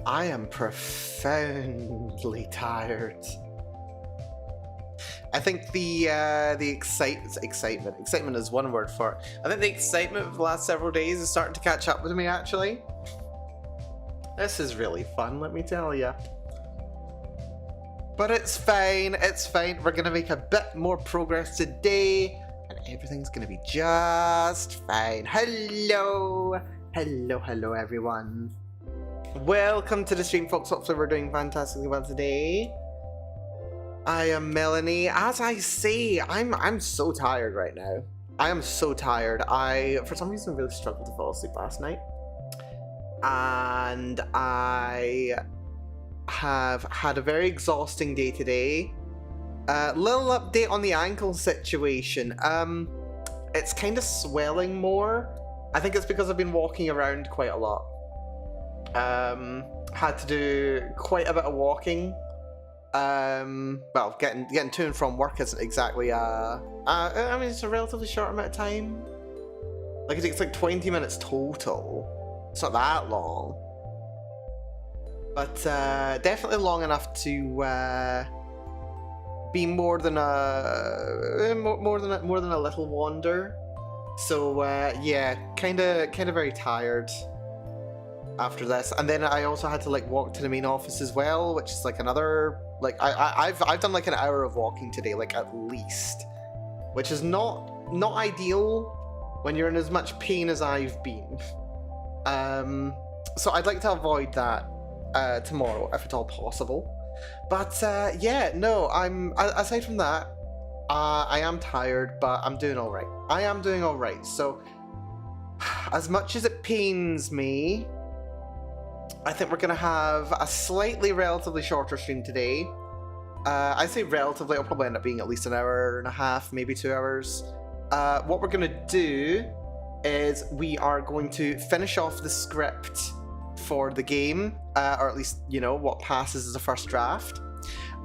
I am profoundly tired. I think the excitement is one word for it. I think the excitement of the last several days is starting to catch up with me, actually. This is really fun, let me tell you. But it's fine, it's fine. We're gonna make a bit more progress today, and everything's gonna be just fine. Hello everyone. Welcome to the stream, folks. Hopefully we're doing fantastically well today. I am Melanie. As I say, I'm so tired right now. I am so tired. I, for some reason, really struggled to fall asleep last night. And I have had a very exhausting day today. Little update on the ankle situation. It's kind of swelling more. I think it's because I've been walking around quite a lot. Had to do quite a bit of walking. Well, getting to and from work isn't exactly I mean, it's a relatively short amount of time. Like, it takes like 20 minutes total. It's not that long, but definitely long enough to be more than a little wander. So yeah, kind of very tired after this. And then I also had to like walk to the main office as well, which is like another, like I've done like an hour of walking today, like at least, which is not ideal when you're in as much pain as I've been. So I'd like to avoid that tomorrow if at all possible. But yeah, no, aside from that, I am tired, but I'm doing all right. I am doing all right. So as much as it pains me, I think we're going to have a relatively shorter stream today. I say relatively, it'll probably end up being at least an hour and a half, maybe 2 hours. What we're going to do is we are going to finish off the script for the game, or at least, you know, what passes as a first draft.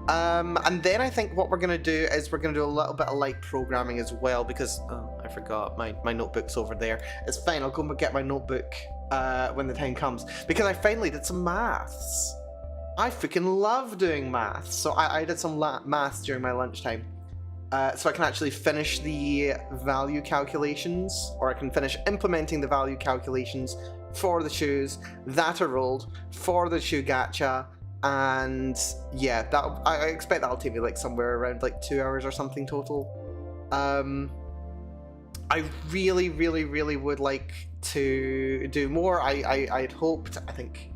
And then I think what we're going to do is we're going to do a little bit of light programming as well, because, oh, I forgot, my notebook's over there. It's fine, I'll go and get my notebook when the time comes, because I finally did some maths. I freaking love doing maths, so I did some maths during my lunchtime. So I can actually finish the value calculations, or I can finish implementing the value calculations for the shoes that are rolled for the shoe gacha. And yeah, that I expect that'll take me like somewhere around like 2 hours or something total. I really would like to do more. I'd hoped, I think,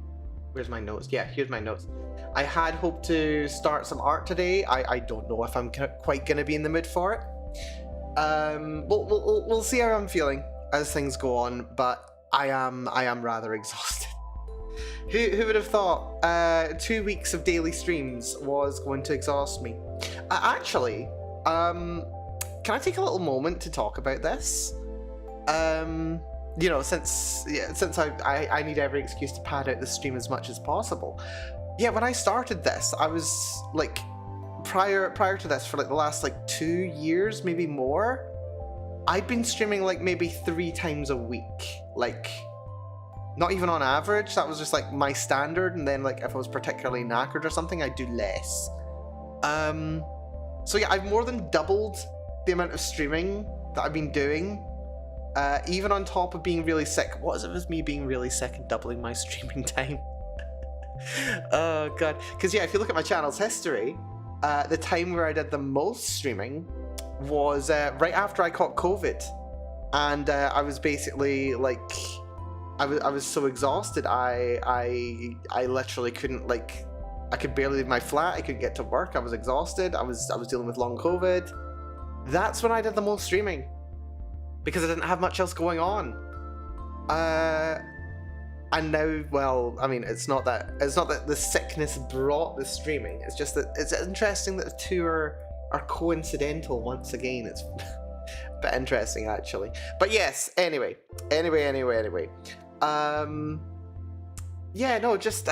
where's my notes? Yeah, here's my notes. I had hoped to start some art today. I don't know if I'm quite gonna be in the mood for it. We'll see how I'm feeling as things go on, but I am rather exhausted. Who would have thought 2 weeks of daily streams was going to exhaust me? Actually, can I take a little moment to talk about this? You know, since I need every excuse to pad out the stream as much as possible. Yeah, when I started this, I was like, prior to this, for like the last like 2 years, maybe more, I'd been streaming like maybe 3 times a week, like. Not even on average, that was just like my standard, and then like if I was particularly knackered or something, I'd do less. So yeah, I've more than doubled the amount of streaming that I've been doing, even on top of being really sick. What is it with me being really sick and doubling my streaming time? Oh god, because yeah, if you look at my channel's history, the time where I did the most streaming was right after I caught COVID, and I was basically like, I was so exhausted, I literally couldn't, like, I could barely leave my flat, I couldn't get to work, I was exhausted, I was dealing with long COVID. That's when I did the most streaming, because I didn't have much else going on. And now, well, I mean, it's not that the sickness brought the streaming, it's just that it's interesting that the two are coincidental once again. It's a bit interesting, actually. But yes, anyway. Yeah, no, just,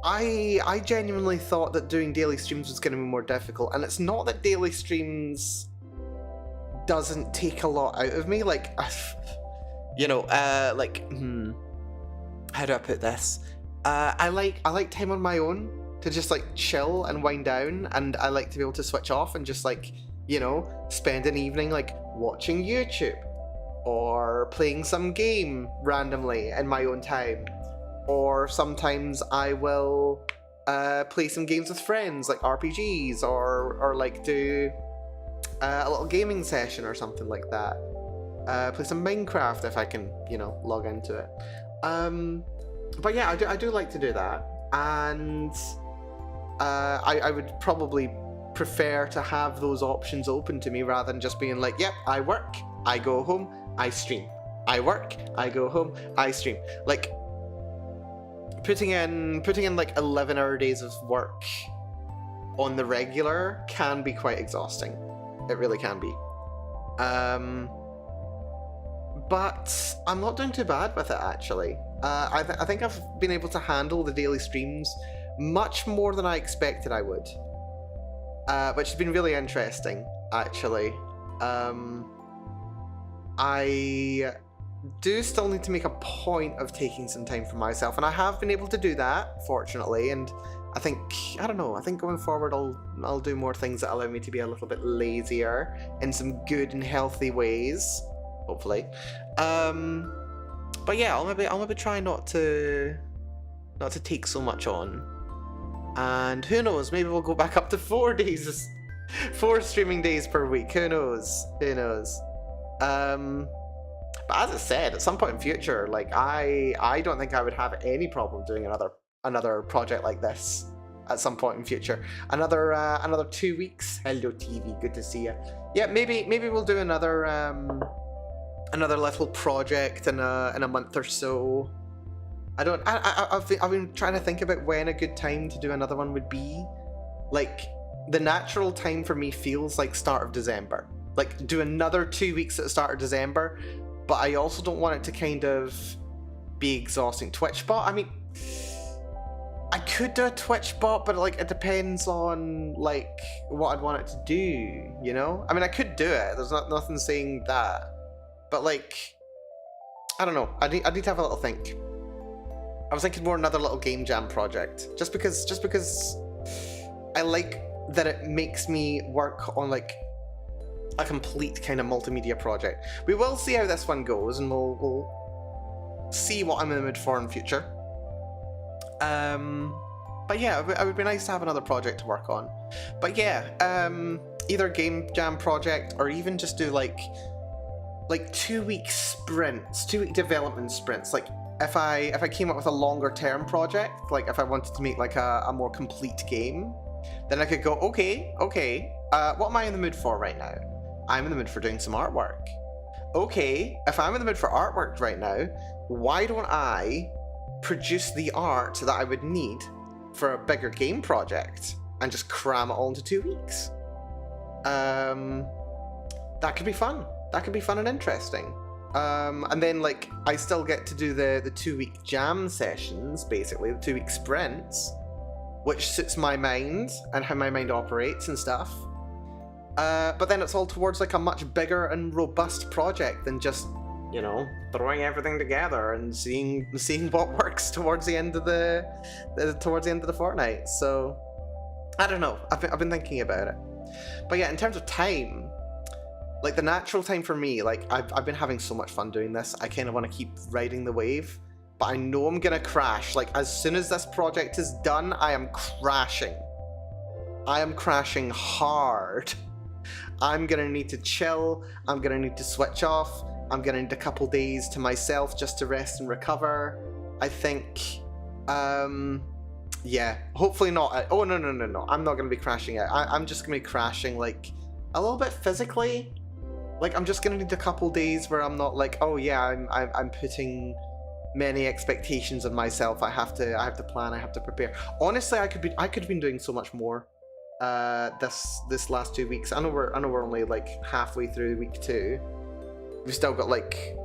I genuinely thought that doing daily streams was going to be more difficult, and it's not that daily streams doesn't take a lot out of me, like, like, how do I put this? I like time on my own to just like chill and wind down, and I like to be able to switch off and just like, spend an evening like watching YouTube or playing some game randomly in my own time. Or sometimes I will play some games with friends, like RPGs, or like do a little gaming session or something like that. Play some Minecraft if I can, log into it. But yeah, I do like to do that, and I would probably prefer to have those options open to me rather than just being like, yep, I work, I go home, I stream. I work, I go home, I stream. Like, putting in like 11-hour days of work on the regular can be quite exhausting. It really can be. But I'm not doing too bad with it, actually. I think I've been able to handle the daily streams much more than I expected I would. Which has been really interesting, actually. I do still need to make a point of taking some time for myself, and I have been able to do that, fortunately, and I think going forward I'll do more things that allow me to be a little bit lazier in some good and healthy ways, hopefully. But yeah, I'll maybe try not to take so much on, and who knows, maybe we'll go back up to 4 streaming days per week. Who knows? But as I said, at some point in future, like I don't think I would have any problem doing another project like this at some point in future. Another 2 weeks. Hello TV, good to see you. Yeah, maybe we'll do another little project in a month or so. I've been trying to think about when a good time to do another one would be. Like, the natural time for me feels like start of December. Like, do another 2 weeks at the start of December, but I also don't want it to kind of be exhausting. Twitch bot? I mean, I could do a Twitch bot, but like it depends on like what I'd want it to do, I mean, I could do it. There's nothing saying that. But like, I don't know. I need to have a little think. I was thinking more another little game jam project. Just because I like that it makes me work on like a complete kind of multimedia project. We will see how this one goes, and we'll see what I'm in the mood for in future. But yeah, it would be nice to have another project to work on. But yeah, either game jam project or even just do like 2 week sprints, 2 week development sprints. Like if I came up with a longer term project, like if I wanted to make like a more complete game, then I could go, okay, what am I in the mood for right now? I'm in the mood for doing some artwork. Okay, if I'm in the mood for artwork right now, why don't I produce the art that I would need for a bigger game project and just cram it all into 2 weeks? That could be fun. That could be fun and interesting. And then like I still get to do the 2 week jam sessions, basically, the 2 week sprints, which suits my mind and how my mind operates and stuff. But then it's all towards like a much bigger and robust project than just, throwing everything together and seeing what works towards the end of the fortnight. So I don't know. I've been thinking about it. But yeah, in terms of time, like the natural time for me, like I've been having so much fun doing this. I kind of want to keep riding the wave, but I know I'm gonna crash. Like as soon as this project is done, I am crashing. I am crashing hard. I'm gonna need to chill. I'm gonna need to switch off. I'm gonna need a couple days to myself just to rest and recover. I think, yeah, hopefully not. Oh, no. I'm not gonna be crashing out. I'm just gonna be crashing like a little bit physically. Like I'm just gonna need a couple days where I'm not like, oh yeah, I'm putting many expectations of myself. I have to plan. I have to prepare. Honestly, I could have been doing so much more. This last 2 weeks. I know we're only like halfway through week 2. We've still got like,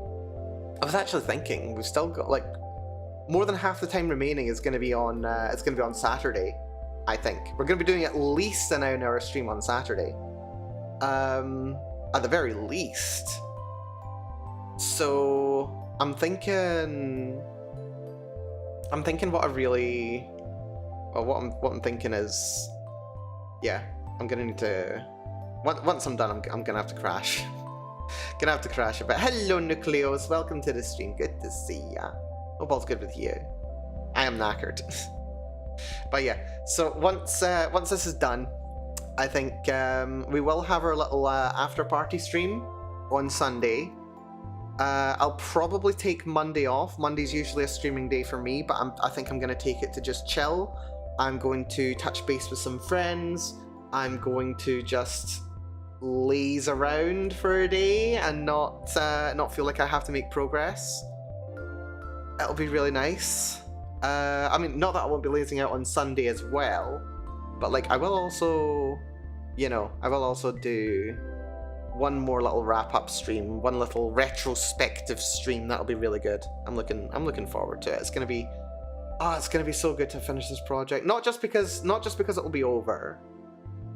I was actually thinking we've still got like more than half the time remaining is going to be on Saturday. I think we're going to be doing at least an hour stream on Saturday, at the very least. So I'm thinking what I really, well, what I'm thinking is, yeah, I'm gonna need to. Once I'm done, I'm gonna have to crash. Gonna have to crash a bit. Hello, Nucleos. Welcome to the stream. Good to see ya. Hope all's good with you. I am knackered. But yeah, so once this is done, I think we will have our little after party stream on Sunday. I'll probably take Monday off. Monday's usually a streaming day for me, but I think I'm gonna take it to just chill. I'm going to touch base with some friends. I'm going to just laze around for a day and not feel like I have to make progress. It'll be really nice. I mean, not that I won't be lazing out on Sunday as well, but like I will also, you know, I will also do one more little wrap-up stream, one little retrospective stream. That'll be really good. I'm looking forward to it. It's gonna be so good to finish this project. Not just because it'll be over,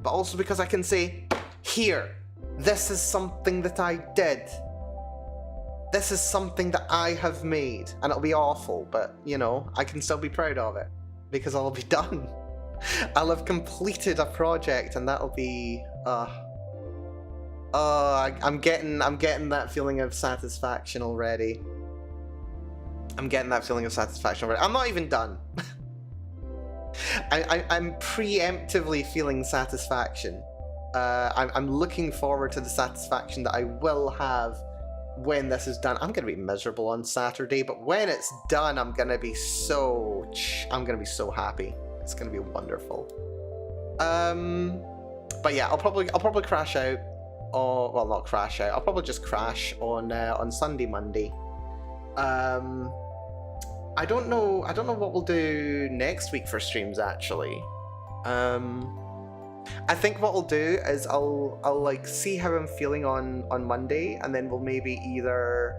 but also because I can say, here, this is something that I did. This is something that I have made, and it'll be awful, but you know, I can still be proud of it because I'll be done. I'll have completed a project, and that'll be. I'm getting that feeling of satisfaction already. I'm not even done. I'm preemptively feeling satisfaction. I'm looking forward to the satisfaction that I will have when this is done. I'm gonna be miserable on Saturday, but when it's done, I'm gonna be so happy. It's gonna be wonderful. But yeah, I'll probably crash out. Or well, not crash out. I'll probably just crash on Sunday, Monday. I don't know what we'll do next week for streams actually. I think what I'll do is I'll like see how I'm feeling on Monday, and then we'll maybe either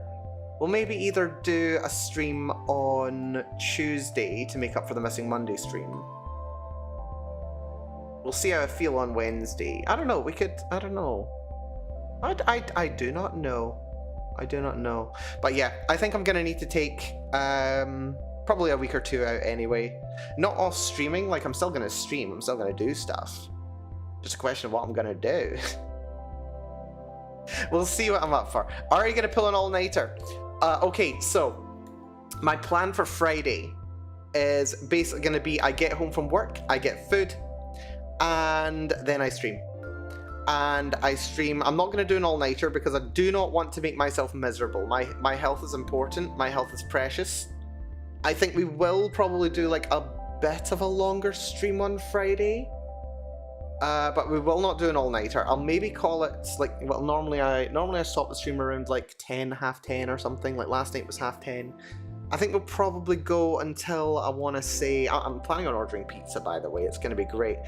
do a stream on Tuesday to make up for the missing Monday stream. We'll see how I feel on Wednesday. I don't know. I don't know. I do not know. I do not know. But yeah, I think I'm gonna need to take probably a week or two out anyway. Not off streaming. Like I'm still gonna stream. I'm still gonna do stuff. Just a question of what I'm gonna do. We'll see what I'm up for. Are you gonna pull an all-nighter? Okay, so my plan for Friday is basically gonna be I get home from work, I get food, and then I stream. And I stream. I'm not gonna do an all-nighter because I do not want to make myself miserable. My health is important. My health is precious. I think we will probably do like a bit of a longer stream on Friday. But we will not do an all-nighter. I'll maybe call it like, well, normally I stop the stream around like 10, half 10 or something. Like last night was half 10. I think we'll probably go until I want to say, I'm planning on ordering pizza, by the way. It's going to be great.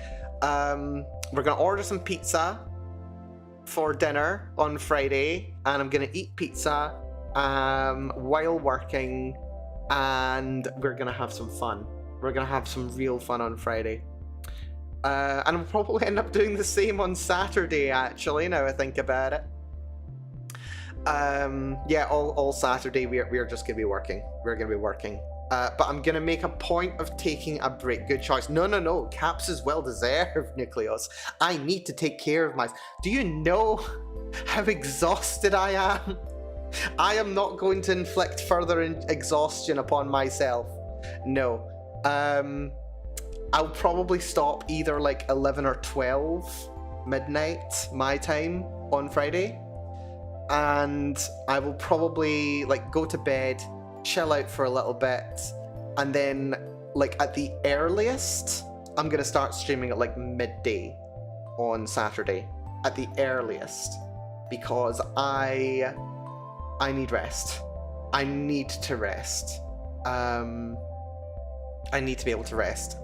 We're going to order some pizza for dinner on Friday, and I'm going to eat pizza while working, and we're going to have some fun. We're going to have some real fun on Friday. And we'll probably end up doing the same on Saturday, actually, now I think about it. Yeah, all Saturday we're just going to be working. We're going to be working. But I'm going to make a point of taking a break. Good choice. No. Caps is well deserved, Nucleos. I need to take care of myself. Do you know how exhausted I am? I am not going to inflict further exhaustion upon myself. No. I'll probably stop either like 11 or 12 midnight my time on Friday, and I will probably like go to bed, chill out for a little bit, and then like at the earliest I'm gonna start streaming at like midday on Saturday at the earliest, because I need rest. I need to rest. I need to be able to rest.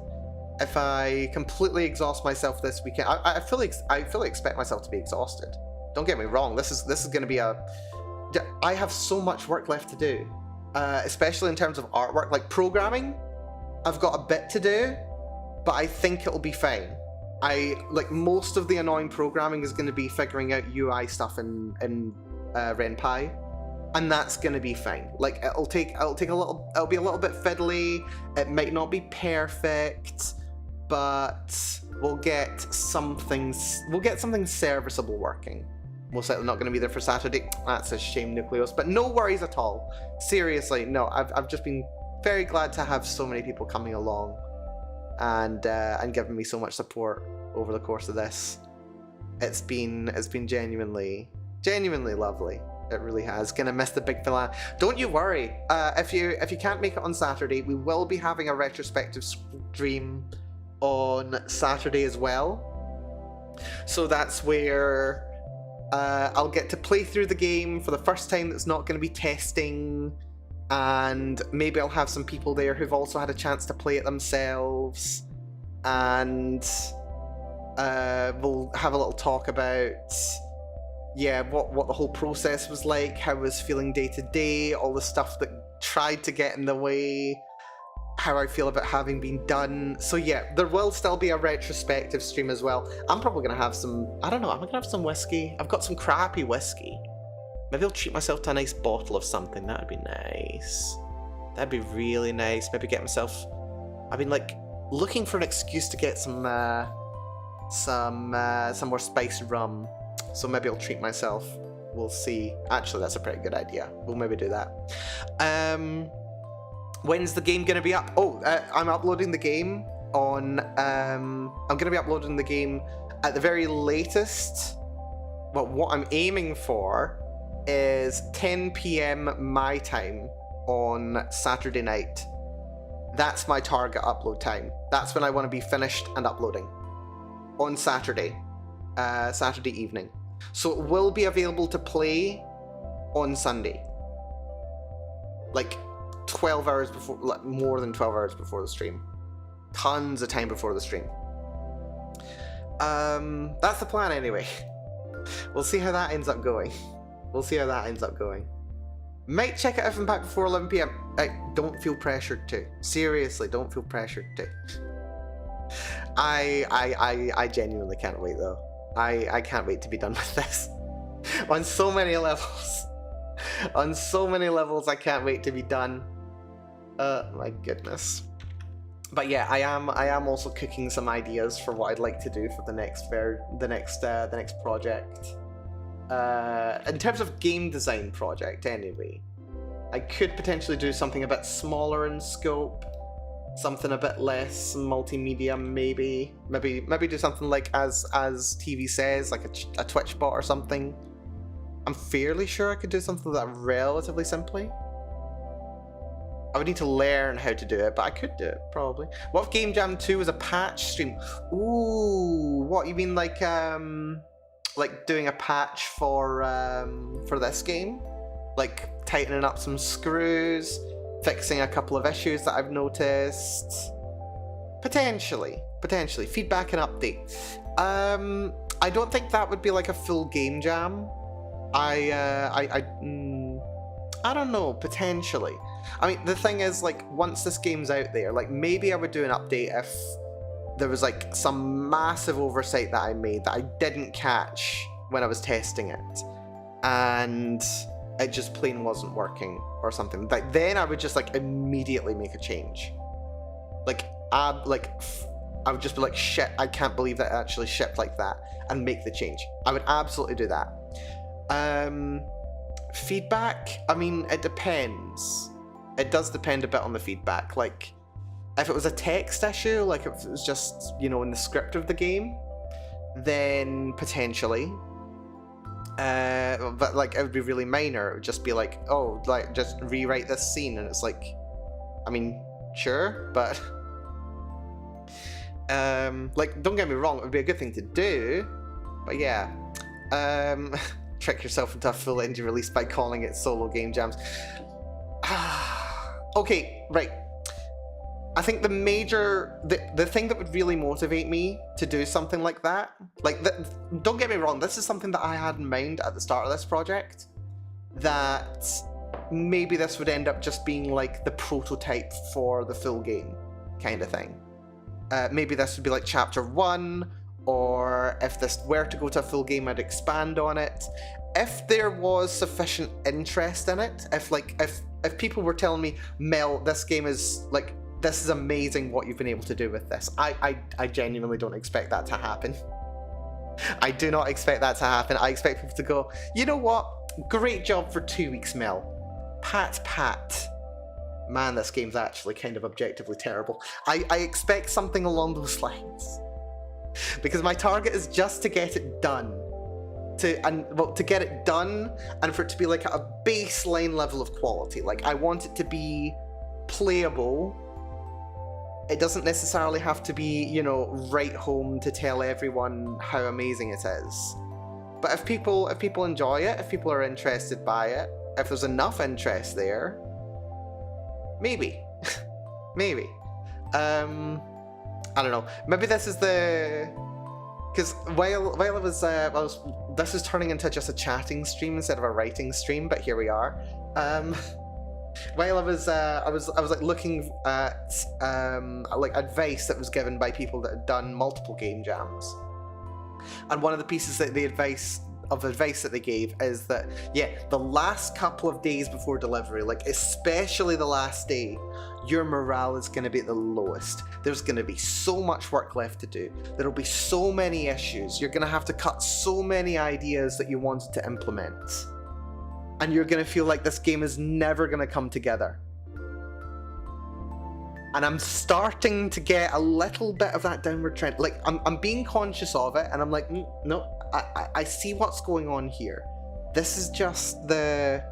If I completely exhaust myself this weekend, I fully expect myself to be exhausted. Don't get me wrong. This is going to be I have so much work left to do, especially in terms of artwork, like programming. I've got a bit to do, but I think it'll be fine. Like most of the annoying programming is going to be figuring out UI stuff in Ren'Py. and that's gonna be fine. Like it'll be a little bit fiddly. It might not be perfect, but we'll get something serviceable working. Most likely not going to be there for Saturday. That's a shame, Nucleus, but no worries at all. Seriously, no, I've just been very glad to have so many people coming along and giving me so much support over the course of this. It's been genuinely lovely. It really has. Gonna miss the big finale. Don't you worry. If you can't make it on Saturday, we will be having a retrospective stream on Saturday as well. So that's where I'll get to play through the game for the first time that's not going to be testing, and maybe I'll have some people there who've also had a chance to play it themselves, and we'll have a little talk about what the whole process was like, how I was feeling day to day, all the stuff that tried to get in the way, how I feel about having been done. So yeah, there will still be a retrospective stream as well. I'm probably going to have some, I don't know, am I going to have some whiskey? I've got some crappy whiskey. Maybe I'll treat myself to a nice bottle of something. That would be nice. That'd be really nice. Maybe get myself, I've been like looking for an excuse to get some more spiced rum. So maybe I'll treat myself. We'll see. Actually, that's a pretty good idea. We'll maybe do that. When's the game going to be up? Oh, I'm uploading the game on... I'm going to be uploading the game at the very latest. But what I'm aiming for is 10 PM my time on Saturday night. That's my target upload time. That's when I want to be finished and uploading. On Saturday. Saturday evening. So it will be available to play on Sunday. Like 12 hours before, like more than 12 hours before the stream. Tons of time before the stream. That's the plan anyway. We'll see how that ends up going. Might check it out if I'm back before 11 PM. Don't feel pressured to. Seriously, don't feel pressured to. I genuinely can't wait though. I can't wait to be done with this. On so many levels. On so many levels, I can't wait to be done. My goodness. But yeah, I am also cooking some ideas for what I'd like to do for the next project. In terms of game design project, anyway, I could potentially do something a bit smaller in scope, something a bit less multimedia, maybe do something like as TV says, like a Twitch bot or something. I'm fairly sure I could do something like that relatively simply. I would need to learn how to do it, but I could do it, probably. What if Game Jam 2 was a patch stream? Ooh, what, you mean like doing a patch for this game? Like tightening up some screws, fixing a couple of issues that I've noticed? Potentially. Feedback and update. I don't think that would be like a full Game Jam. I don't know, potentially. I mean, the thing is, like, once this game's out there, like, maybe I would do an update if there was, like, some massive oversight that I made that I didn't catch when I was testing it, and it just plain wasn't working or something. Like, then I would just, like, immediately make a change. Like, I would just be like, shit, I can't believe that it actually shipped like that, and make the change. I would absolutely do that. Feedback? I mean, it depends. It does depend a bit on the feedback. Like, if it was a text issue, like if it was just, you know, in the script of the game, then potentially. But like, it would be really minor. It would just be like, oh, like, just rewrite this scene. And it's like, I mean, sure, but... like, don't get me wrong, it would be a good thing to do, but yeah. Trick yourself into a full indie release by calling it solo game jams. Okay, right. I think the thing that would really motivate me to do something like that, like, don't get me wrong, this is something that I had in mind at the start of this project, that maybe this would end up just being like the prototype for the full game kind of thing. Maybe this would be like chapter 1, or if this were to go to a full game, I'd expand on it. If there was sufficient interest in it, if people were telling me, Mel, this game is like, this is amazing what you've been able to do with this, I genuinely don't expect that to happen. I do not expect that to happen. I expect people to go, you know what? Great job for 2 weeks, Mel. Pat. Man, this game's actually kind of objectively terrible. I expect something along those lines. Because my target is just to get it done. To get it done and for it to be like a baseline level of quality. Like, I want it to be playable. It doesn't necessarily have to be, you know, right home to tell everyone how amazing it is. But if people enjoy it, if people are interested by it, if there's enough interest there, maybe. Maybe. I don't know. Maybe this is the... Because while I was this is turning into just a chatting stream instead of a writing stream, but here we are. While I was like looking at like advice that was given by people that had done multiple game jams, and one of the pieces that the advice that they gave is that, yeah, the last couple of days before delivery, like especially the last day, your morale is going to be at the lowest. There's going to be so much work left to do. There'll be so many issues. You're going to have to cut so many ideas that you wanted to implement. And you're going to feel like this game is never going to come together. And I'm starting to get a little bit of that downward trend. Like, I'm being conscious of it, and I'm like, no, I see what's going on here. This is just the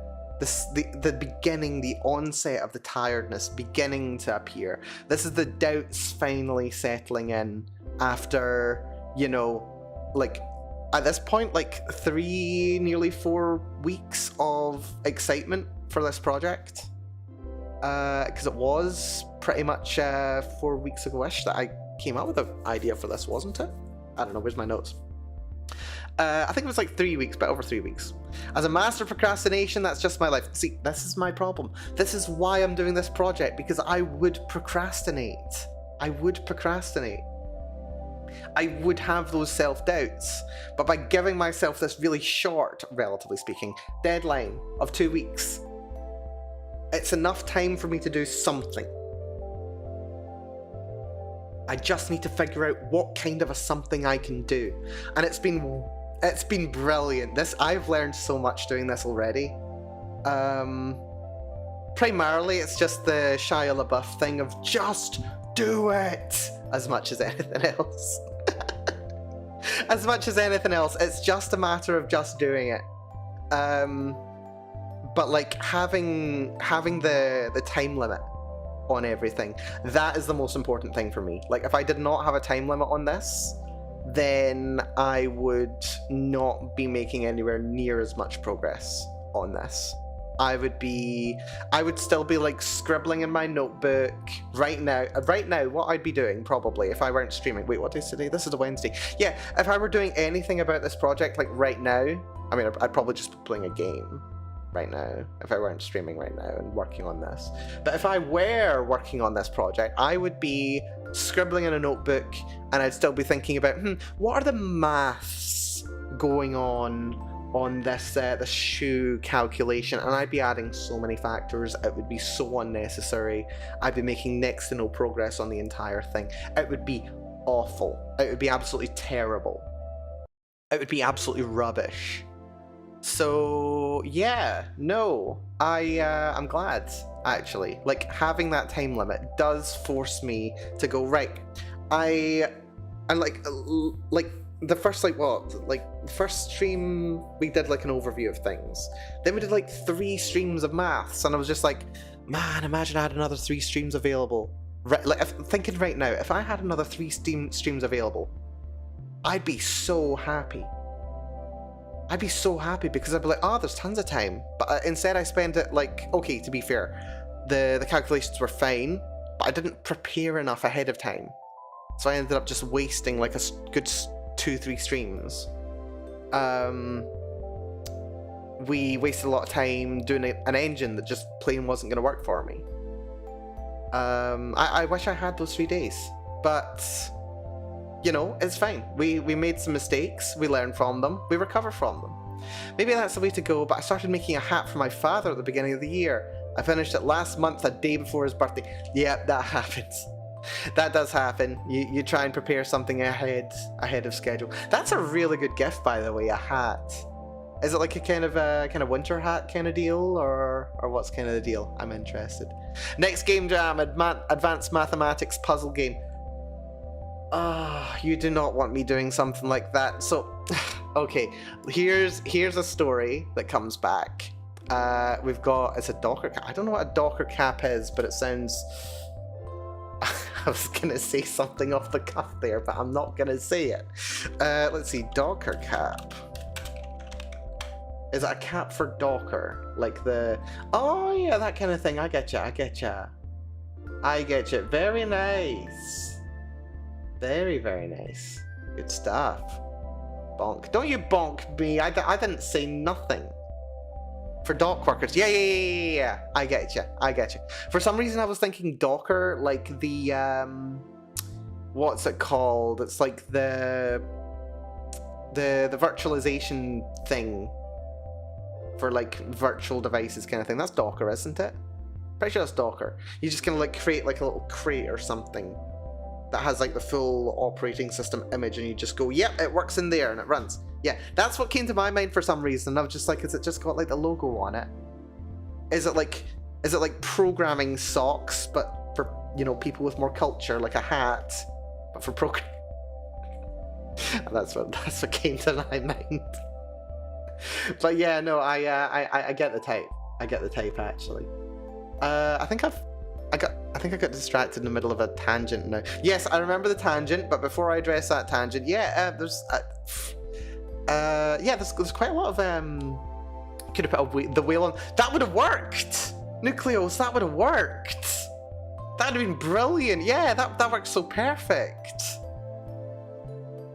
beginning, the onset of the tiredness beginning to appear. This is the doubts finally settling in after, you know, like, at this point, like 3, nearly 4 weeks of excitement for this project. Because it was pretty much 4 weeks ago-ish that I came up with the idea for this, wasn't it? I don't know, where's my notes? I think it was like 3 weeks, but over 3 weeks. As a master of procrastination, that's just my life. See, this is my problem. This is why I'm doing this project, because I would procrastinate. I would have those self-doubts, but by giving myself this really short, relatively speaking, deadline of 2 weeks, it's enough time for me to do something. I just need to figure out what kind of a something I can do. And it's been brilliant. I've learned so much doing this already. Primarily, it's just the Shia LaBeouf thing of just do it as much as anything else. As much as anything else, it's just a matter of just doing it. But like having the time limit on everything, that is the most important thing for me. Like, if I did not have a time limit on this, then I would not be making anywhere near as much progress on this. I would still be like scribbling in my notebook right now. What I'd be doing probably if I weren't streaming. Wait, what day is today? This is a Wednesday. Yeah, if I were doing anything about this project like right now, I mean, I'd probably just be playing a game right now if I weren't streaming right now and working on this. But if I were working on this project, I would be scribbling in a notebook, and I'd still be thinking about, what are the maths going on this shoe calculation, and I'd be adding so many factors. It would be so unnecessary. I'd be making next to no progress on the entire thing. It would be awful. It would be absolutely terrible. It would be absolutely rubbish. So yeah, no, I'm glad, actually. Like, having that time limit does force me to go, right, I like the first first stream we did like an overview of things. Then we did like 3 streams of maths, and I was just like, man, imagine I had another 3 streams available. Right, like, thinking right now, if I had another 3 streams available, I'd be so happy. I'd be so happy, because I'd be like, oh, there's tons of time. But instead I spent it, like, okay, to be fair, the calculations were fine, but I didn't prepare enough ahead of time. So I ended up just wasting like a good 2-3 streams. We wasted a lot of time doing an engine that just plain wasn't going to work for me. I wish I had those 3 days, but you know, it's fine. We made some mistakes, we learn from them, we recover from them. Maybe that's the way to go, but I started making a hat for my father at the beginning of the year. I finished it last month, a day before his birthday. Yeah, that happens. That does happen. You try and prepare something ahead of schedule. That's a really good gift, by the way, a hat. Is it like a kind of winter hat kind of deal, or what's kind of the deal? I'm interested. Next game jam, advanced mathematics puzzle game. Ah, you do not want me doing something like that. So, okay, here's a story that comes back. We've got, it's a Docker cap. I don't know what a Docker cap is, but it sounds... I was gonna say something off the cuff there, but I'm not gonna say it. Let's see, Docker cap. Is it a cap for Docker? Like the... Oh yeah, that kind of thing. I get you. Very nice. Very, very nice. Good stuff. Bonk. Don't you bonk me. I didn't say nothing. For dock workers. Yeah. I get you. For some reason I was thinking Docker, like the, what's it called? It's like the virtualization thing for like virtual devices kind of thing. That's Docker, isn't it? Pretty sure that's Docker. You just kind of like create like a little crate or something that has like the full operating system image, and you just go, yep, it works in there and it runs. Yeah, that's what came to my mind for some reason. I was just like, is it just got like the logo on it? Is it like programming socks, but for, you know, people with more culture, like a hat, but for programming? that's what came to my mind. But yeah, no, I get the type. I get the type actually. I think I got distracted in the middle of a tangent now. Yes, I remember the tangent, but before I address that tangent, there's quite a lot of could have put the wheel on. That would have worked. Nucleos, that would have worked. That would have been brilliant. Yeah, that works so perfect.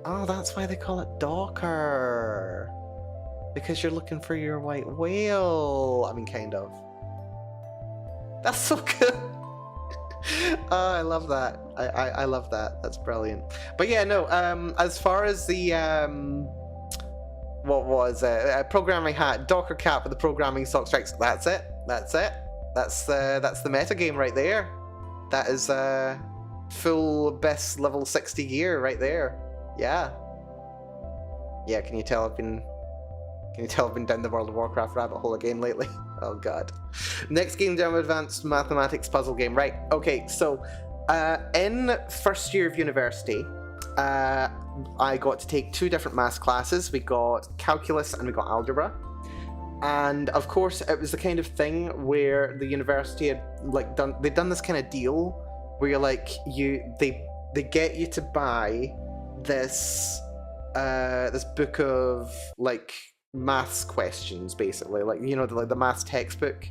Oh, that's why they call it Docker. Because you're looking for your white whale. I mean, kind of. That's so good. Oh, I love that. I love that. That's brilliant. But yeah, no. As far as the what was it? A programming hat, Docker cap with the programming sock strikes. That's it. That's the meta game right there. That is full best level 60 gear right there. Yeah. Yeah. Can you tell I've been down the World of Warcraft rabbit hole again lately? Oh god. Next game jam, advanced mathematics puzzle game. Right, okay, so in first year of university, I got to take two different maths classes. We got calculus and we got algebra. And of course it was the kind of thing where the university had like they'd done this kind of deal where you're like they get you to buy this this book of like maths questions, basically, like, you know, the maths textbook.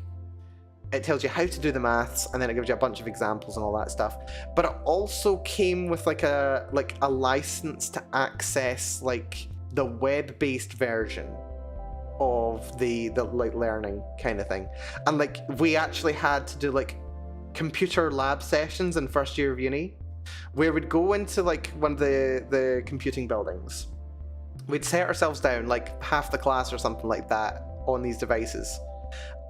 It tells you how to do the maths, and then it gives you a bunch of examples and all that stuff. But it also came with like a license to access like the web-based version of the like learning kind of thing. And like we actually had to do like computer lab sessions in first year of uni, where we'd go into like one of the computing buildings. We'd set ourselves down, like half the class or something like that, on these devices.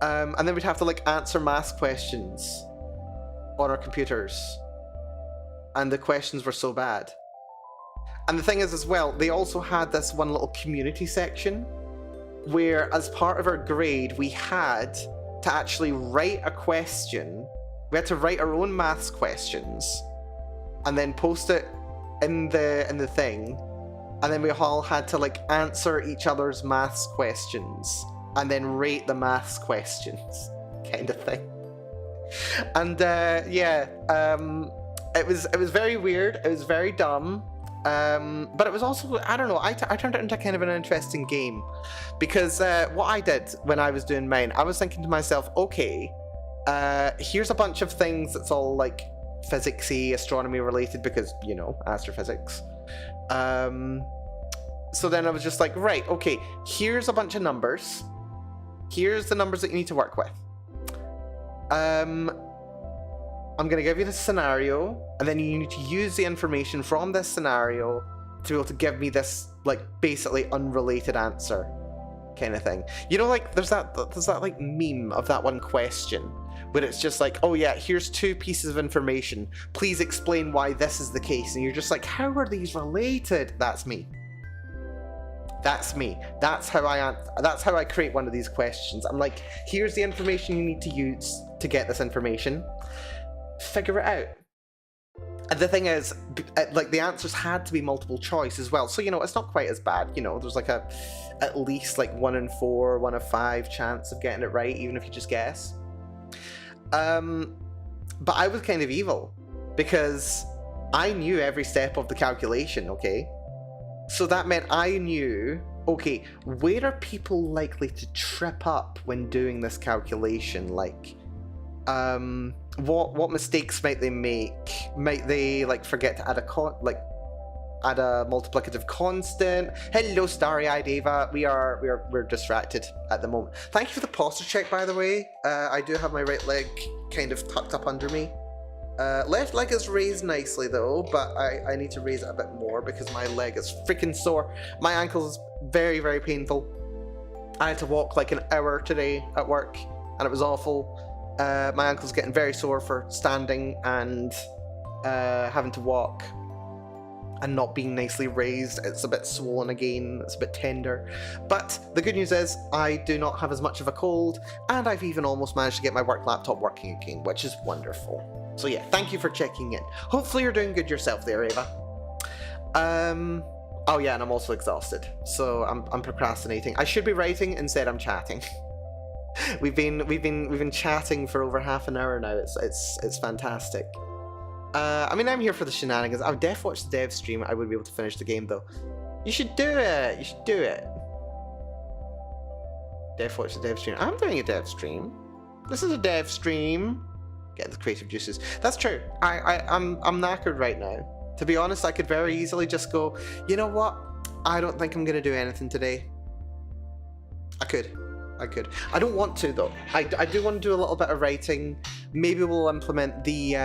And then we'd have to like answer maths questions on our computers. And the questions were so bad. And the thing is as well, they also had this one little community section where as part of our grade, we had to actually write a question. We had to write our own maths questions and then post it in the thing. And then we all had to like answer each other's maths questions and then rate the maths questions, kind of thing. And it was very weird. It was very dumb. But it was also, I don't know, I turned it into kind of an interesting game, because what I did when I was doing mine, I was thinking to myself, okay, here's a bunch of things that's all like physicsy, astronomy related, because, you know, astrophysics. So then I was just like, right, okay, here's a bunch of numbers. Here's the numbers that you need to work with. And I'm going to give you the scenario, and then you need to use the information from this scenario to be able to give me this, like, basically unrelated answer kind of thing. You know, like, there's that like meme of that one question where it's just like, oh yeah, here's two pieces of information. Please explain why this is the case. And you're just like, how are these related? That's me. That's me. That's how I create one of these questions. I'm like, here's the information you need to use to get this information. Figure it out. And the thing is, like, the answers had to be multiple choice as well. So, you know, it's not quite as bad. You know, there's like at least like 1 in 4, 1 in 5 chance of getting it right, even if you just guess. But I was kind of evil because I knew every step of the calculation, okay? So that meant I knew, okay, where are people likely to trip up when doing this calculation? Like, what mistakes might they make? Might they, like, forget to add a multiplicative constant? Hello, starry-eyed Ava. We're distracted at the moment. Thank you for the posture check, by the way. I do have my right leg kind of tucked up under me. Left leg is raised nicely though, but I need to raise it a bit more because my leg is freaking sore. My ankle is very, very painful. I had to walk like an hour today at work, and it was awful. My ankle's getting very sore for standing and having to walk and not being nicely raised. It's a bit swollen again, it's a bit tender. But the good news is I do not have as much of a cold, and I've even almost managed to get my work laptop working again, which is wonderful. So yeah, thank you for checking in. Hopefully you're doing good yourself there, Ava. Oh yeah, and I'm also exhausted, so I'm procrastinating. I should be writing, instead I'm chatting. we've been chatting for over half an hour now. It's fantastic. I mean, I'm here for the shenanigans. I would def watch the dev stream. I wouldn't be able to finish the game though. You should do it. You should do it. Def watch the dev stream. I'm doing a dev stream. This is a dev stream. Get the creative juices. That's true. I'm knackered right now. To be honest, I could very easily just go, you know what? I don't think I'm gonna do anything today. I could. I don't want to though. I do want to do a little bit of writing. Maybe we'll implement the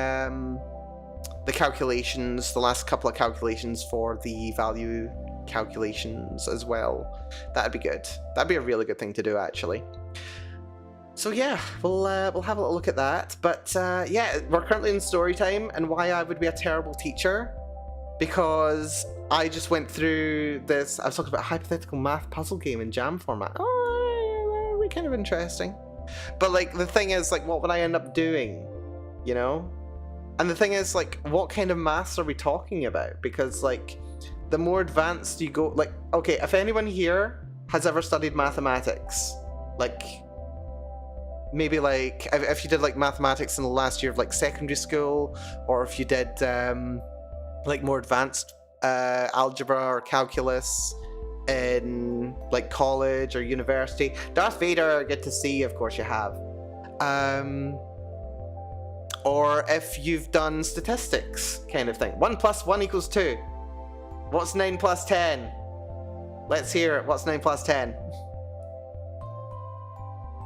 calculations, the last couple of calculations for the value calculations as well. That'd be good. That'd be a really good thing to do, actually. So yeah, we'll have a little look at that. But yeah, we're currently in story time, and why I would be a terrible teacher, because I just went through this. I was talking about a hypothetical math puzzle game in Jam format. Oh, that'd be kind of interesting. But like, the thing is, like, what would I end up doing? You know? And the thing is, like, what kind of maths are we talking about? Because, like, the more advanced you go, like, okay, if anyone here has ever studied mathematics, like, maybe, like, if you did, like, mathematics in the last year of, like, secondary school, or if you did, like, more advanced algebra or calculus in, like, college or university. Darth Vader, good to see you, of course you have. Or if you've done statistics, kind of thing. 1 + 1 = 2. What's 9 + 10? Let's hear it. What's 9 + 10?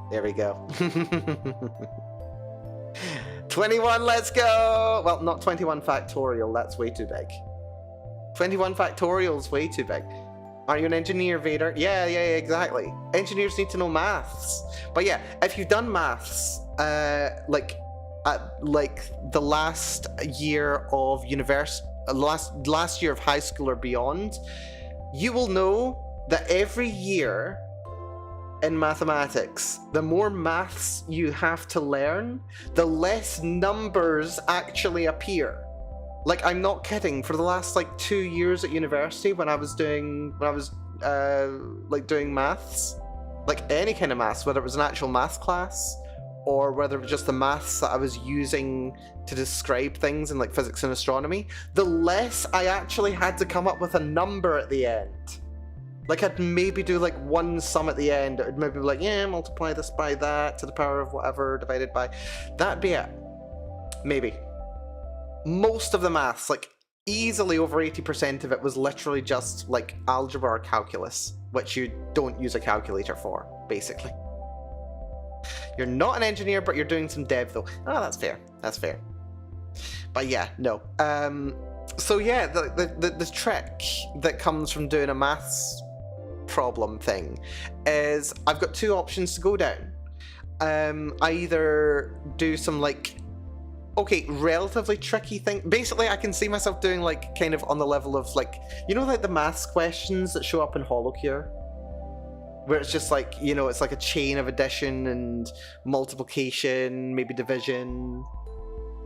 There we go. 21, let's go! Well, not 21 factorial, that's way too big. 21 factorial is way too big. Are you an engineer, Vader? Yeah, exactly. Engineers need to know maths. But yeah, if you've done maths, like the last year of last year of high school or beyond, you will know that every year in mathematics, the more maths you have to learn, the less numbers actually appear. Like, I'm not kidding. For the last like 2 years at university, when I was doing like doing maths, like any kind of maths, whether it was an actual math class or whether it was just the maths that I was using to describe things in like physics and astronomy, the less I actually had to come up with a number at the end. Like, I'd maybe do like one sum at the end. It would maybe be like, yeah, multiply this by that to the power of whatever divided by. That'd be it. Maybe. Most of the maths, like easily over 80% of it, was literally just like algebra or calculus, which you don't use a calculator for, basically. You're not an engineer, but you're doing some dev though. Oh, that's fair. That's fair. But yeah, no. So yeah, the trick that comes from doing a maths problem thing is I've got two options to go down. I either do some like, okay, relatively tricky thing. Basically, I can see myself doing like kind of on the level of like, you know, like the maths questions that show up in HoloCure? Where it's just like, you know, it's like a chain of addition and multiplication, maybe division,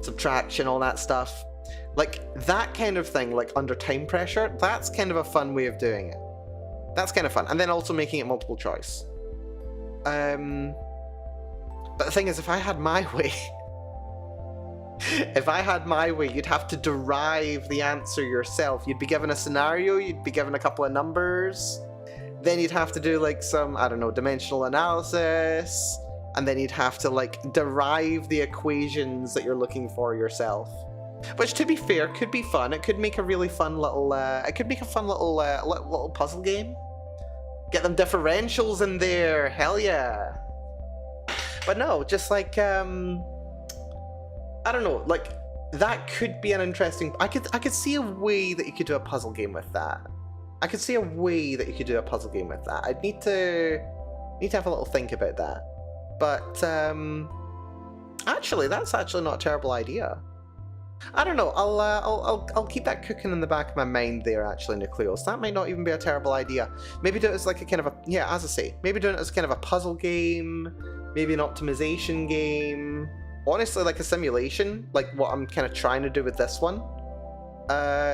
subtraction, all that stuff. Like that kind of thing, like under time pressure, that's kind of a fun way of doing it. That's kind of fun. And then also making it multiple choice. But the thing is, if I had my way, if I had my way, you'd have to derive the answer yourself. You'd be given a scenario, you'd be given a couple of numbers, then you'd have to do like some, I don't know, dimensional analysis, and then you'd have to like derive the equations that you're looking for yourself. Which, to be fair, could be fun. It could make a really fun little, little puzzle game. Get them differentials in there, hell yeah. But no, just like, I don't know, like, that could be an interesting, I could see a way that you could do a puzzle game with that. I could see a way that you could do a puzzle game with that. I'd need to have a little think about that. But, actually, that's actually not a terrible idea. I don't know, I'll keep that cooking in the back of my mind there, actually, Nucleus. That might not even be a terrible idea. Maybe do it as like a kind of a, yeah, as I say, maybe doing it as kind of a puzzle game, maybe an optimization game. Honestly, like a simulation, like what I'm kind of trying to do with this one,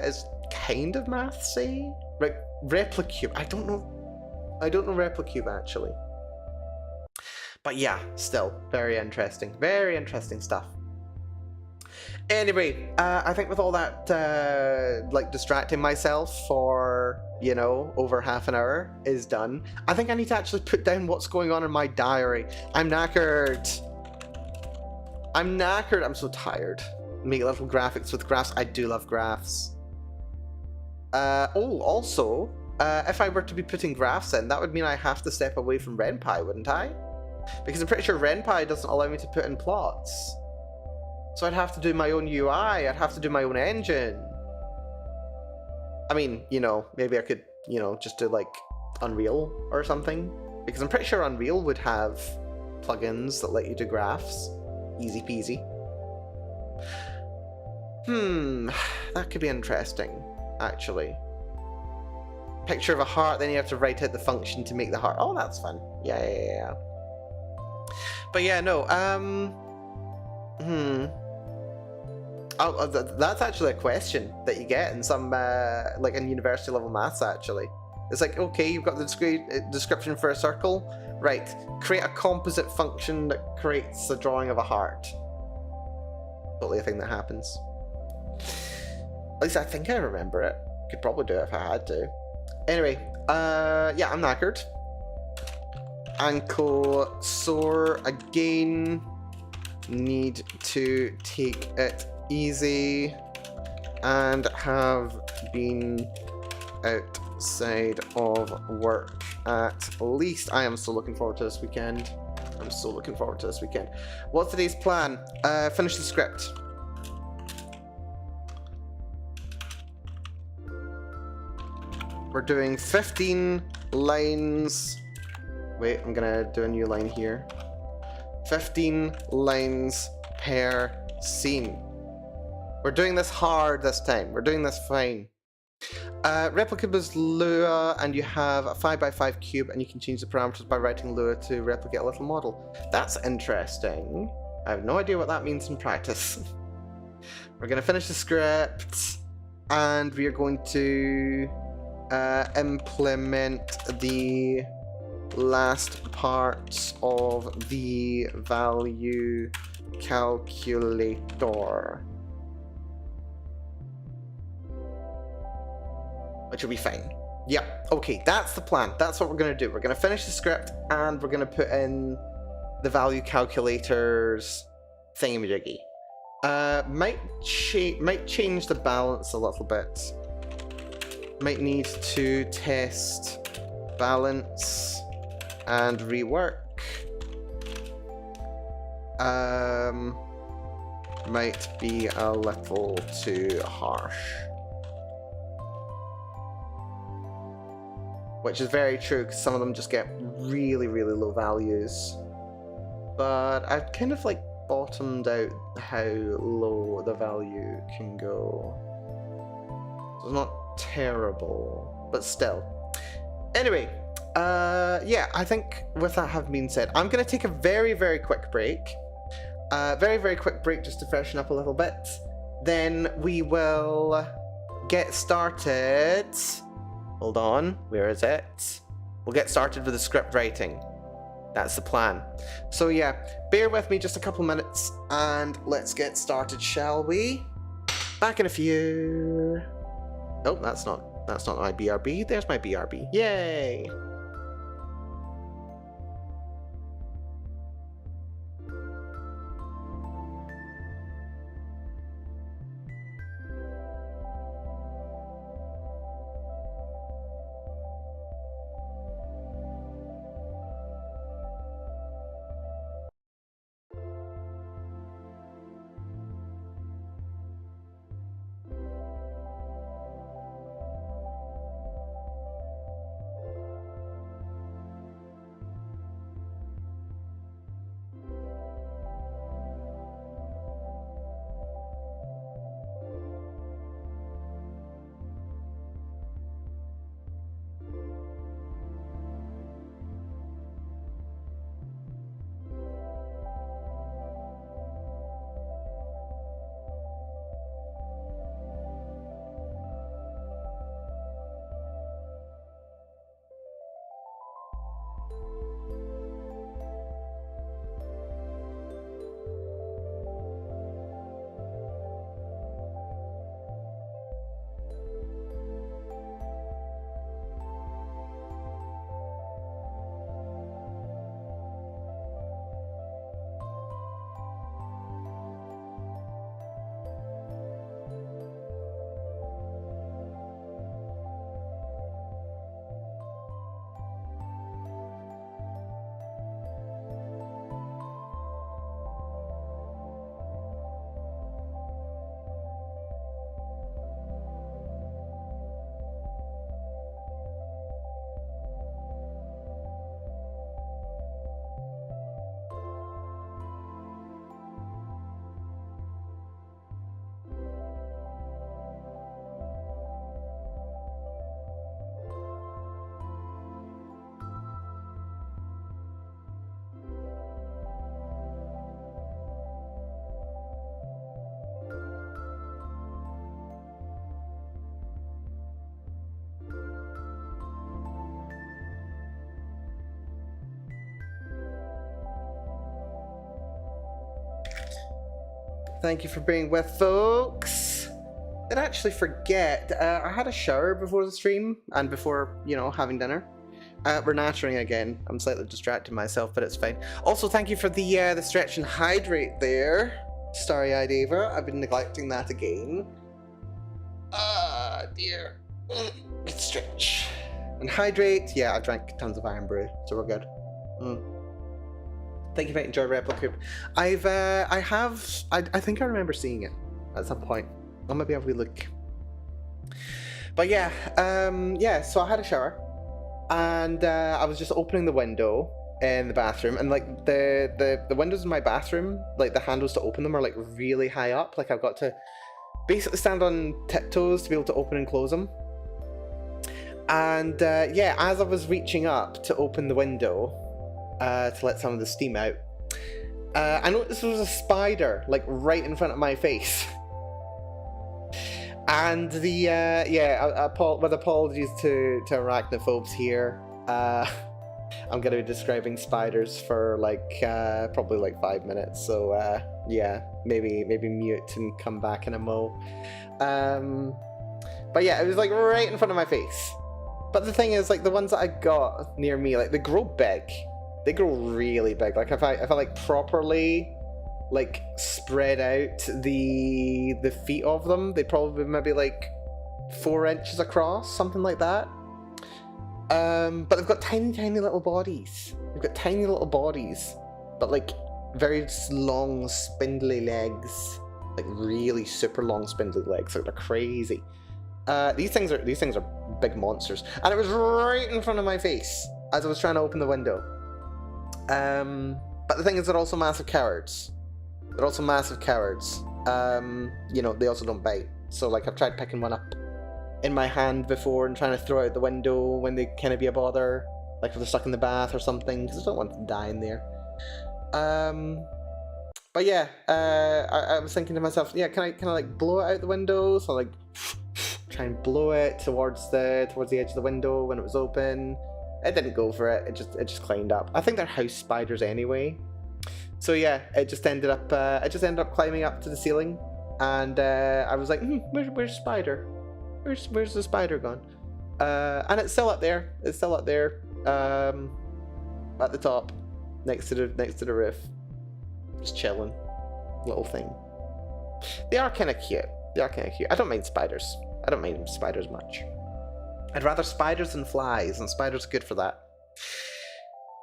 is kind of mathsy. Like Replicube, I don't know Replicube actually. But yeah, still, very interesting stuff. Anyway, I think with all that, like, distracting myself for, you know, over half an hour is done, I think I need to actually put down what's going on in my diary. I'm knackered. I'm so tired. Make little graphics with graphs. I do love graphs. Oh, also, if I were to be putting graphs in, that would mean I have to step away from RenPy, wouldn't I? Because I'm pretty sure RenPy doesn't allow me to put in plots. So I'd have to do my own UI, I'd have to do my own engine. I mean, you know, maybe I could, you know, just do like Unreal or something. Because I'm pretty sure Unreal would have plugins that let you do graphs. Easy peasy. That could be interesting, actually. Picture of a heart, then you have to write out the function to make the heart. Oh, that's fun. Yeah. But yeah, no, Oh, that's actually a question that you get in some, like in university level maths, actually. It's like, okay, you've got the description for a circle. Right, create a composite function that creates a drawing of a heart. Totally a thing that happens. At least I think I remember it. Could probably do it if I had to. Anyway, yeah, I'm knackered. Ankle sore again. Need to take it easy and have been outside of work at least. I am so looking forward to this weekend. What's today's plan? Finish the script. We're doing 15 lines. Wait, I'm gonna do a new line here. 15 lines per scene. We're doing this hard this time. We're doing this fine. Replicube is Lua, and you have a 5x5 cube, and you can change the parameters by writing Lua to replicate a little model. That's interesting. I have no idea what that means in practice. We're going to finish the script, and we are going to implement the last parts of the value calculator. Which will be fine. Yeah, okay, that's the plan. That's what we're going to do. We're going to finish the script, and we're going to put in the value calculators thingamajiggy. Might change the balance a little bit. Might need to test balance and rework. might be a little too harsh. Which is very true, because some of them just get really, really low values. But I've kind of like bottomed out how low the value can go. So it's not terrible, but still. Anyway, yeah, I think with that having been said, I'm going to take a very, very quick break. Very, very quick break just to freshen up a little bit. Then we will get started. Hold on, where is it? We'll get started with the script writing. That's the plan. So yeah, bear with me just a couple minutes and let's get started, shall we? Back in a few. Oh, that's not my BRB. There's my BRB. Yay! Thank you for being with, folks. Did actually forget, I had a shower before the stream and before, you know, having dinner. We're nattering again. I'm slightly distracting myself, but it's fine. Also, thank you for the stretch and hydrate there, Starry-Eyed Ava. I've been neglecting that again. Ah, dear. Good stretch. And hydrate. Yeah, I drank tons of Iron Brew, so we're good. Thank you for enjoying Replica. I think I remember seeing it at some point. I'll maybe have a wee look. But yeah, yeah, so I had a shower and I was just opening the window in the bathroom, and like the windows in my bathroom, like the handles to open them are like really high up. Like I've got to basically stand on tiptoes to be able to open and close them. And yeah, as I was reaching up to open the window to let some of the steam out, I noticed there was a spider like right in front of my face. And the yeah, with apologies to arachnophobes here, I'm going to be describing spiders for like probably like 5 minutes. So yeah, maybe mute and come back in a mo. But yeah, it was like right in front of my face. But the thing is, like the ones that I got near me, like they grow big. They grow really big. Like if I like properly like spread out the feet of them, they probably maybe like 4 inches across, something like that. But they've got tiny little bodies. They've got tiny little bodies, but like very long spindly legs. like really super long spindly legs. They're crazy. These things are big monsters, and it was right in front of my face as I was trying to open the window. But the thing is, they're also massive cowards. They're also massive cowards. You know, they also don't bite. So like I've tried picking one up in my hand before and trying to throw it out the window when they kind of be a bother, like if they're stuck in the bath or something, because I don't want them to die in there. But yeah, I was thinking to myself, yeah, can I like blow it out the window? So like try and blow it towards the edge of the window when it was open. It didn't go for it. It just climbed up. I think they're house spiders anyway. So yeah, it just ended up climbing up to the ceiling, and I was like, where's Spider? Where's the spider gone? And it's still up there. It's still up there, at the top, next to the roof, just chilling, little thing. They are kind of cute. I don't mind spiders. I don't mind spiders much. I'd rather spiders than flies, and spiders are good for that.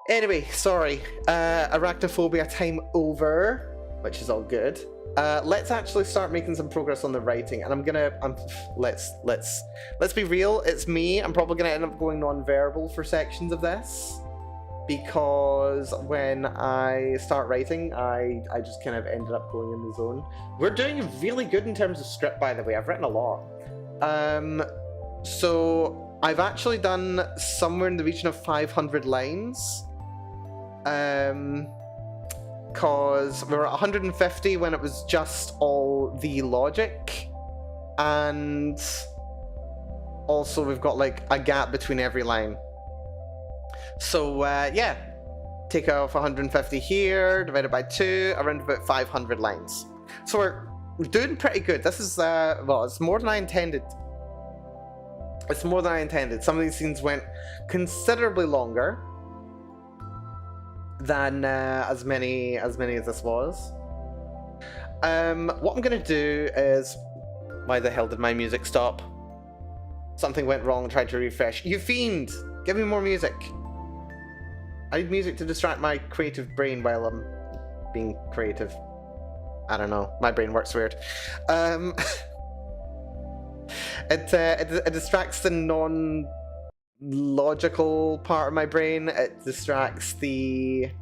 Anyway, sorry. Arachnophobia time over, which is all good. Let's actually start making some progress on the writing, and let's be real. It's me. I'm probably gonna end up going non-verbal for sections of this, because when I start writing, I just kind of ended up going in the zone. We're doing really good in terms of script, by the way. I've written a lot. So I've actually done somewhere in the region of 500 lines. Because we were at 150 when it was just all the logic, and also we've got like a gap between every line. So yeah, take off 150 here, divided by 2, around about 500 lines. So we're doing pretty good. This is well, it's more than I intended. It's more than I intended. Some of these scenes went considerably longer than as many as this was. What I'm gonna do is, why the hell did my music stop? Something went wrong. Tried to refresh. You fiend! Give me more music. I need music to distract my creative brain while I'm being creative. I don't know. My brain works weird. It distracts the non-logical part of my brain. It distracts the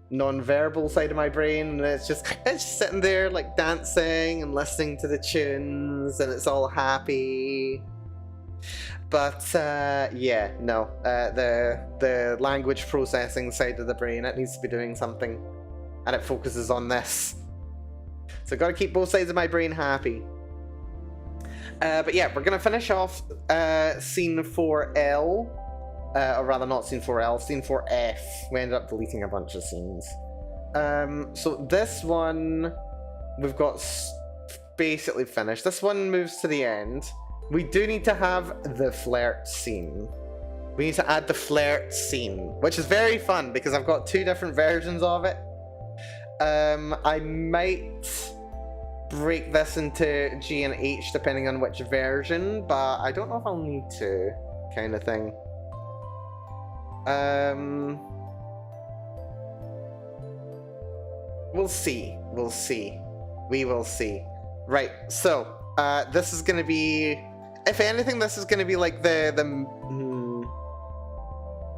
non-verbal side of my brain, and it's just sitting there like dancing and listening to the tunes, and it's all happy. But yeah, no, the language processing side of the brain, it needs to be doing something, and it focuses on this. So I've got to keep both sides of my brain happy. But yeah, we're going to finish off scene 4L, or rather not scene 4L, scene 4F. We ended up deleting a bunch of scenes. So this one, we've got basically finished. This one moves to the end. We do need to have the flirt scene. We need to add the flirt scene, which is very fun because I've got 2 different versions of it. I might break this into G and H depending on which version, but I don't know if I'll need to, kind of thing. We'll see. We will see. Right, so this is gonna be, if anything, this is gonna be like the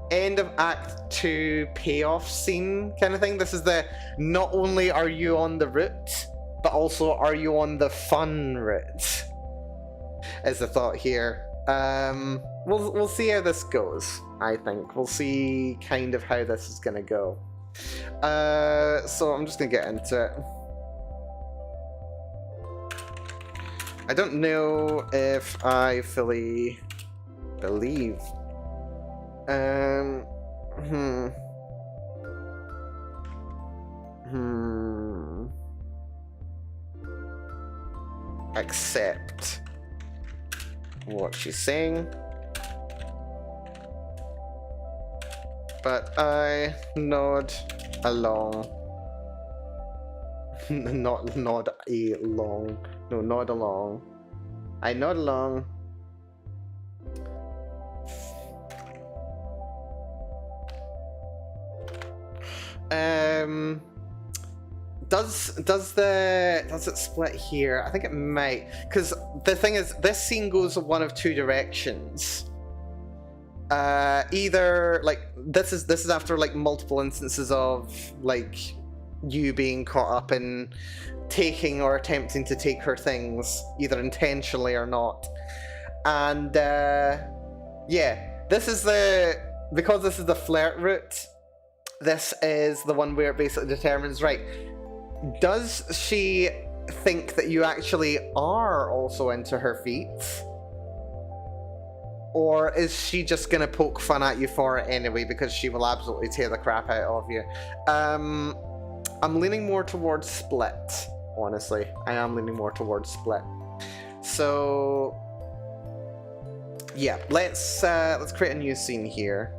end of Act 2 payoff scene kind of thing. This is the, not only are you on the route, but also are you on the fun route, is the thought here. We'll see how this goes. I think we'll see kind of how this is gonna go. So I'm just gonna get into it. I don't know if I fully believe. Accept what she's saying, but I nod along. Not nod along. No, nod along. I nod along. Does it split here? I think it might, because the thing is, this scene goes one of two directions. Either like this is after like multiple instances of like you being caught up in taking or attempting to take her things, either intentionally or not. And yeah, because this is the flirt route, this is the one where it basically determines, right, does she think that you actually are also into her feet? Or is she just gonna poke fun at you for it anyway, because she will absolutely tear the crap out of you? I'm leaning more towards split, honestly. I am leaning more towards split. So yeah, let's create a new scene here.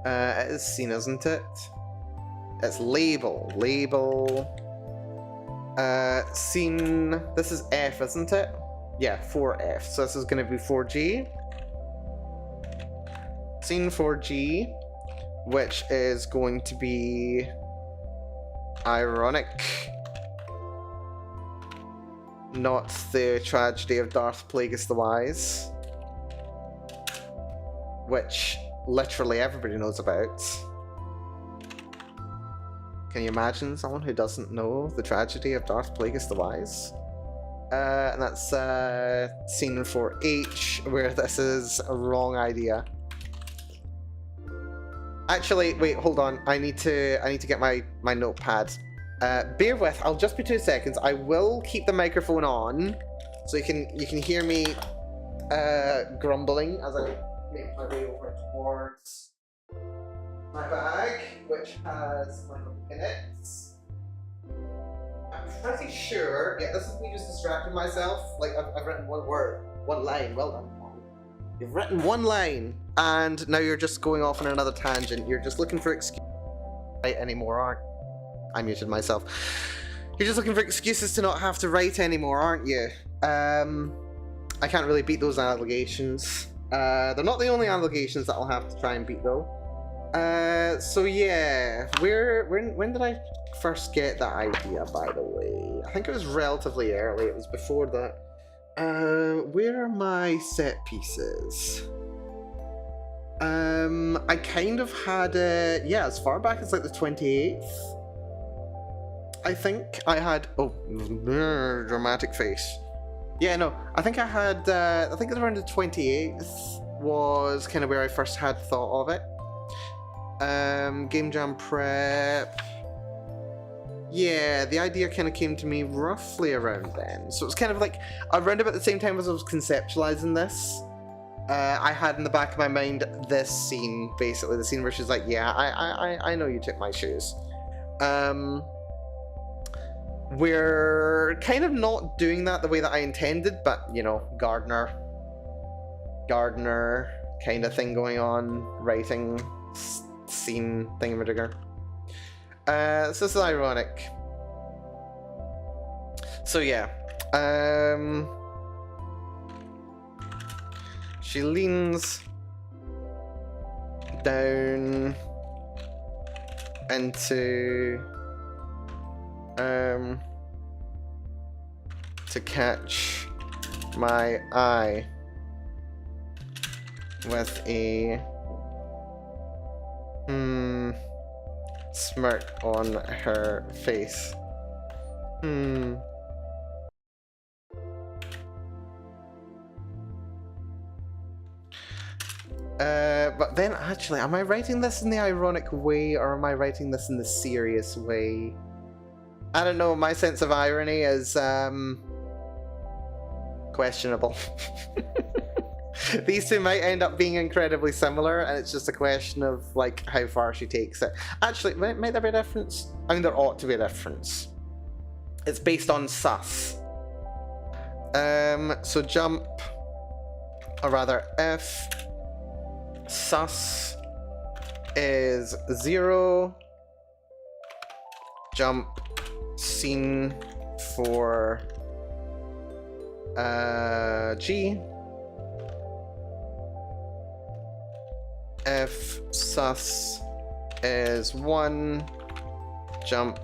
It is scene, isn't it? It's label. Scene. This is F, isn't it? Yeah, 4F. So this is going to be 4G. Scene 4G, which is going to be ironic. Not the tragedy of Darth Plagueis the Wise, which literally everybody knows about. Can you imagine someone who doesn't know the tragedy of Darth Plagueis the Wise? And that's scene 4H, where this is a wrong idea. Actually, wait, hold on. I need to get my notepad. Bear with. I'll just be 2 seconds. I will keep the microphone on, so you can hear me grumbling as I make my way over towards my bag, which has my minutes. I'm pretty sure. Yeah, this is me just distracting myself. Like I've written one word, one line. Well done. You've written one line, and now you're just going off on another tangent. You're just looking for excuses to write anymore, aren't you? I muted myself. You're just looking for excuses to not have to write anymore, aren't you? I can't really beat those allegations. They're not the only allegations that I'll have to try and beat, though. So yeah, when did I first get that idea, by the way? I think it was relatively early. It was before that. Where are my set pieces? I kind of had it, yeah, as far back as like the 28th. I think I had, oh, dramatic face. Yeah, no, I think I had, I think it was around the 28th was kind of where I first had thought of it. Game Jam Prep. Yeah, the idea kind of came to me roughly around then. So it was kind of like around about the same time as I was conceptualizing this. I had in the back of my mind this scene, basically the scene where she's like, "Yeah, I know you took my shoes." We're kind of not doing that the way that I intended, but you know, Gardner kind of thing going on, writing scene thingamajigger. So this is ironic. So yeah, she leans down into to catch my eye with a smirk on her face. But then actually, am I writing this in the ironic way or am I writing this in the serious way? I don't know, my sense of irony is questionable. These two might end up being incredibly similar, and it's just a question of like how far she takes it. Actually, might there be a difference? I mean, there ought to be a difference. It's based on sus. So jump, or rather if sus is 0, jump scene for G. If sus is 1, jump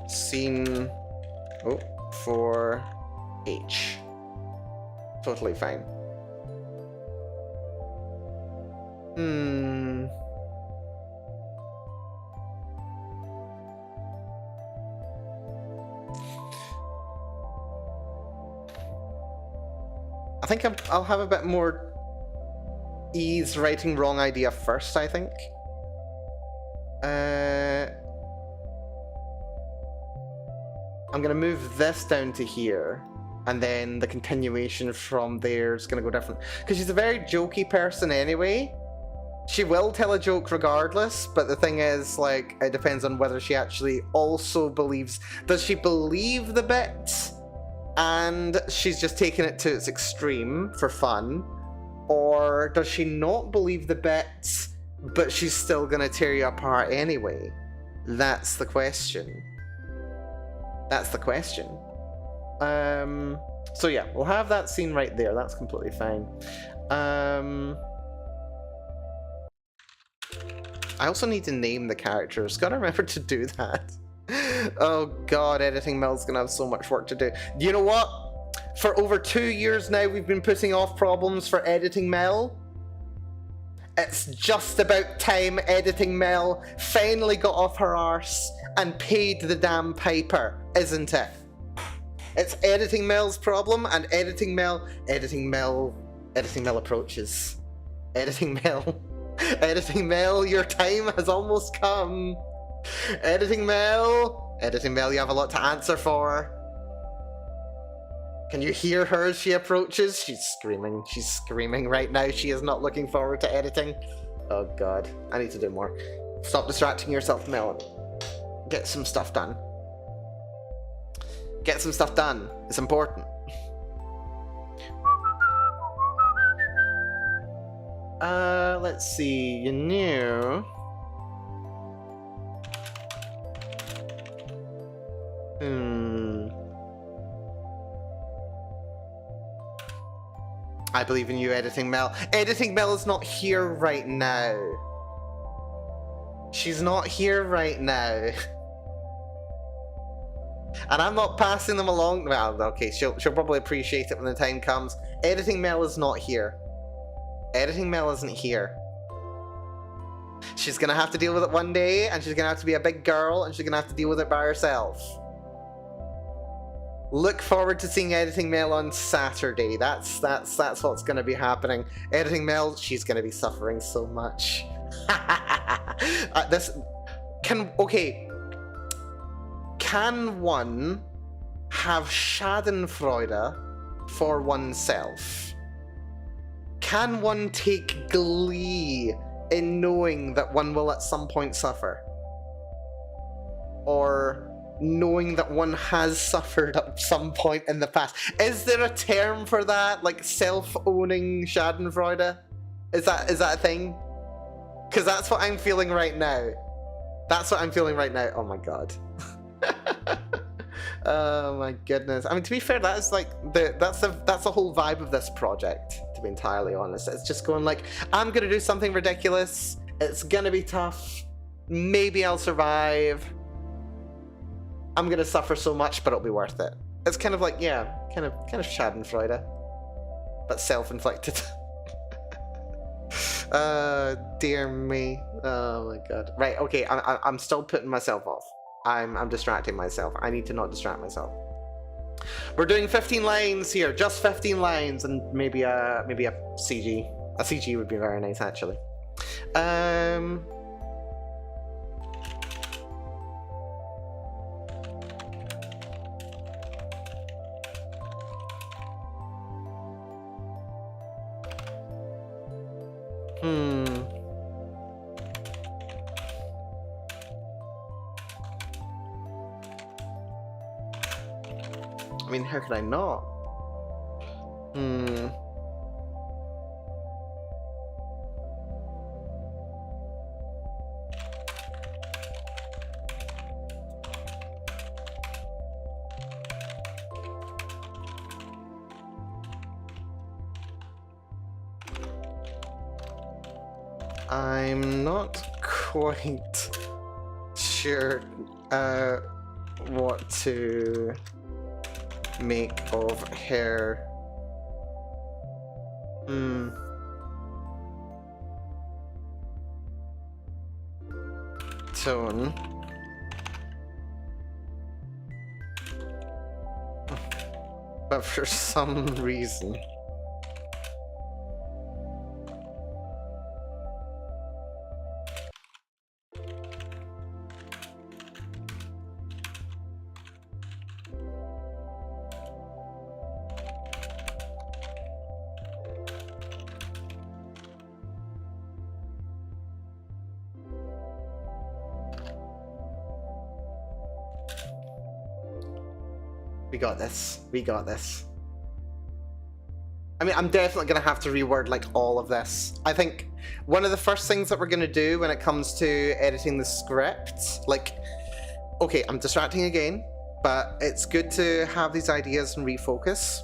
scene for H. Totally fine. I think I'll have a bit more ease writing wrong idea first, I think. I'm gonna move this down to here, and then the continuation from there is gonna go different. Because she's a very jokey person anyway. She will tell a joke regardless, but the thing is, like, it depends on whether she actually also believes... Does she believe the bit, and she's just taking it to its extreme for fun? Or does she not believe the bit, but she's still gonna tear you apart anyway? That's the question. That's the question. So yeah, we'll have that scene right there. That's completely fine. I also need to name the characters. Gotta remember to do that. Oh god, Editing Mel's gonna have so much work to do. You know what? For over 2 years now, we've been putting off problems for Editing Mel. It's just about time Editing Mel finally got off her arse and paid the damn piper, isn't it? It's Editing Mel's problem, and Editing Mel approaches. Editing Mel, your time has almost come. Editing Mel, you have a lot to answer for. Can you hear her as she approaches? She's screaming right now. She is not looking forward to editing. Oh god, I need to do more. Stop distracting yourself, Mel. Get some stuff done. Get some stuff done. It's important. Let's see. You knew. I believe in you, Editing Mel. Editing Mel is not here right now. She's not here right now. And I'm not passing them along. Well, okay, she'll probably appreciate it when the time comes. Editing Mel is not here. Editing Mel isn't here. She's gonna have to deal with it one day, and she's gonna have to be a big girl, and she's gonna have to deal with it by herself. Look forward to seeing Editing Mel on Saturday. That's what's gonna be happening. Editing Mel, she's gonna be suffering so much. Can one have Schadenfreude for oneself? Can one take glee in knowing that one will at some point suffer? Or knowing that one has suffered at some point in the past? Is there a term for that? Like self-owning Schadenfreude? Is that a thing? Because that's what I'm feeling right now. That's what I'm feeling right now. Oh my god. Oh my goodness. I mean, to be fair, that is like that's the whole vibe of this project, to be entirely honest. It's just going like, I'm gonna do something ridiculous. It's gonna be tough. Maybe I'll survive. I'm gonna suffer so much, but it'll be worth it. It's kind of like, yeah, kind of Schadenfreude, but self-inflicted. Dear me. Oh my god. Right. Okay. I'm still putting myself off. I'm distracting myself. I need to not distract myself. We're doing 15 lines here, just 15 lines, and maybe a CG. A CG would be very nice, actually. I mean, how could I not? I'm not quite sure what to make of hair. Tone. But for some reason. We got this. We got this. I mean, I'm definitely going to have to reword like all of this. I think one of the first things that we're going to do when it comes to editing the script, like, okay, I'm distracting again, but it's good to have these ideas and refocus.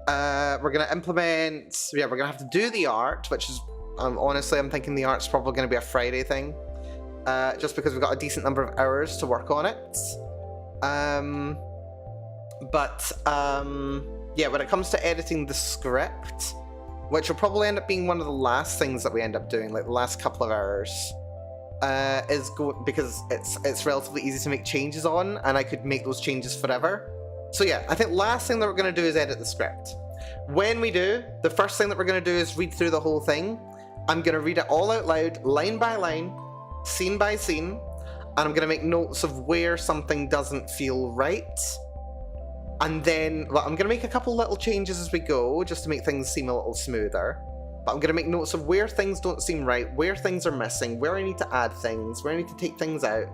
We're going to implement, yeah, we're going to have to do the art, which is, honestly, I'm thinking the art's probably going to be a Friday thing, just because we've got a decent number of hours to work on it. Yeah, when it comes to editing the script, which will probably end up being one of the last things that we end up doing, like the last couple of hours, because it's relatively easy to make changes on, and I could make those changes forever. So yeah, I think last thing that we're going to do is edit the script. When we do, the first thing that we're going to do is read through the whole thing. I'm going to read it all out loud, line by line, scene by scene, and I'm going to make notes of where something doesn't feel right. And then, well, I'm going to make a couple little changes as we go, just to make things seem a little smoother. But I'm going to make notes of where things don't seem right, where things are missing, where I need to add things, where I need to take things out.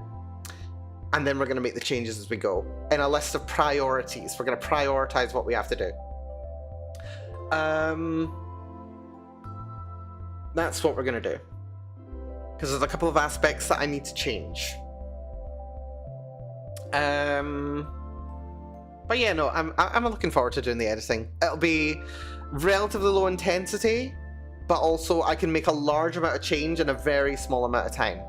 And then we're going to make the changes as we go. In a list of priorities. We're going to prioritize what we have to do. That's what we're going to do. Because there's a couple of aspects that I need to change. But yeah, no, I'm looking forward to doing the editing. It'll be relatively low intensity, but also I can make a large amount of change in a very small amount of time.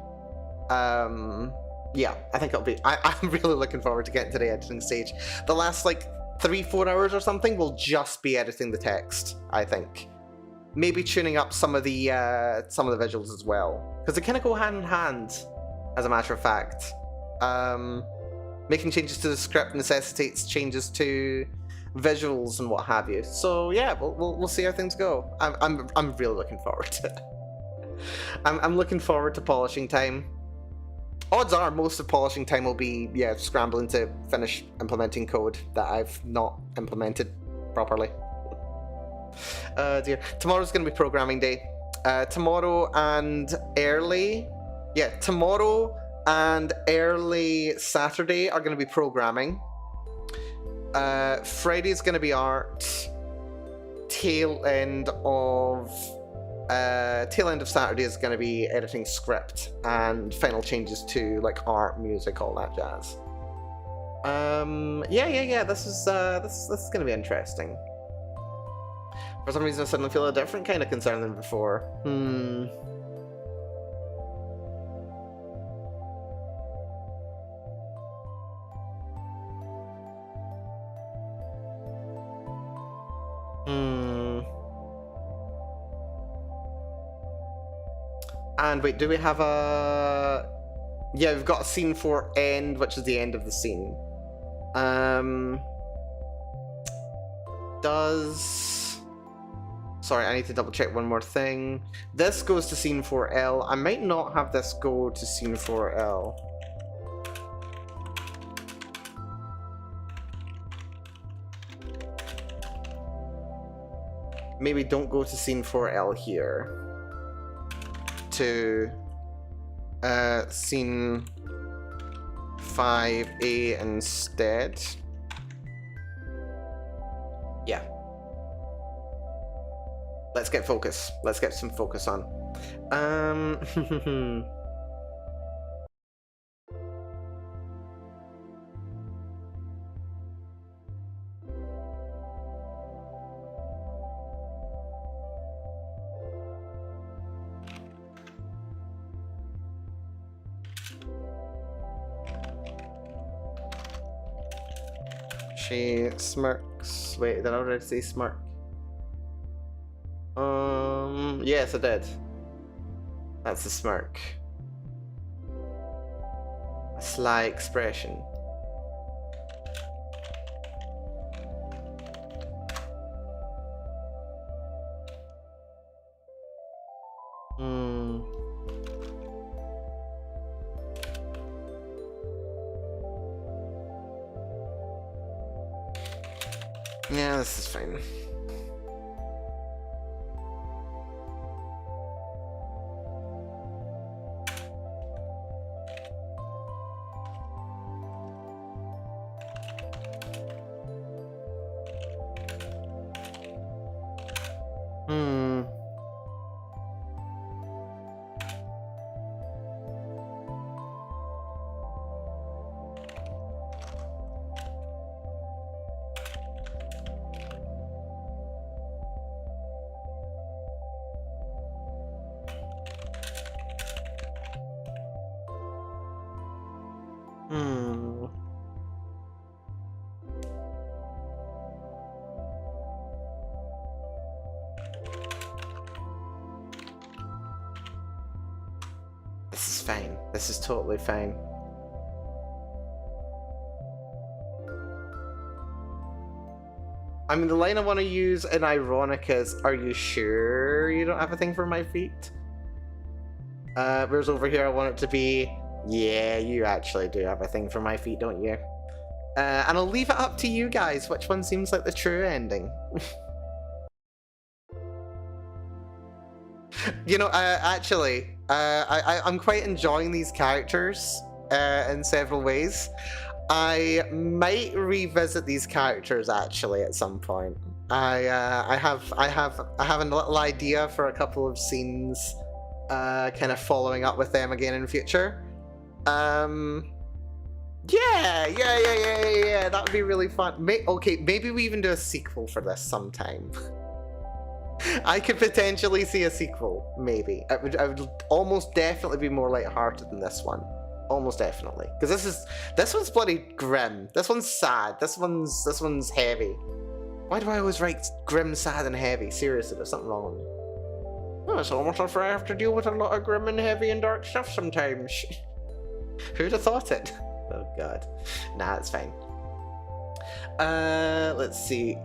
Yeah, I think it'll be... I'm really looking forward to getting to the editing stage. The last, like, 3-4 hours or something will just be editing the text, I think. Maybe tuning up some of the visuals as well. Because they kind of go hand in hand, as a matter of fact. Making changes to the script necessitates changes to visuals and what have you. So yeah, we'll see how things go. I'm really looking forward to it. I'm looking forward to polishing time. Odds are most of polishing time will be, yeah, scrambling to finish implementing code that I've not implemented properly. Dear. Tomorrow's going to be programming day. Tomorrow and early Saturday are going to be programming. Friday's going to be art. Tail end of Saturday is going to be editing script and final changes to like art, music, all that jazz. Yeah. This is going to be interesting. For some reason, I suddenly feel a different kind of concern than before. And wait, do we have a... Yeah, we've got a scene for end, which is the end of the scene. Sorry, I need to double check one more thing. This goes to scene 4L. I might not have this go to scene 4L. Maybe don't go to scene 4L here. To scene 5A instead. Yeah. Let's get focus. Let's get some focus on. She smirks. Wait, did I already say smirk? Yes, I did. That's a smirk. A sly expression. Yeah, this is fine. This is fine. This is totally fine. I mean, the line I want to use in Ironic is, "Are you sure you don't have a thing for my feet?" Whereas over here I want it to be, "Yeah, you actually do have a thing for my feet, don't you?" And I'll leave it up to you guys, which one seems like the true ending. You know, actually, I'm quite enjoying these characters in several ways. I might revisit these characters actually at some point. I have a little idea for a couple of scenes, kind of following up with them again in future. Yeah. That would be really fun. Okay, maybe we even do a sequel for this sometime. I could potentially see a sequel, maybe. I would almost definitely be more lighthearted than this one. Almost definitely. Because this one's bloody grim. This one's sad. This one's heavy. Why do I always write grim, sad, and heavy? Seriously, there's something wrong with me. Oh, it's almost like I have to deal with a lot of grim and heavy and dark stuff sometimes. Who'd have thought it? Oh god. Nah, it's fine. Let's see.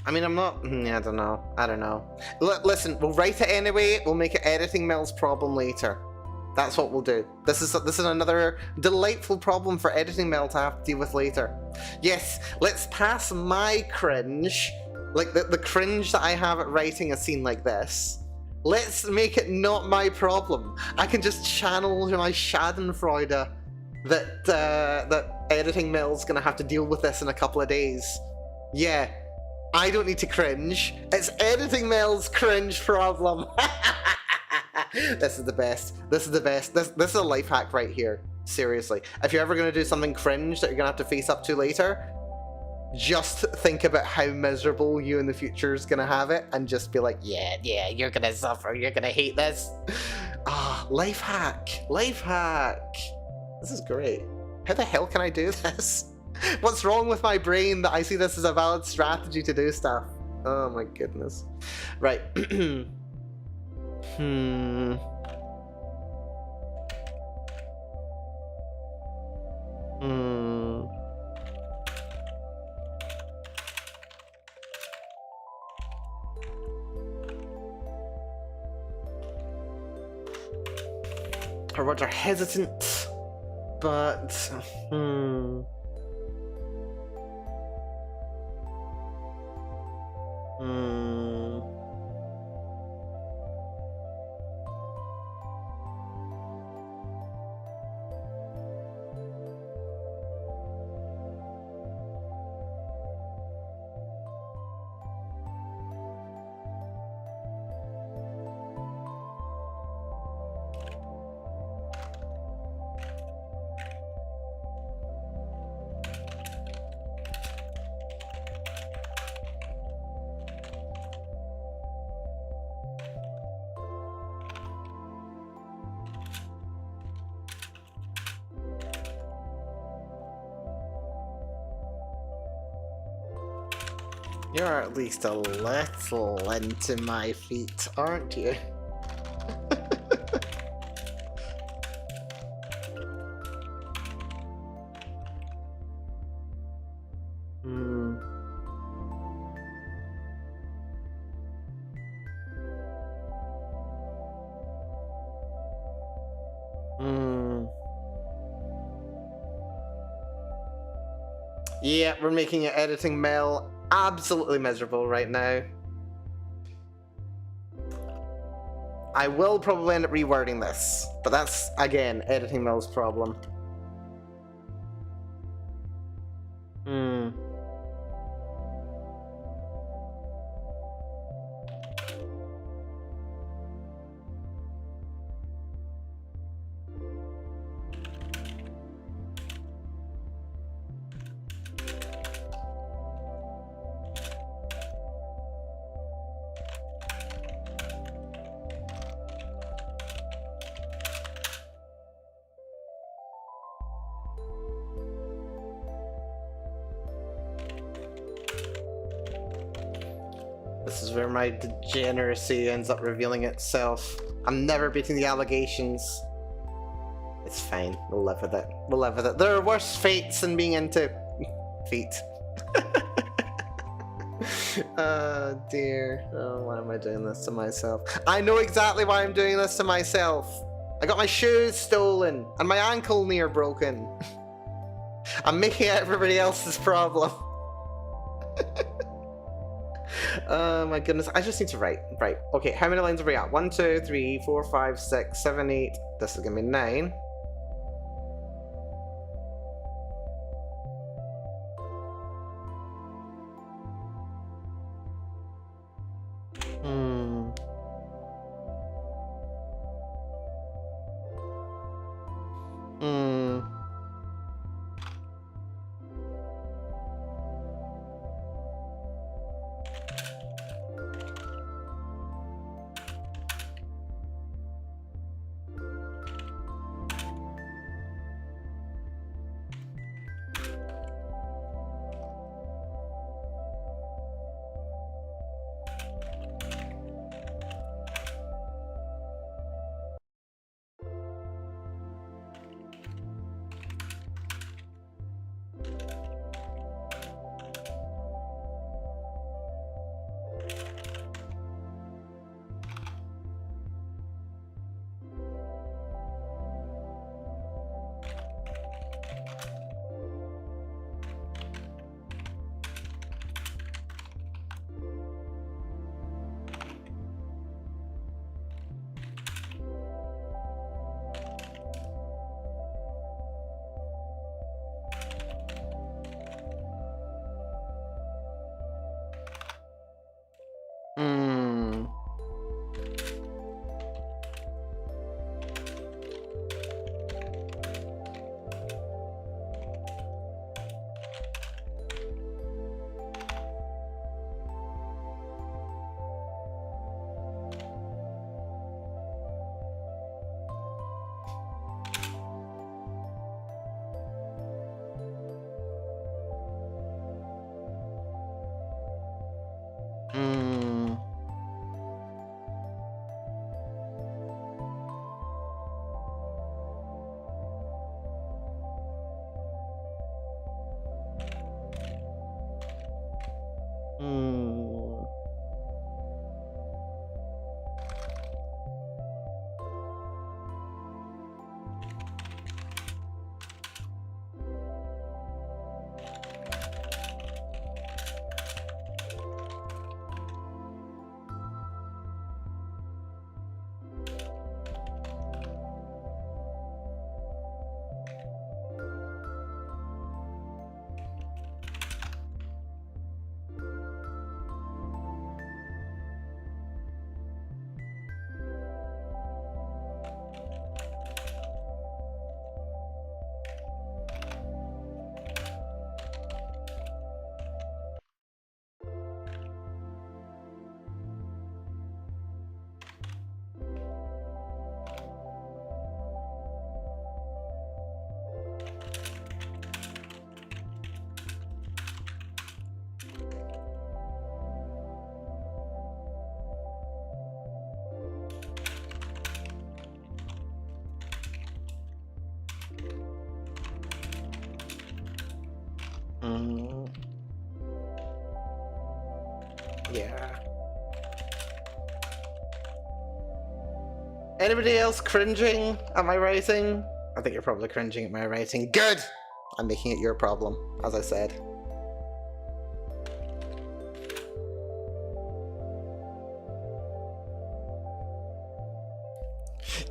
I mean, I'm not. I don't know. Listen, we'll write it anyway. We'll make it Editing Mel's problem later. That's what we'll do. This is another delightful problem for Editing Mel to have to deal with later. Yes, let's pass my cringe, like the cringe that I have at writing a scene like this. Let's make it not my problem. I can just channel my Schadenfreude that Editing Mel's gonna have to deal with this in a couple of days. Yeah. I don't need to cringe. It's Editing Mel's cringe problem. This is the best. This is the best. This is a life hack right here. Seriously. If you're ever going to do something cringe that you're going to have to face up to later, just think about how miserable you in the future is going to have it and just be like, yeah, you're going to suffer. You're going to hate this. Life hack. Life hack. This is great. How the hell can I do this? What's wrong with my brain that I see this as a valid strategy to do stuff? Oh my goodness. Right. Her words are hesitant, but You're at least a little into my feet, aren't you? Hmm. Hmm. Yeah, we're making your editing Mel absolutely miserable right now. I will probably end up rewording this, but that's, again, editing Mel's problem. Hmm. This is where my degeneracy ends up revealing itself. I'm never beating the allegations. It's fine. We'll live with it. We'll live with it. There are worse fates than being into feet. Oh dear. Oh, why am I doing this to myself? I know exactly why I'm doing this to myself. I got my shoes stolen and my ankle near broken. I'm making it everybody else's problem. Oh my goodness, I just need to write. Right, okay, how many lines are we at? 1, 2, 3, 4, 5, 6, 7, 8. This is gonna be 9. Hmm. Hmm. Hmm. Hmm. Hmm. Yeah. Anybody else cringing at my writing? I think you're probably cringing at my writing. Good! I'm making it your problem, as I said.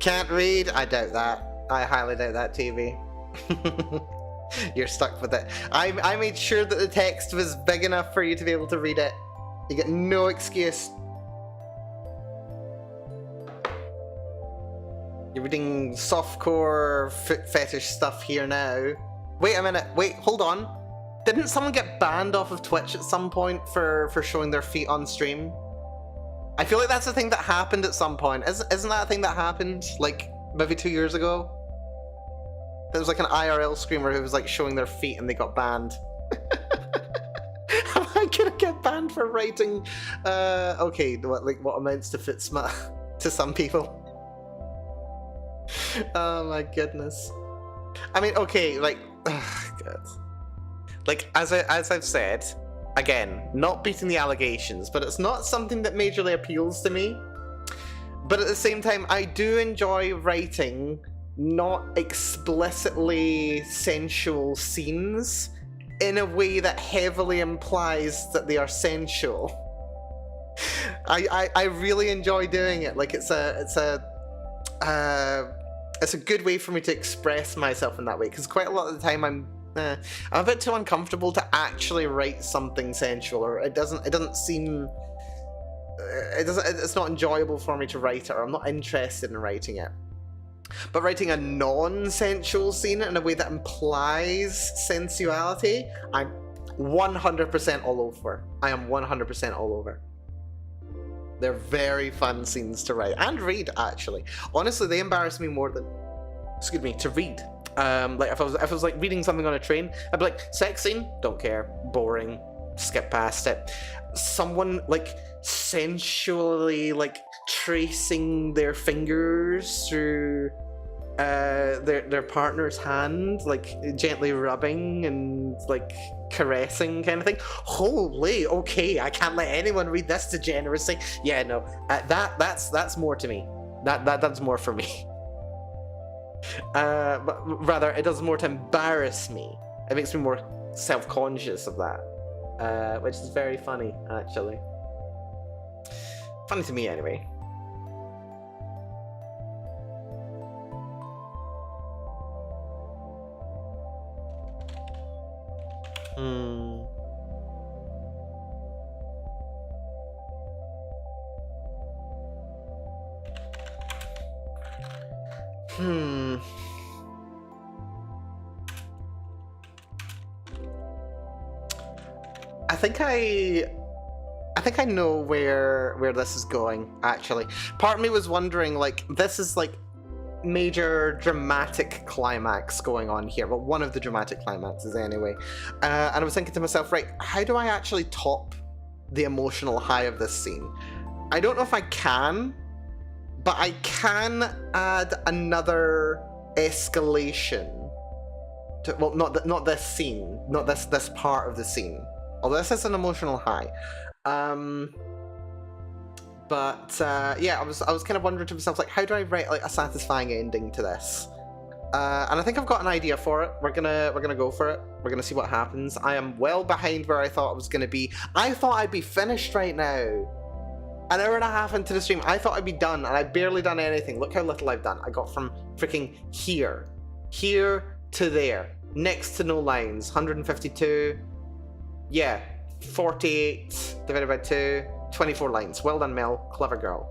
Can't read? I doubt that. I highly doubt that, TV. You're stuck with it. I made sure that the text was big enough for you to be able to read it. You get no excuse. You're reading softcore foot fetish stuff here now. Wait a minute. Wait, hold on. Didn't someone get banned off of Twitch at some point for showing their feet on stream? I feel like that's a thing that happened at some point. Isn't that a thing that happened, like, maybe 2 years ago? There was like an IRL screamer who was like showing their feet and they got banned. Am I gonna get banned for writing, okay, what amounts to foot smut to some people? Oh my goodness. I mean, okay, like, God. Like, as I've said, again, not beating the allegations, but it's not something that majorly appeals to me. But at the same time, I do enjoy writing not explicitly sensual scenes in a way that heavily implies that they are sensual. I really enjoy doing it. Like, it's a good way for me to express myself in that way, because quite a lot of the time I'm a bit too uncomfortable to actually write something sensual, or it's not enjoyable for me to write it, or I'm not interested in writing it. But writing a non-sensual scene in a way that implies sensuality, I'm 100% all over. I am 100% all over. They're very fun scenes to write and read, actually. Honestly, they embarrass me more than, to read. Like if I was like reading something on a train, I'd be like, sex scene, don't care, boring, skip past it. Someone like sensually like tracing their fingers through their partner's hand, like gently rubbing and like caressing kind of thing. Holy, okay, I can't let anyone read this degeneracy. Yeah, no, that's more to me. That's more for me. But rather, it does more to embarrass me. It makes me more self-conscious of that, which is very funny, actually. Funny to me, anyway. I think I know where this is going, actually. Part of me was wondering, like, this is like major dramatic climax going on here. Well, one of the dramatic climaxes anyway. And I was thinking to myself, right, how do I actually top the emotional high of this scene? I don't know if I can, but I can add another escalation to, well, not this scene, not this part of the scene. Although this is an emotional high. Yeah, I was kind of wondering to myself, like, how do I write like a satisfying ending to this? And I think I've got an idea for it. We're gonna go for it. We're gonna see what happens. I am well behind where I thought I was gonna be. I thought I'd be finished right now. An hour and a half into the stream, I thought I'd be done, and I'd barely done anything. Look how little I've done. I got from freaking here to there. Next to no lines. 152. Yeah, 48 divided by 2, 24 lines. Well done, Mel. Clever girl.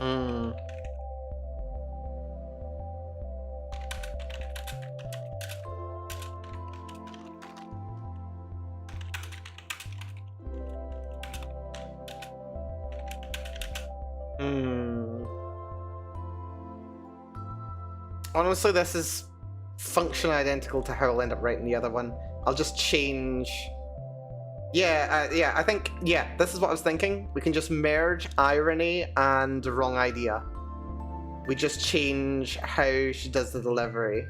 Hmm. Hmm. Honestly, this is function identical to how I'll end up writing the other one. I'll just change. Yeah, I think, this is what I was thinking. We can just merge irony and wrong idea. We just change how she does the delivery.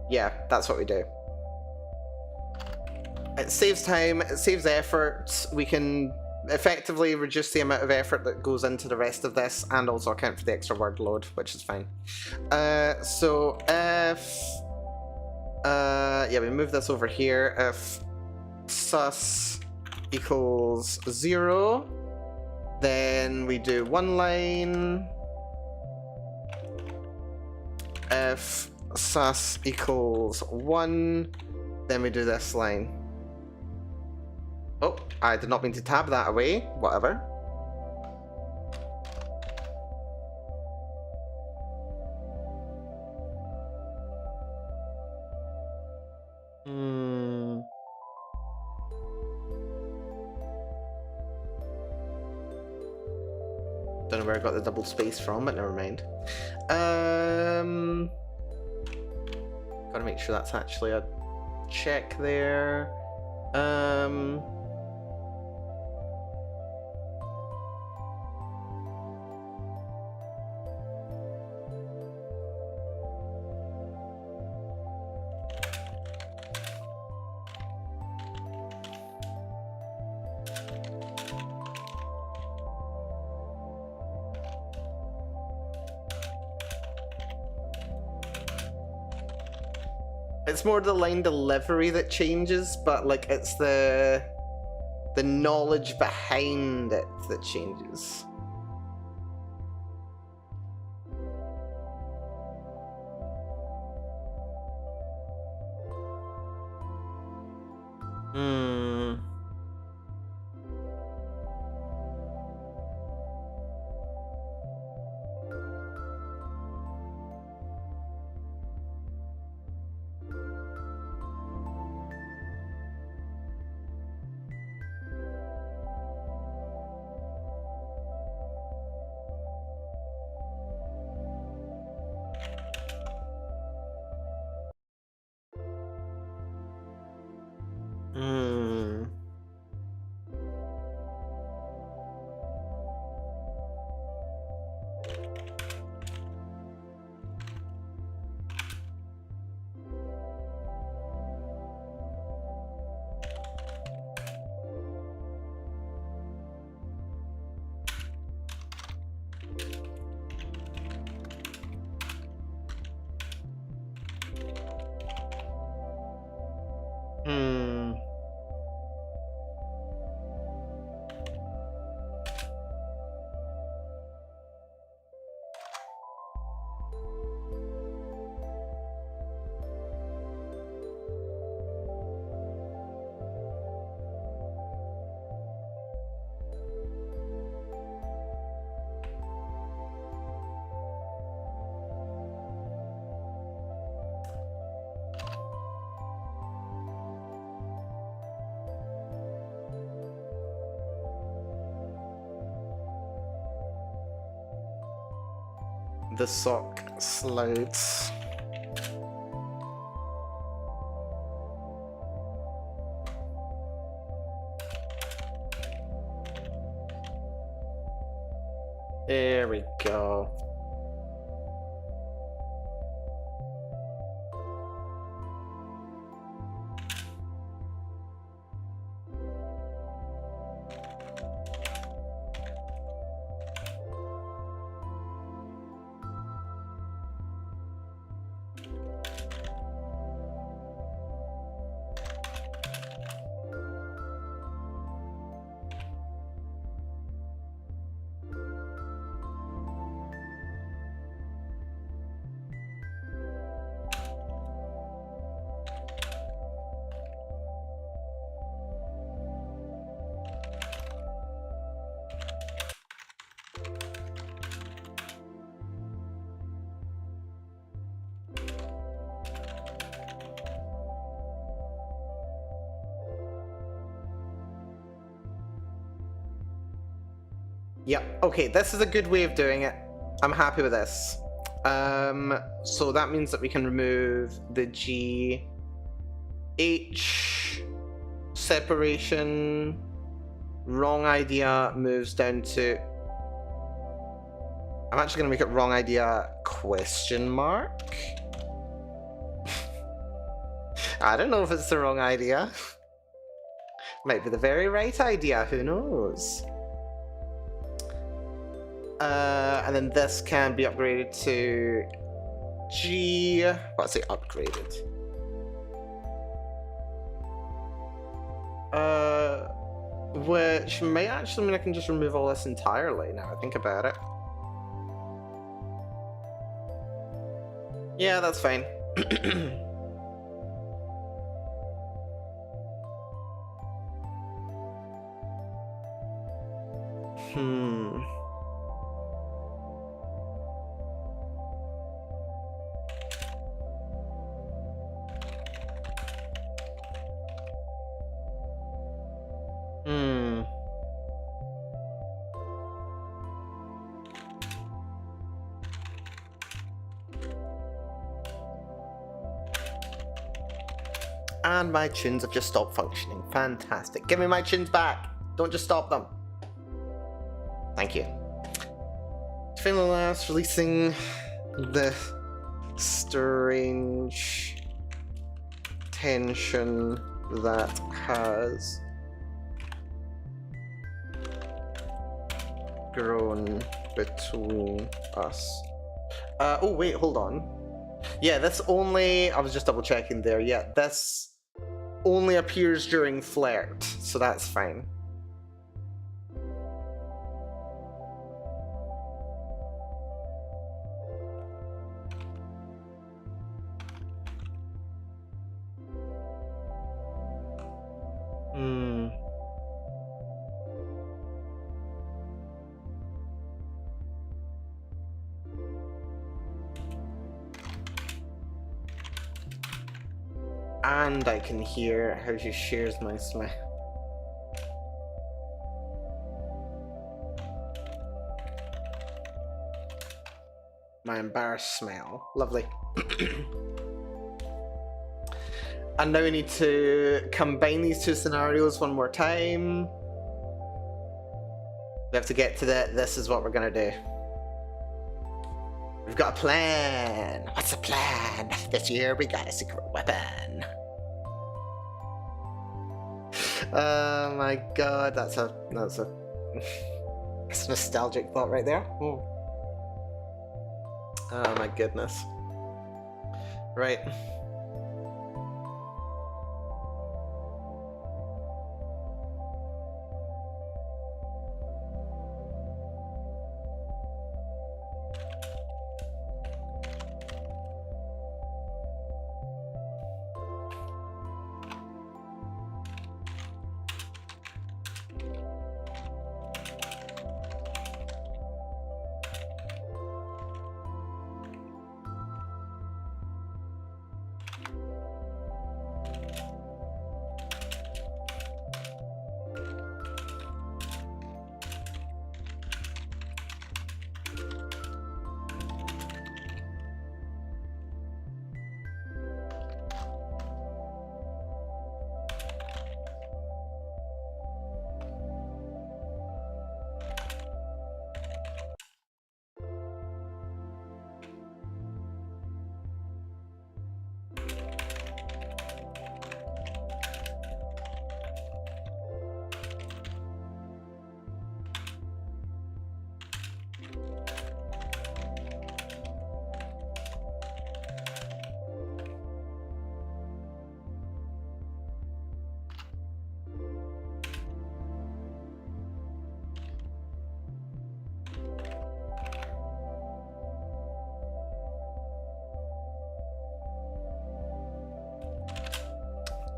Yeah, that's what we do. It saves time, it saves effort. We can effectively reduce the amount of effort that goes into the rest of this and also account for the extra word load, which is fine. So if... we move this over here. If sus equals 0, then we do one line. If sus equals 1, then we do this line. Oh, I did not mean to tab that away. Whatever. Don't know where I got the double space from, but never mind. Gotta make sure that's actually a check there. It's more the line delivery that changes, but like it's the knowledge behind it that changes. The sock slides. There we go. Yep. Okay, this is a good way of doing it. I'm happy with this. So that means that we can remove the G, H separation. Wrong idea moves down to. I'm actually going to make it wrong idea question mark. I don't know if it's the wrong idea. Might be the very right idea, who knows? And then this can be upgraded to G. Well, I say upgraded. Which may actually mean I can just remove all this entirely now I think about it. Yeah, that's fine. And my tunes have just stopped functioning. Fantastic. Give me my tunes back. Don't just stop them. Thank you. Final last, releasing the strange tension that has grown between us. Oh wait, hold on. Yeah, this only, I was just double checking there. Yeah, this only appears during flirt, so that's fine. And I can hear how she shares my smile. My embarrassed smile. Lovely. And now we need to combine these two scenarios one more time. We have to get to this is what we're gonna do. We've got a plan. What's the plan? This year we got a secret weapon. Oh my god, that's a that's a nostalgic thought right there. Oh my goodness. Right.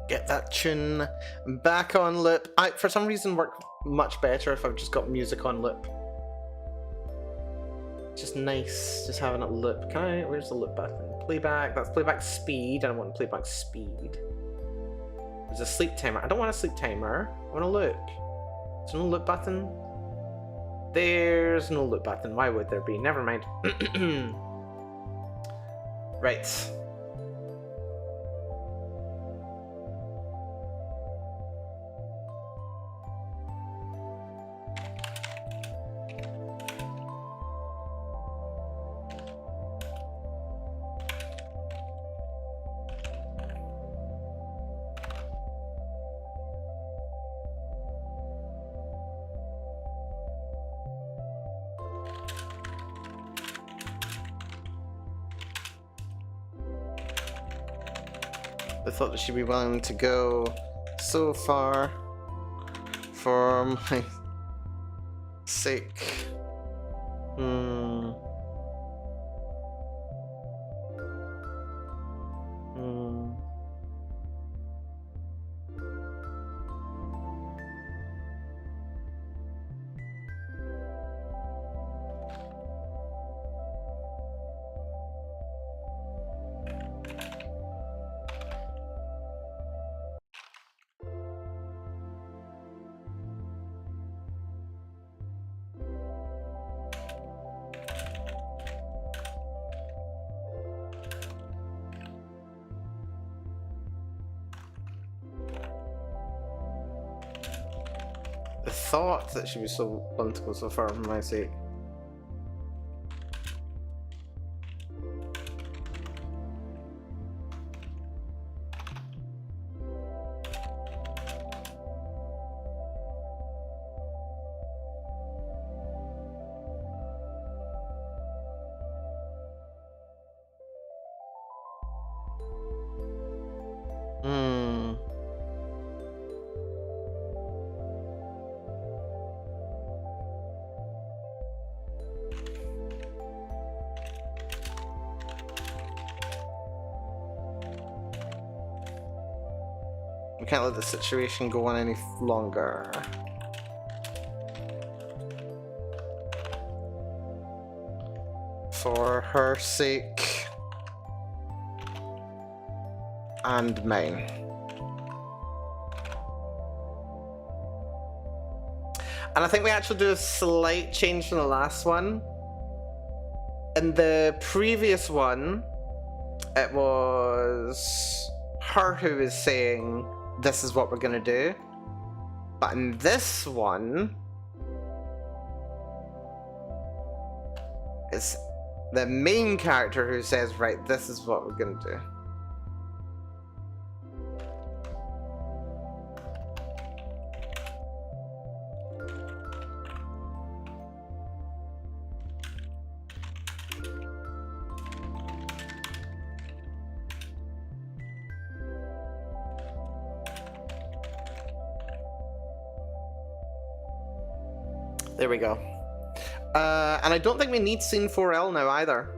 Get that tune back on loop. I, for some reason, work much better if I've just got music on loop. Just nice, just having it loop. Can I? Where's the loop button? Playback. That's playback speed. I don't want playback speed. There's a sleep timer. I don't want a sleep timer. I want a loop. Is there no loop button? there's no loot button. Why would there be? Never mind. Right. I thought that she'd be willing to go so far for my sake. The thought that she was so willing to go so far for my sake. We can't let the situation go on any longer. For her sake. And mine. And I think we actually do a slight change from the last one. In the previous one, it was her who was saying, this is what we're gonna do. But in this one, it's the main character who says, right, this is what we're gonna do. There we go. And I don't think we need scene 4L now either.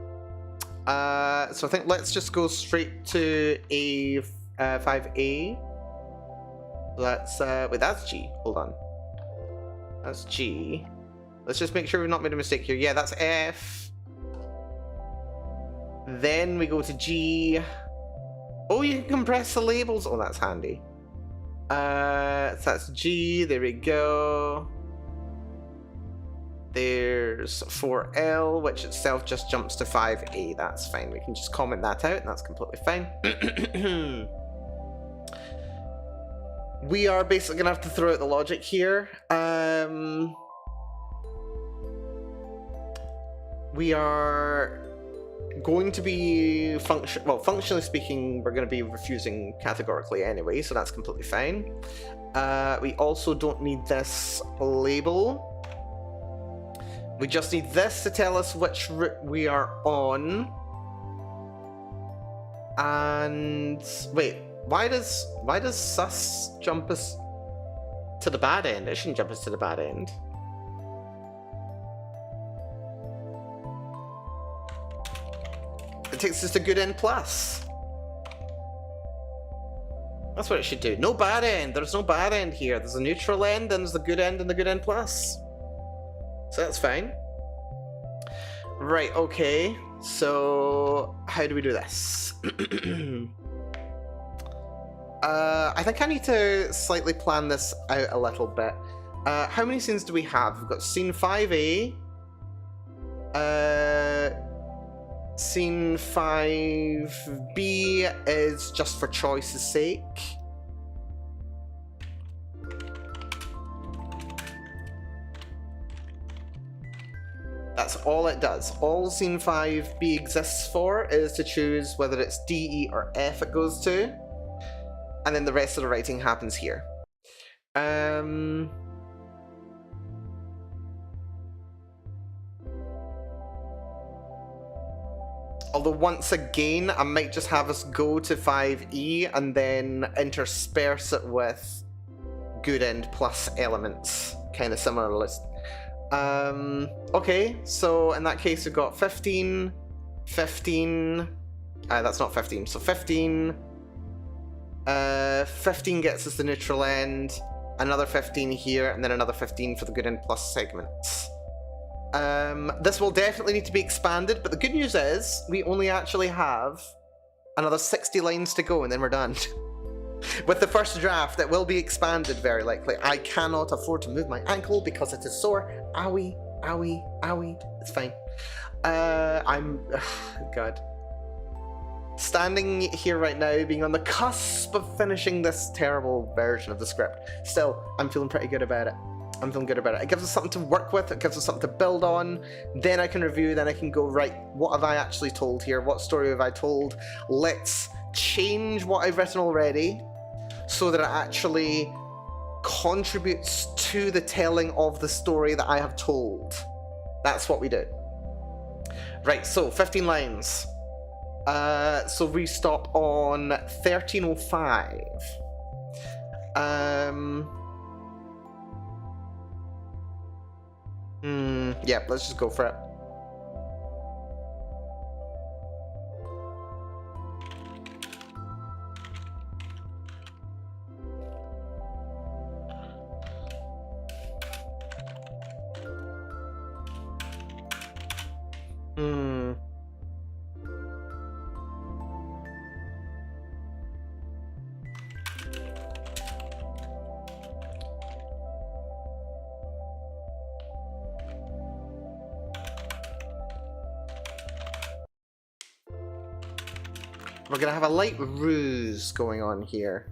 So I think let's just go straight to A5A. Let's, wait, that's G. Hold on. That's G. Let's just make sure we've not made a mistake here. Yeah, that's F. Then we go to G. Oh, you can compress the labels. Oh, that's handy. So that's G. There we go. There's 4L, which itself just jumps to 5A. That's fine. We can just comment that out, and that's completely fine. We are basically going to have to throw out the logic here. We are going to be functionally speaking, we're going to be refusing categorically anyway, so that's completely fine. We also don't need this label. We just need this to tell us which route we are on. And wait, why does sus jump us to the bad end? It shouldn't jump us to the bad end. It takes us to good end plus. That's what it should do. No bad end. There's no bad end here. There's a neutral end, and there's the good end and the good end plus. So that's fine. Right, okay. So how do we do this? I think I need to slightly plan this out a little bit. How many scenes do we have? We've got scene 5A. Scene 5B is just for choice's sake. That's all it does. All scene 5B exists for is to choose whether it's D, E, or F it goes to. And then the rest of the writing happens here. Although once again, I might just have us go to 5E and then intersperse it with good end plus elements. Kind of similar list. Okay, so in that case we've got 15, 15, that's not 15, so 15, 15 gets us the neutral end, another 15 here, and then another 15 for the good end plus segments. This will definitely need to be expanded, but the good news is we only actually have another 60 lines to go and then we're done. With the first draft, it will be expanded very likely. I cannot afford to move my ankle because it is sore. Owie, owie, owie. It's fine. God. Standing here right now, being on the cusp of finishing this terrible version of the script. Still, I'm feeling pretty good about it. I'm feeling good about it. It gives us something to work with, it gives us something to build on, then I can review, then I can go, right, what have I actually told here? What story have I told? Let's change what I've written already so that it actually contributes to the telling of the story that I have told. That's what we do. Right, so 15 lines. So we stop on 1305. Yeah, let's just go for it. We're gonna have a light ruse going on here.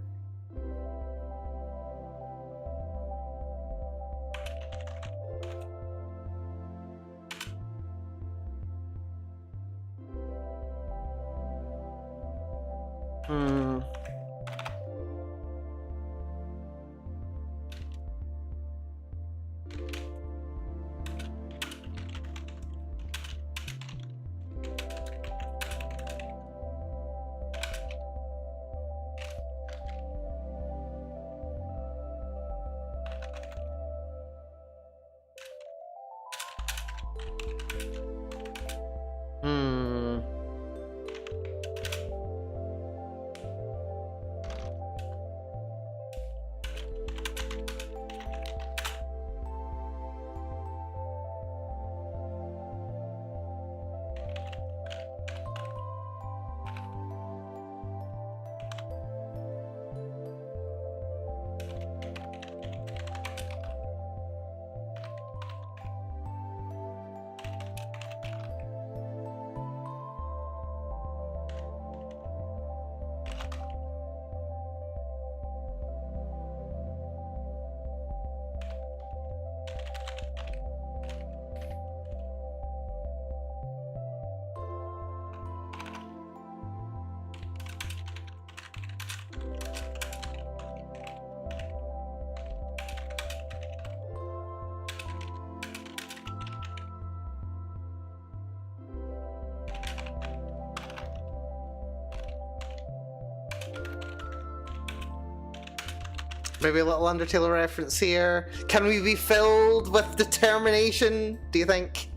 Maybe a little Undertale reference here. Can we be filled with determination, do you think?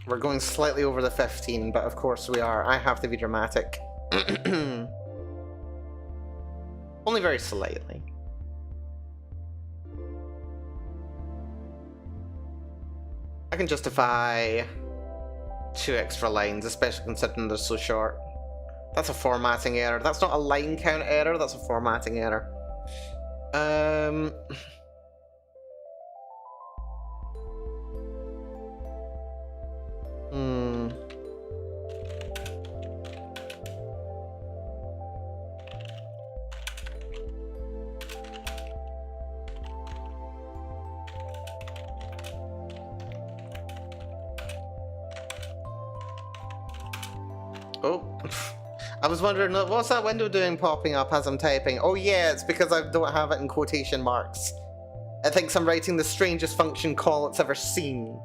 We're going slightly over the 15, but of course we are. I have to be dramatic. Only very slightly. I can justify 2 extra lines, especially considering they're so short. That's a formatting error. That's not a line count error, that's a formatting error. Oh, I was wondering, what's that window doing popping up as I'm typing? Oh yeah, it's because I don't have it in quotation marks. It thinks I'm writing the strangest function call it's ever seen.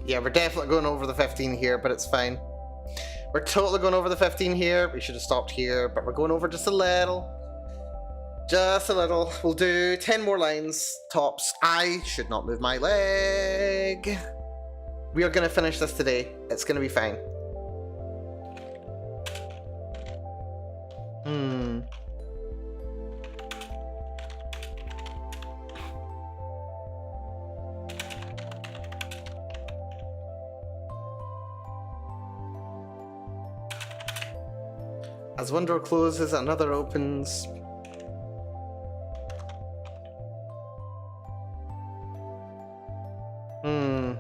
Yeah, we're definitely going over the 15 here, but it's fine. We're totally going over the 15 here. We should have stopped here, but we're going over just a little. Just a little. We'll do 10 more lines, tops. I should not move my leg. We are going to finish this today. It's going to be fine. As one door closes, another opens. Hmm.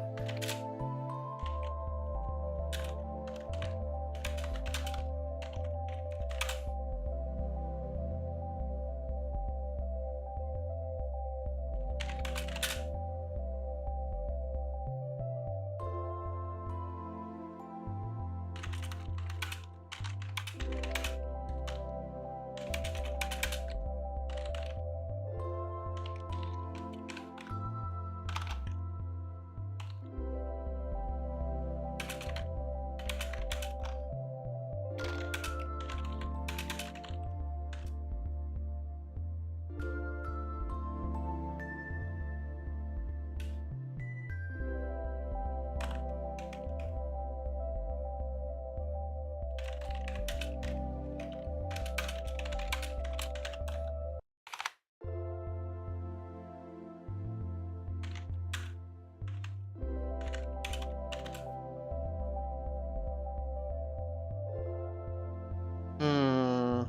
Hmm.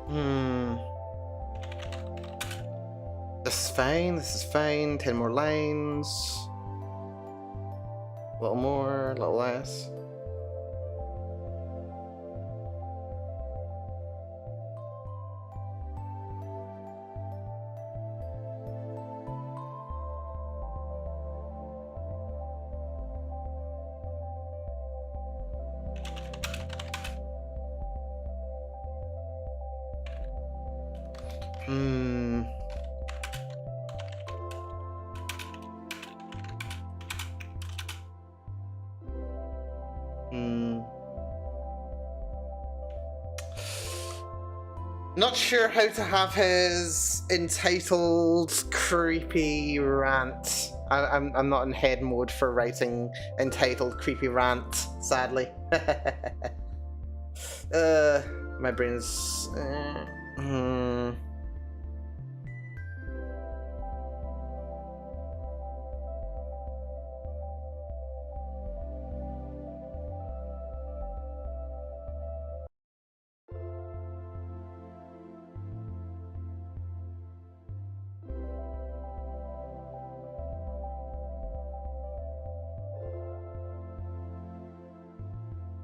Hmm. This is fine. This is fine. 10 more lines. A little more, a little less. Hmm. Hmm. Not sure how to have his entitled creepy rant. I'm not in head mode for writing entitled creepy rant, sadly. My brain's. Hmm.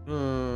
Hmm.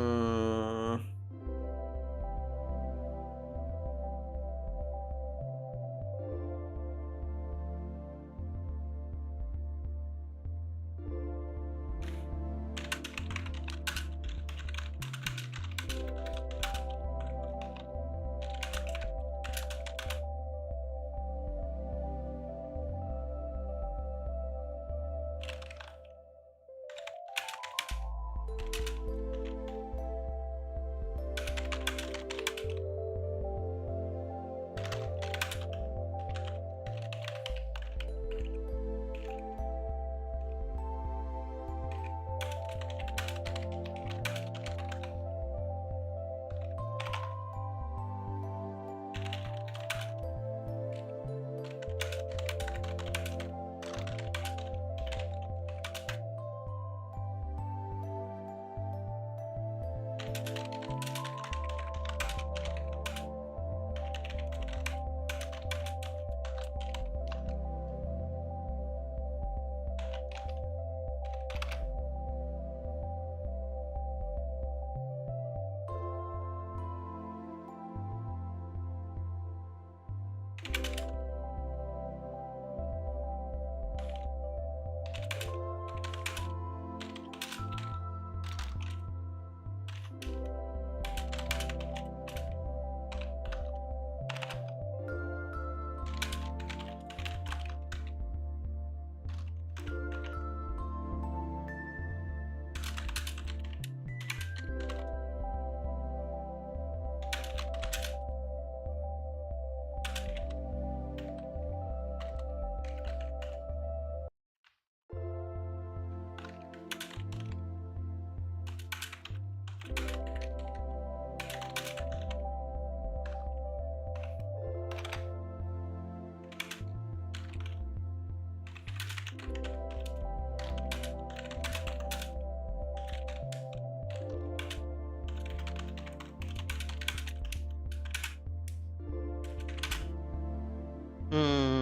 Hmm.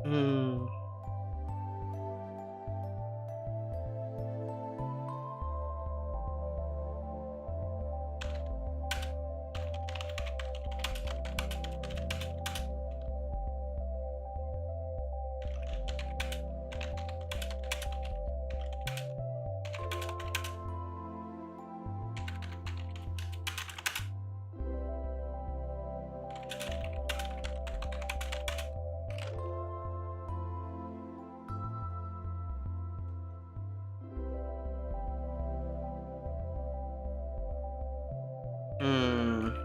Hmm. Hmm.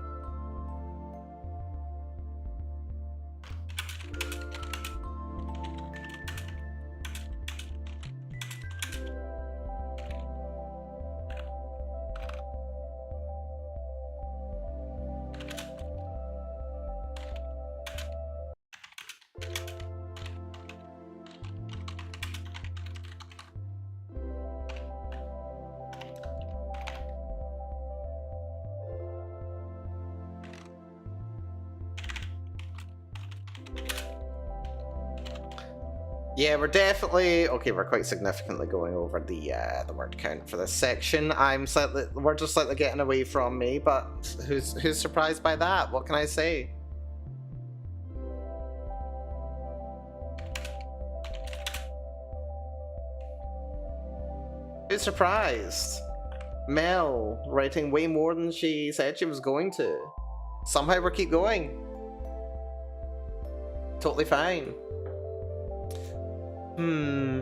Yeah, we're definitely okay. We're quite significantly going over the word count for this section. We're just slightly getting away from me, but who's surprised by that? What can I say? Who's surprised? Mel writing way more than she said she was going to. Somehow we keep going. Totally fine. Hmm.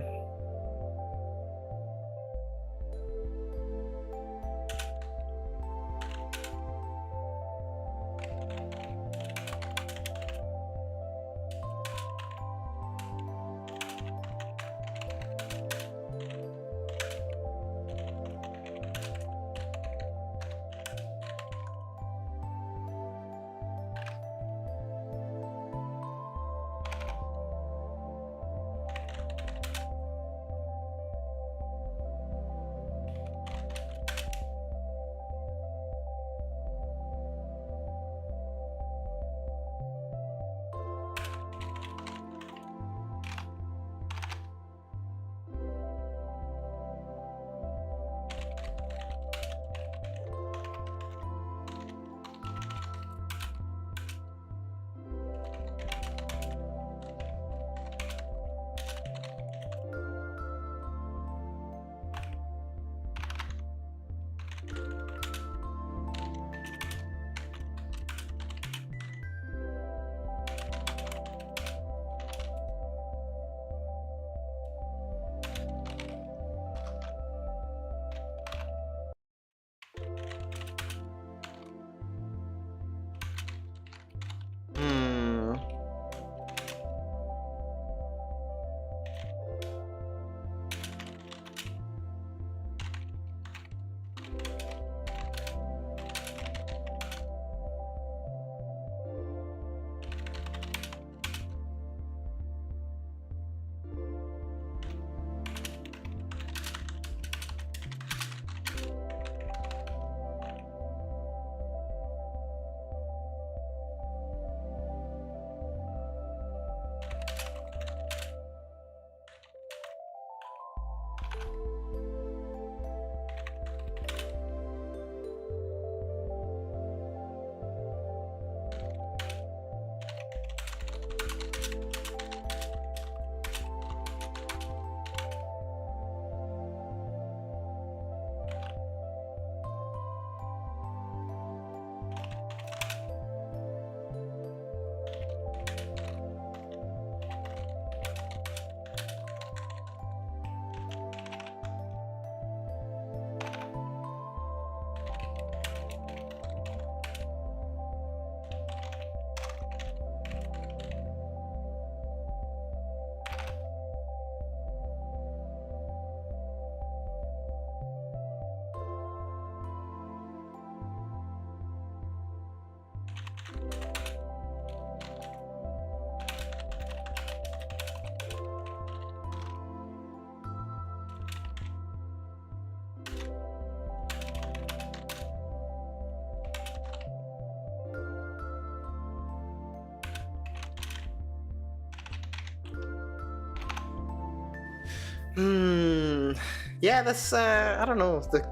Yeah, this, I don't know, the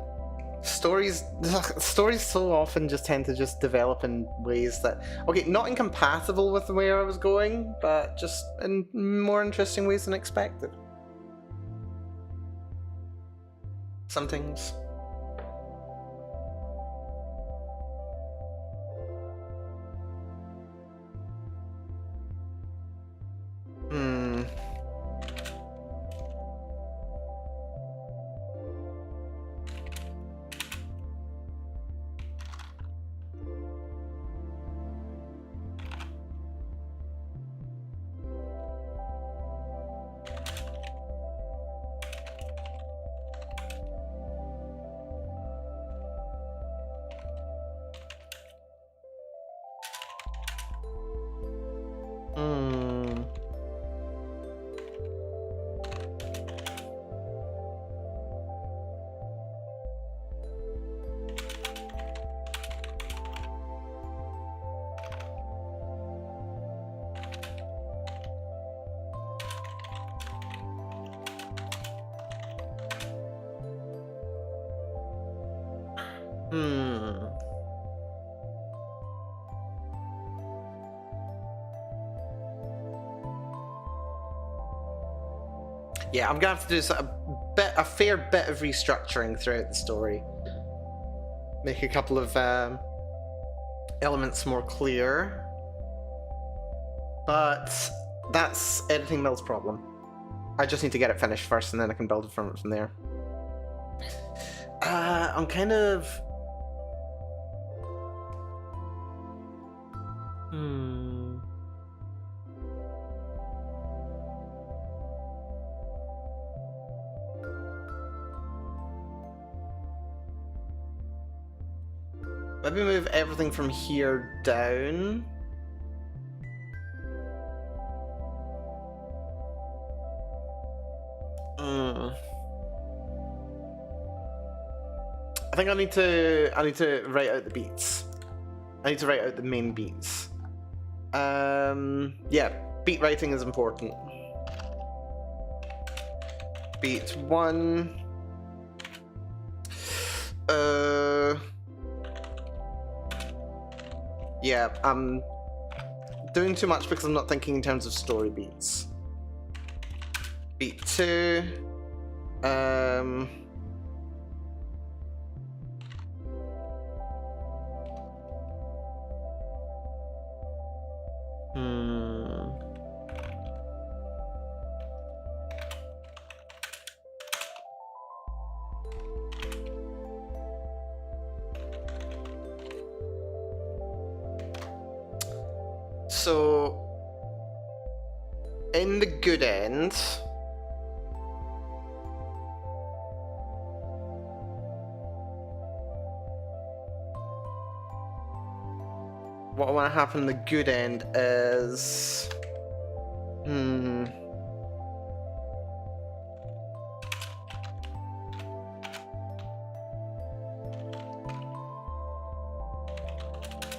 stories so often just tend to just develop in ways that, okay, not incompatible with where I was going, but just in more interesting ways than expected. Some things. Yeah, I'm gonna have to do a fair bit of restructuring throughout the story. Make a couple of elements more clear. But that's Editing Mill's problem. I just need to get it finished first, and then I can build it from there. I'm kind of... Maybe move everything from here down. I think I need to write out the beats. I need to write out the main beats. Yeah, beat writing is important. Beat 1. Yeah, I'm doing too much because I'm not thinking in terms of story beats. Beat 2. So, in the good end, what I want to happen in the good end is...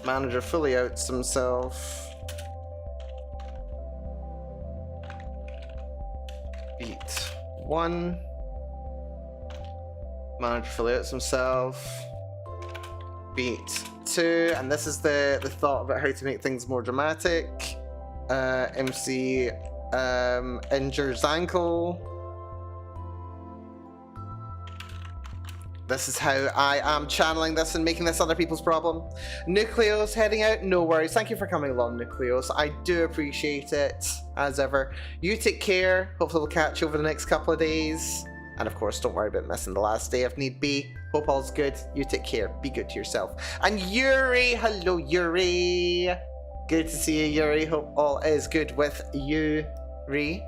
Manager fully outs himself. Beat 1. Manager fully outs himself. Beat 2, and this is the thought about how to make things more dramatic. MC injures ankle. This is how I am channeling this and making this other people's problem. Nucleos heading out, no worries. Thank you for coming along, Nucleos. I do appreciate it, as ever. You take care. Hopefully we'll catch you over the next couple of days. And of course, don't worry about missing the last day if need be. Hope all's good. You take care. Be good to yourself. And Yuri, hello Yuri. Good to see you, Yuri. Hope all is good with you, Yuri.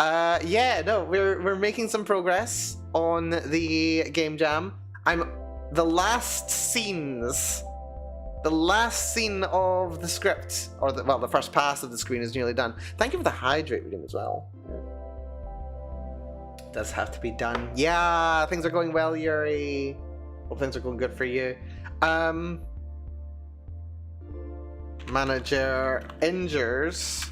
Yeah, no, we're making some progress on the game jam. The last scene of the script, or the first pass of the screen is nearly done. Thank you for the hydrate reading as well. Does have to be done. Yeah, things are going well, Yuri. Hope things are going good for you. Manager injures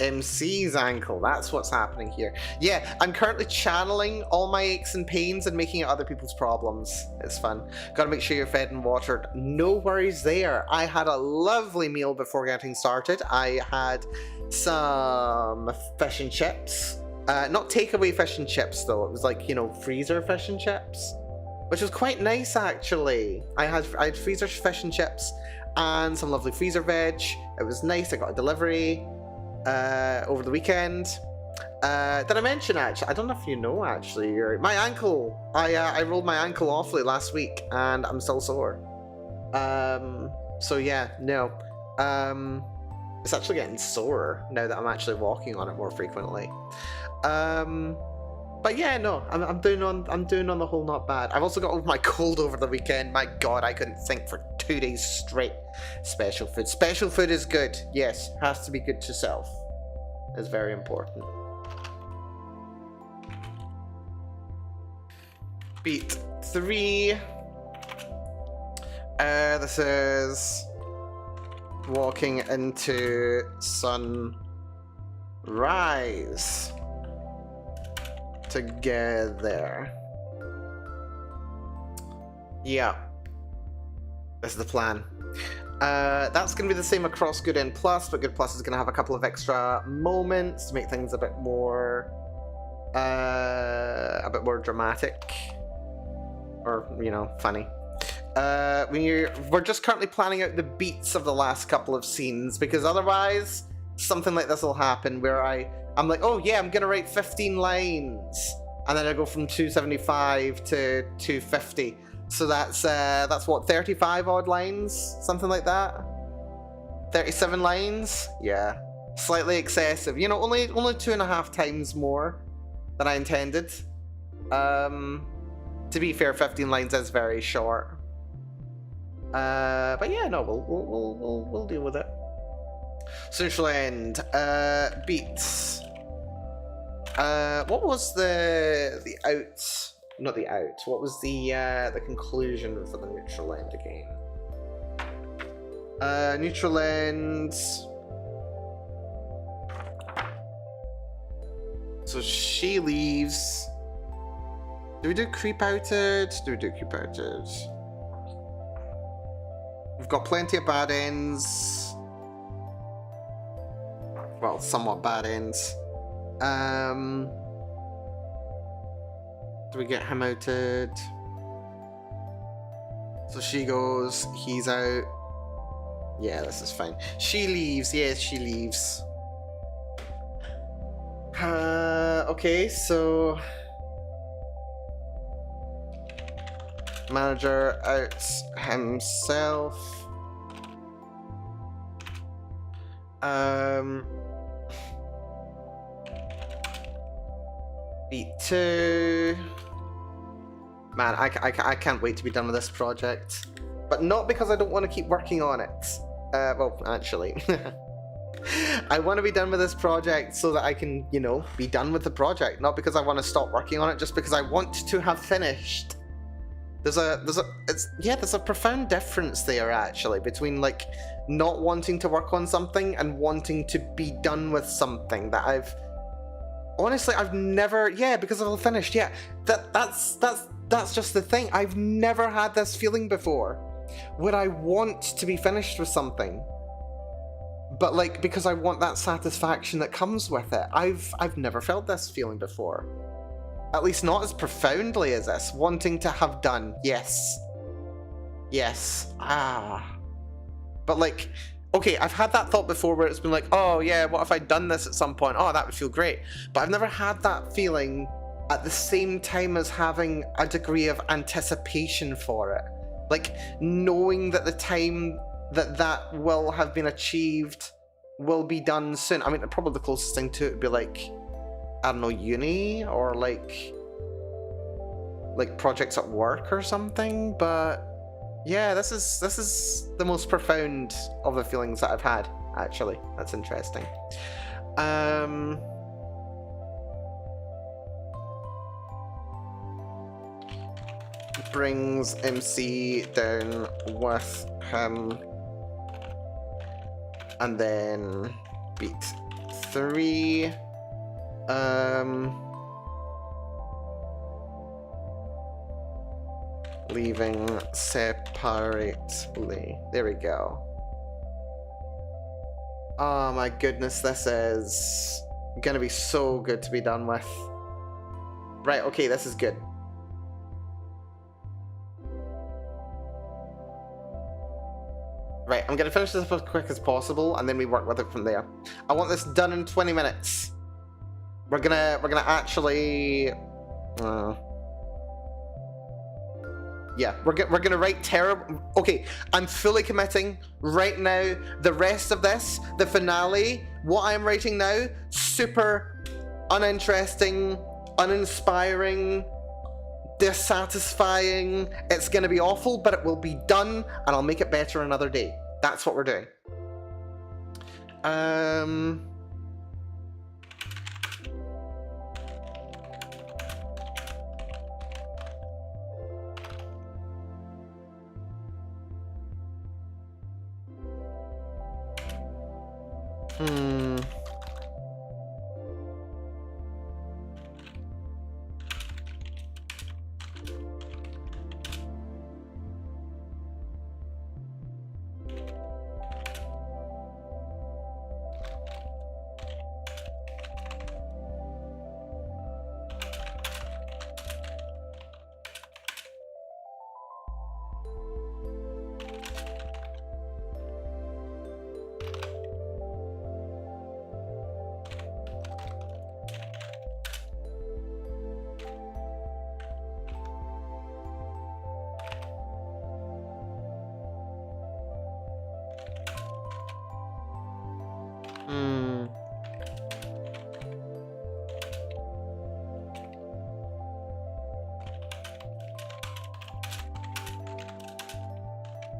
MC's ankle. That's what's happening here. Yeah, I'm currently channeling all my aches and pains and making it other people's problems. It's fun. Gotta make sure you're fed and watered. No worries there. I had a lovely meal before getting started. I had some fish and chips. Not takeaway fish and chips though. It was like, you know, freezer fish and chips, which was quite nice actually. I had freezer fish and chips and some lovely freezer veg. It was nice. I got a delivery over the weekend. Did I mention actually? I don't know if you know actually. My ankle. I rolled my ankle awfully last week, and I'm still sore. So yeah, no. It's actually getting sore now that I'm actually walking on it more frequently. But yeah, no, I'm doing on the whole not bad. I've also got over my cold over the weekend. My God, I couldn't think for 2 days straight. Special food. Special food is good. Yes, has to be good to self. It's very important. Beat 3. This is walking into sunrise together. Yeah, this is the plan. That's going to be the same across Good and Plus, but Good Plus is going to have a couple of extra moments to make things a bit more dramatic, or you know, funny. We're just currently planning out the beats of the last couple of scenes, because otherwise something like this will happen where I'm like, oh yeah, I'm gonna write 15 lines, and then I go from 275 to 250. So that's what, 35 odd lines, something like that. 37 lines, yeah, slightly excessive. You know, only 2.5 times more than I intended. To be fair, 15 lines is very short. But yeah, no, we'll deal with it. Social end, beats. What was the out? Not the out. What was the conclusion for the neutral end again? Neutral end. So she leaves. Do we do creep outed? Do we do creep outed? We've got plenty of bad ends. Well, somewhat bad ends. Do we get him outed? So she goes, he's out. Yeah, this is fine. She leaves, yes, she leaves. Okay, so... Manager outs himself. Beat 2. Man, I can't wait to be done with this project. But not because I don't want to keep working on it. Well, actually. I want to be done with this project so that I can, you know, be done with the project. Not because I want to stop working on it, just because I want to have finished. There's a profound difference there actually between like not wanting to work on something and wanting to be done with something that I've never, yeah, because I've finished, yeah. That's just the thing. I've never had this feeling before where I want to be finished with something. But like, because I want that satisfaction that comes with it. I've never felt this feeling before. At least not as profoundly as this. Wanting to have done. Yes. Yes. Ah. But like, okay, I've had that thought before where it's been like, oh yeah, what if I'd done this at some point? Oh, that would feel great. But I've never had that feeling at the same time as having a degree of anticipation for it. Like, knowing that the time that will have been achieved will be done soon. I mean, probably the closest thing to it would be like, I don't know, uni or like projects at work or something, but yeah, this is the most profound of the feelings that I've had, actually. That's interesting. Brings MC down with him, and then beat 3. Leaving separately. There we go. Oh my goodness, this is gonna be so good to be done with. Right, okay, this is good. Right, I'm gonna finish this up as quick as possible, and then we work with it from there. I want this done in 20 minutes. We're gonna actually. Yeah, we're gonna write terrible. Okay, I'm fully committing right now. The rest of this, the finale, what I'm writing now, super uninteresting, uninspiring, dissatisfying. It's gonna be awful, but it will be done, and I'll make it better another day. That's what we're doing.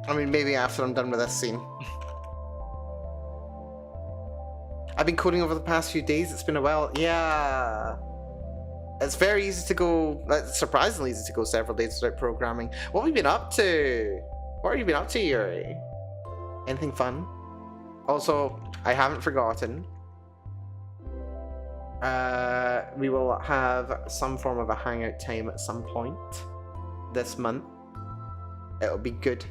I mean, maybe after I'm done with this scene. I've been coding over the past few days. It's been a while. Yeah. It's very easy to go, surprisingly easy to go several days without programming. What have you been up to? What have you been up to, Yuri? Anything fun? Also, I haven't forgotten. We will have some form of a hangout time at some point this month. It'll be good.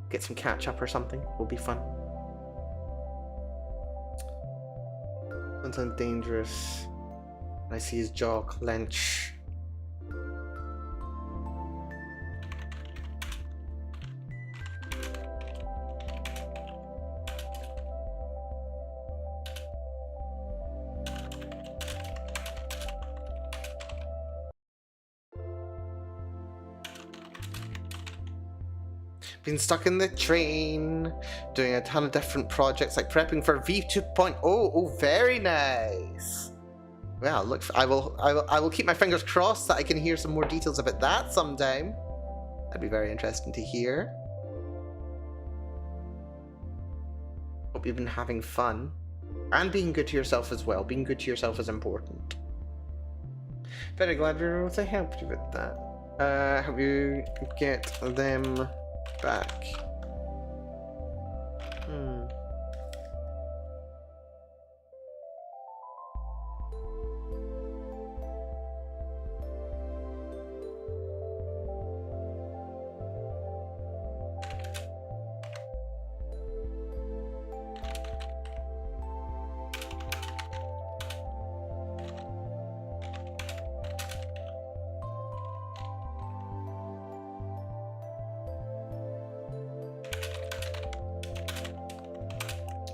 Get some catch up or something. Will be fun. Sometimes dangerous. I see his jaw clench. Been stuck in the train, doing a ton of different projects, like prepping for V 2.0. Oh, very nice. Well, look, I will keep my fingers crossed that I can hear some more details about that sometime. That'd be very interesting to hear. Hope you've been having fun. And being good to yourself as well. Being good to yourself is important. Very glad we were able to help you with that. Hope you get them back.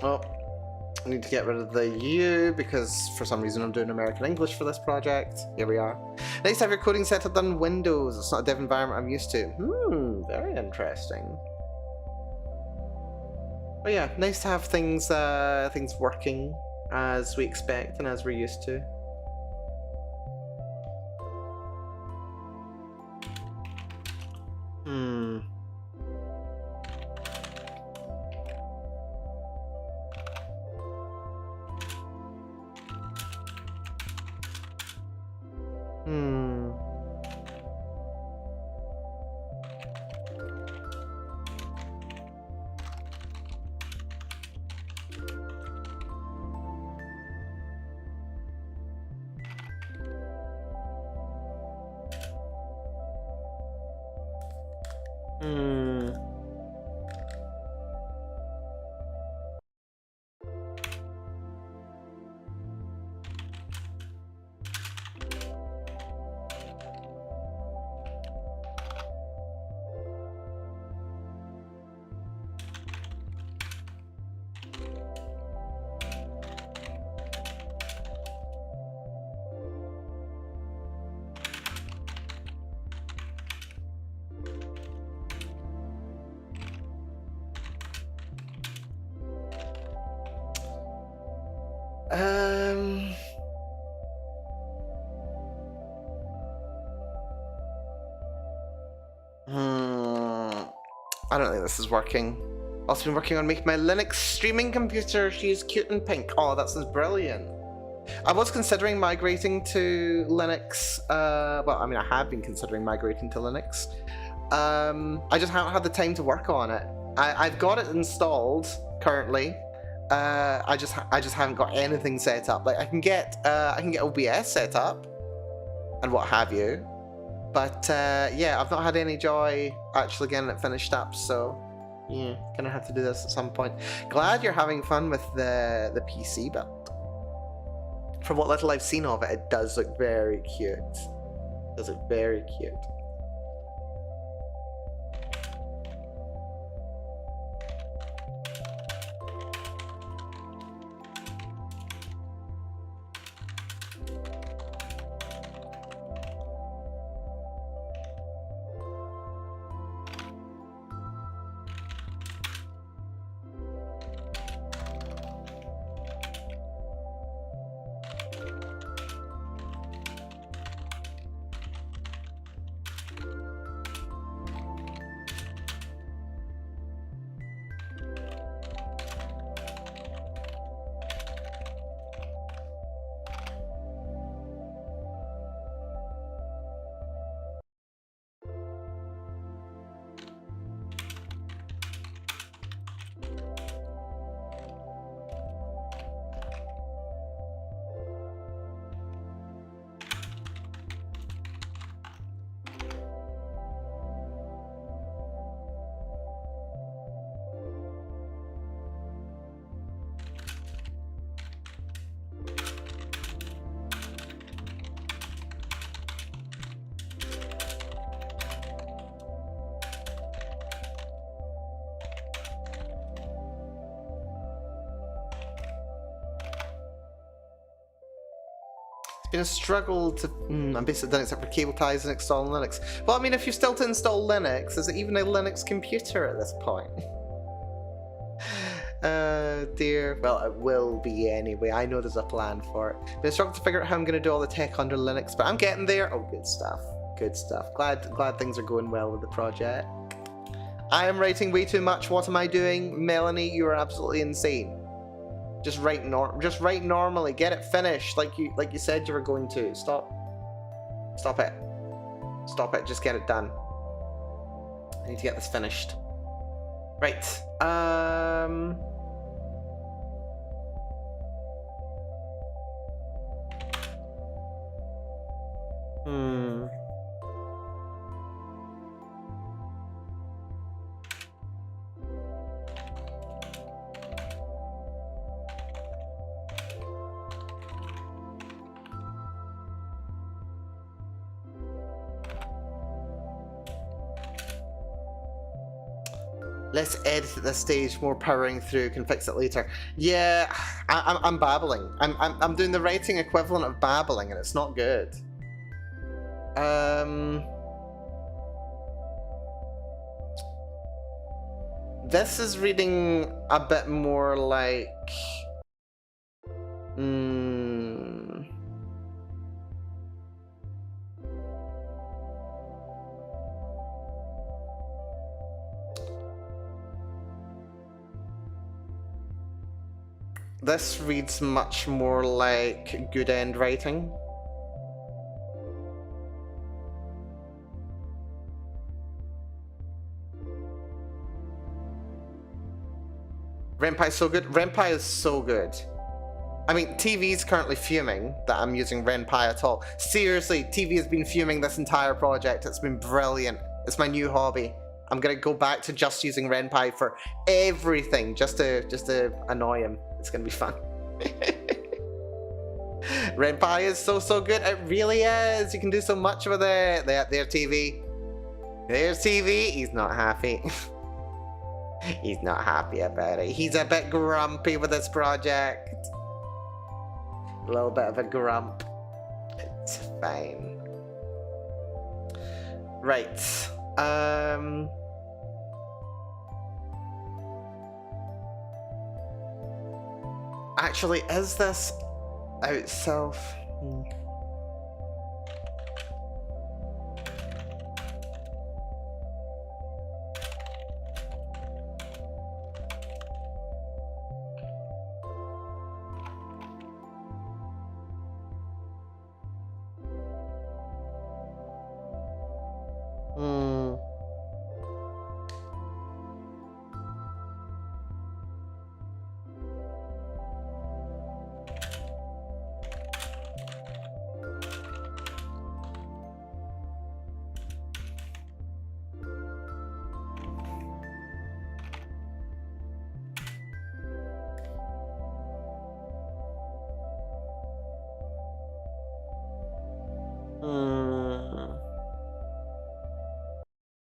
Oh, I need to get rid of the U because for some reason I'm doing American English for this project. Here we are. Nice to have your coding set up on Windows. It's not a dev environment I'm used to. Very interesting. But yeah, nice to have things things working as we expect and as we're used to. Hmm. I don't think this is working. Also been working on making my Linux streaming computer. She's cute and pink. Oh, that sounds brilliant. I was considering migrating to Linux. Well, I mean, I have been considering migrating to Linux. I just haven't had the time to work on it. I've got it installed currently. I just haven't got anything set up. Like I can get OBS set up and what have you, but yeah, I've not had any joy actually getting it finished up. So yeah, gonna have to do this at some point. Glad you're having fun with the PC build. From what little I've seen of it, it does look very cute. It does look very cute. Been a struggle to. I'm basically done except for cable ties and installing Linux. Well, I mean, if you're still to install Linux, is it even a Linux computer at this point? Dear. Well, it will be anyway. I know there's a plan for it. Been struggling to figure out how I'm going to do all the tech under Linux, but I'm getting there. Oh, good stuff. Good stuff. Glad things are going well with the project. I am writing way too much. What am I doing, Melanie? You are absolutely insane. Just write normally. Get it finished like you said you were going to. Stop it. Stop it. Just get it done. I need to get this finished. Right. Less edit at this stage, more powering through, can fix it later. Yeah, I'm babbling. I'm doing the writing equivalent of babbling, and it's not good. This is reading a bit more like. This reads much more like good end writing. Ren'Py is so good. Ren'Py is so good. I mean, TV's currently fuming that I'm using Ren'Py at all. Seriously, TV has been fuming this entire project. It's been brilliant. It's my new hobby. I'm gonna go back to just using Ren'Py for everything, just to annoy him. It's gonna be fun. Ren'Py is so good. It really is. You can do so much with it. There, TV. There's TV. He's not happy. He's not happy about it. He's a bit grumpy with this project. A little bit of a grump. It's fine. Right. Actually, is this out self?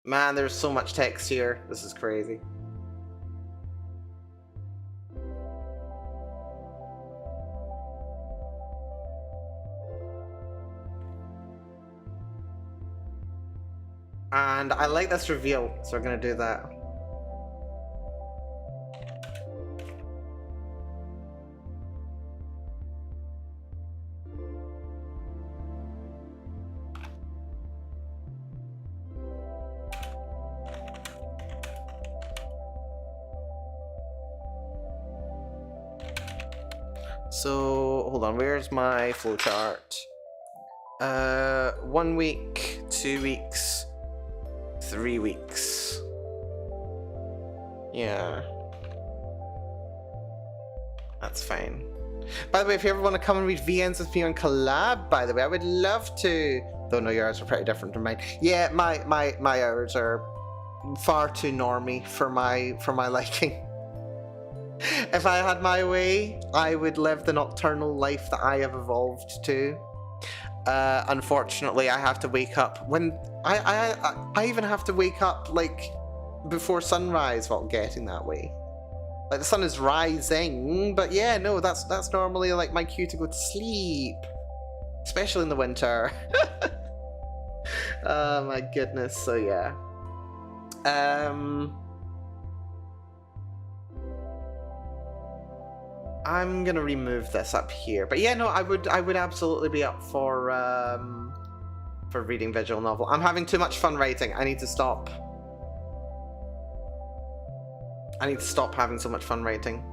Man, there's so much text here. This is crazy. And I like this reveal, so we're gonna do that. So, hold on, where's my flowchart? 1 week, 2 weeks, 3 weeks. Yeah. That's fine. By the way, if you ever want to come and read VNs with me on collab, by the way, I would love to. Though no, your hours are pretty different from mine. Yeah, my hours are far too normy for my liking. If I had my way, I would live the nocturnal life that I have evolved to. Unfortunately, I have to wake up when I even have to wake up like before sunrise while getting that way. Like the sun is rising, but yeah, no, that's normally like my cue to go to sleep, especially in the winter. Oh my goodness. So yeah. I'm gonna remove this up here, but yeah, no, I would absolutely be up for reading visual novel. I'm having too much fun writing. I need to stop. I need to stop having so much fun writing.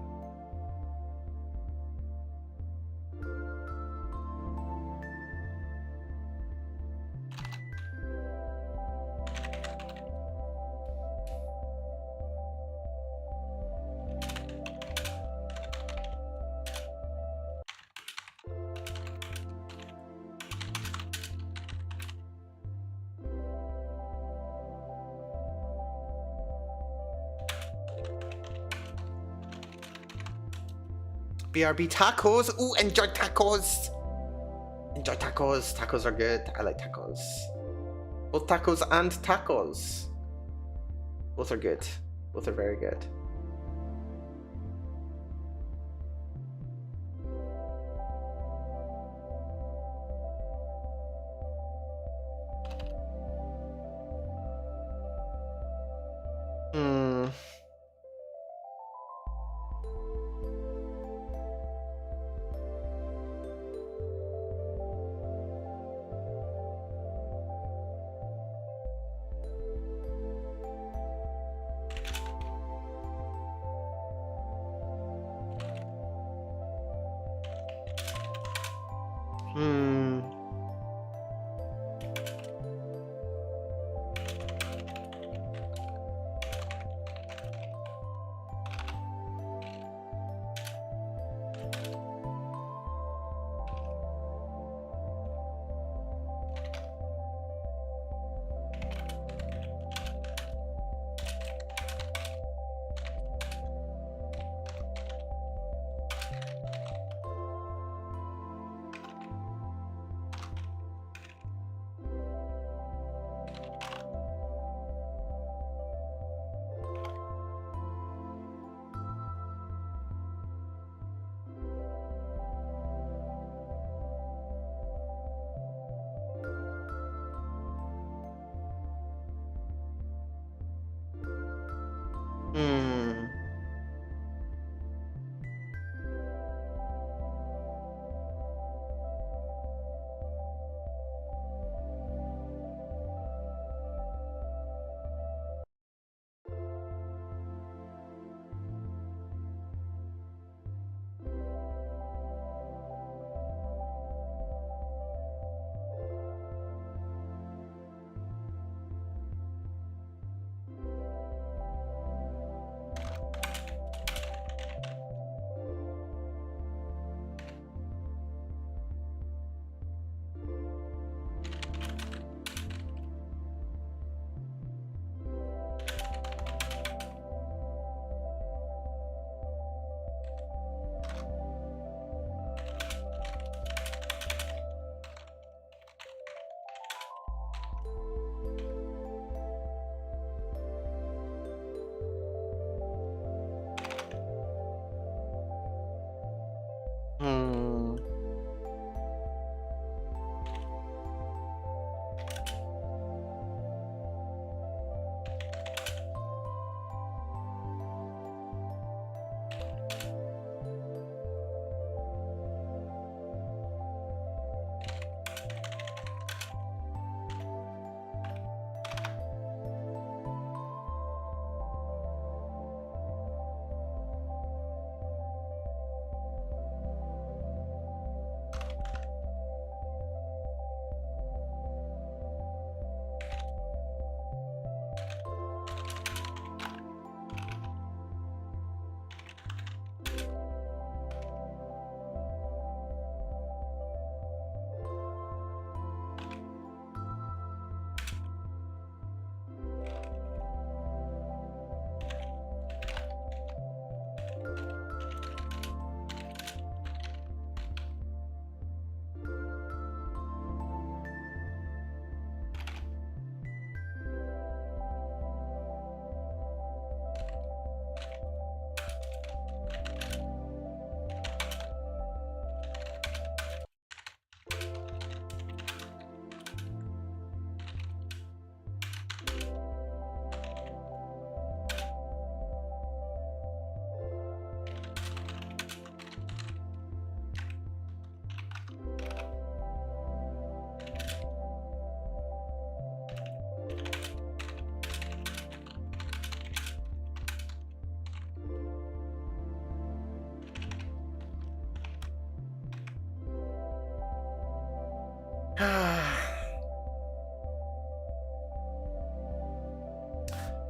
BRB tacos. Ooh, enjoy tacos. Enjoy tacos. Tacos are good. I like tacos. Both tacos and tacos. Both are good. Both are very good.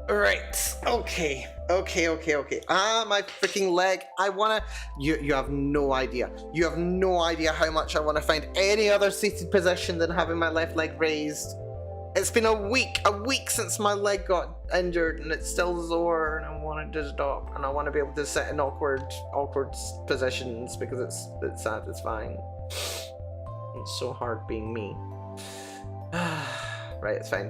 Right. Okay. Ah, my freaking leg. I wanna. You have no idea. You have no idea how much I want to find any other seated position than having my left leg raised. It's been a week since my leg got injured, and it's still sore, and I want it to stop, and I want to be able to sit in awkward positions because it's satisfying. It's so hard being me. Right, it's fine.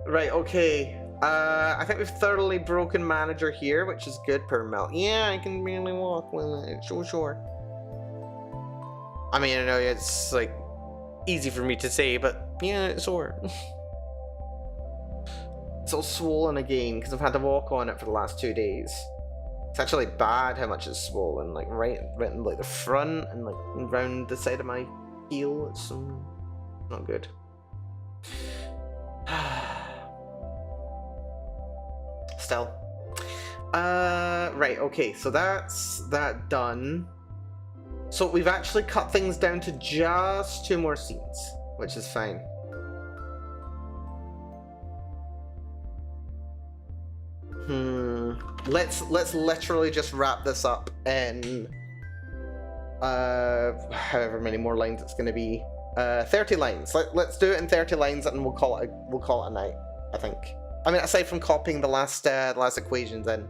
Right, okay. I think we've thoroughly broken manager here, which is good per mil. Yeah, I can barely walk with it. Sure. I mean, I know it's like easy for me to say, but yeah, it's sore. It's all swollen again because I've had to walk on it for the last 2 days. It's actually bad how much it's swollen, like right in like the front and like around the side of my heel. It's not good. Still. Right, okay, so that's that done. So we've actually cut things down to just 2 more scenes, which is fine. Let's literally just wrap this up in however many more lines it's gonna be. 30 lines. Let's do it in 30 lines and we'll call it a night, I think. I mean, aside from copying the last equations in.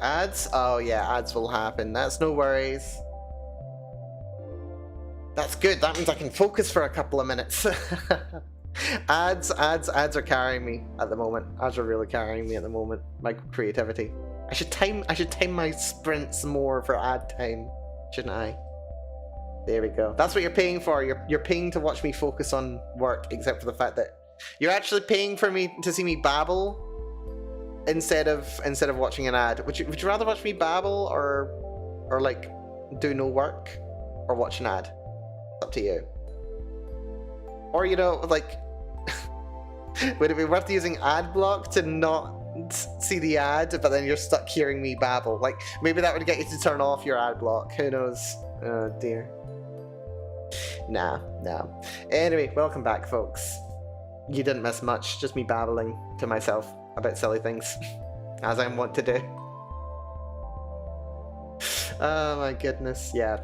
Ads? Oh yeah, ads will happen. That's no worries. That's good. That means I can focus for a couple of minutes. Ads are carrying me at the moment. Ads are really carrying me at the moment. My creativity. I should time my sprints more for ad time, shouldn't I? There we go. That's what you're paying for. You're paying to watch me focus on work, except for the fact that you're actually paying for me to see me babble instead of watching an ad. Would you rather watch me babble or like do no work or watch an ad? It's up to you. Or, you know, like, would it be worth using ad block to not see the ad, but then you're stuck hearing me babble? Like, maybe that would get you to turn off your ad block. Who knows? Oh, dear. Nah. Anyway, welcome back, folks. You didn't miss much, just me babbling to myself about silly things, as I want to do. Oh my goodness, yeah.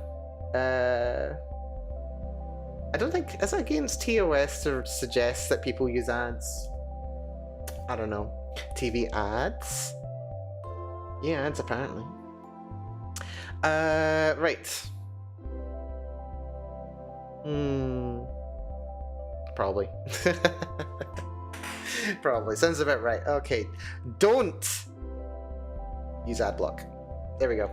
I don't think, is it against TOS to suggest that people use ads? I don't know. TV ads? Yeah, ads apparently. Right. Probably. Probably. Sounds about right. Okay. Don't use ad block. There we go.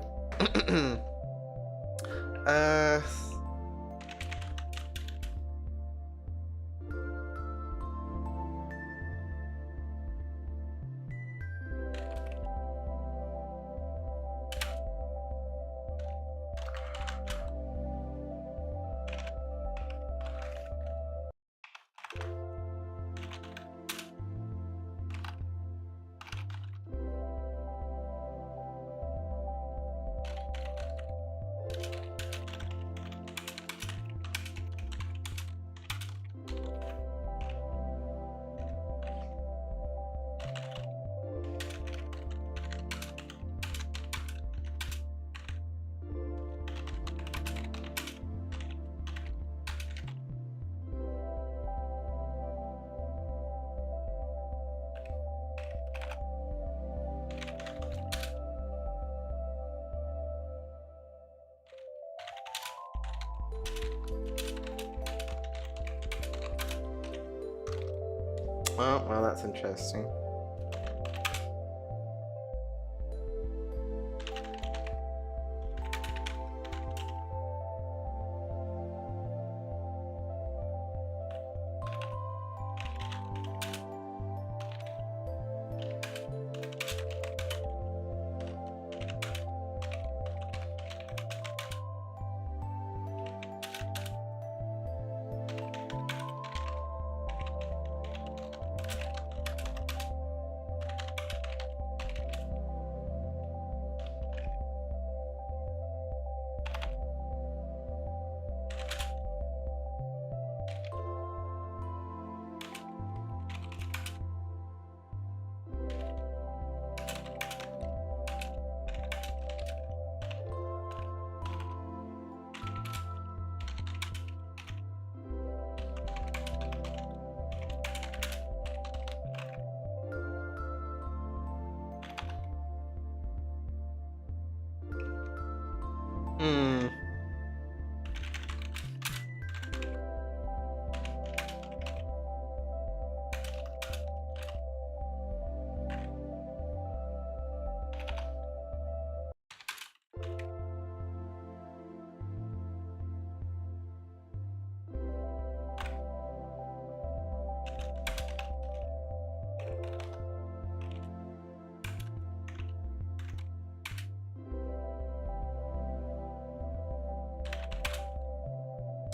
Oh, well, that's interesting.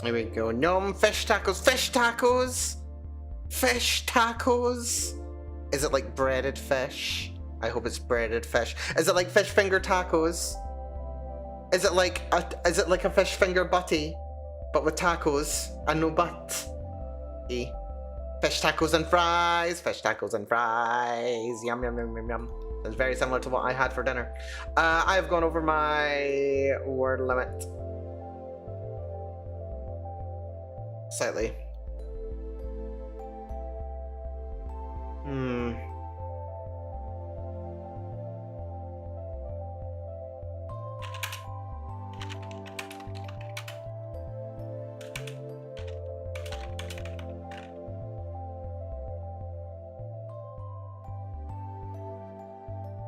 Here we go. Nom, fish tacos, fish tacos! Fish tacos! Is it like breaded fish? I hope it's breaded fish. Is it like fish finger tacos? Is it like a fish finger butty, but with tacos and no butt? Fish tacos and fries, fish tacos and fries. Yum yum yum yum yum. It's very similar to what I had for dinner. I have gone over my word limit slightly.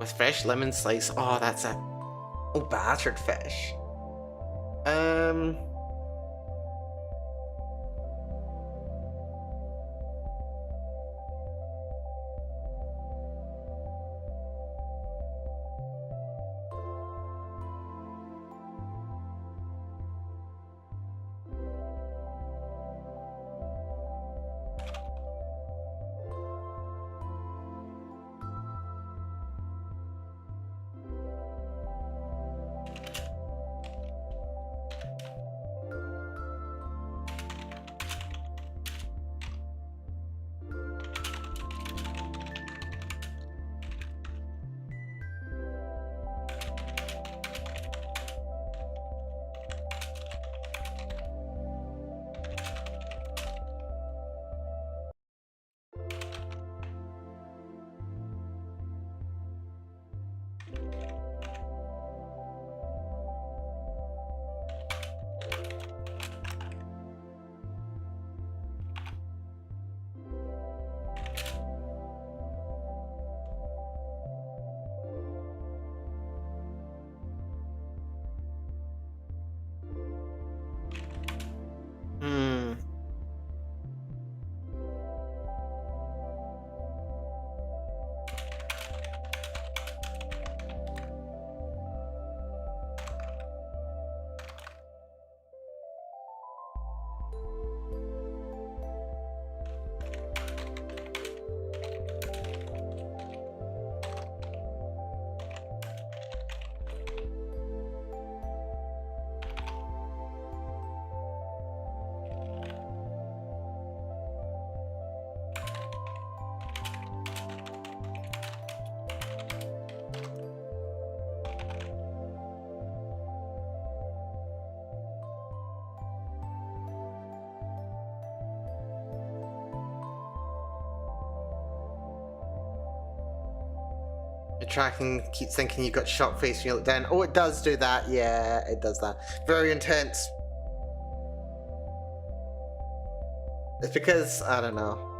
With fresh lemon slice. Oh, that's it. Oh, battered fish. Your tracking keeps thinking you've got shock face when you look down. Oh, it does do that. Yeah, it does that. Very intense. It's because, I don't know.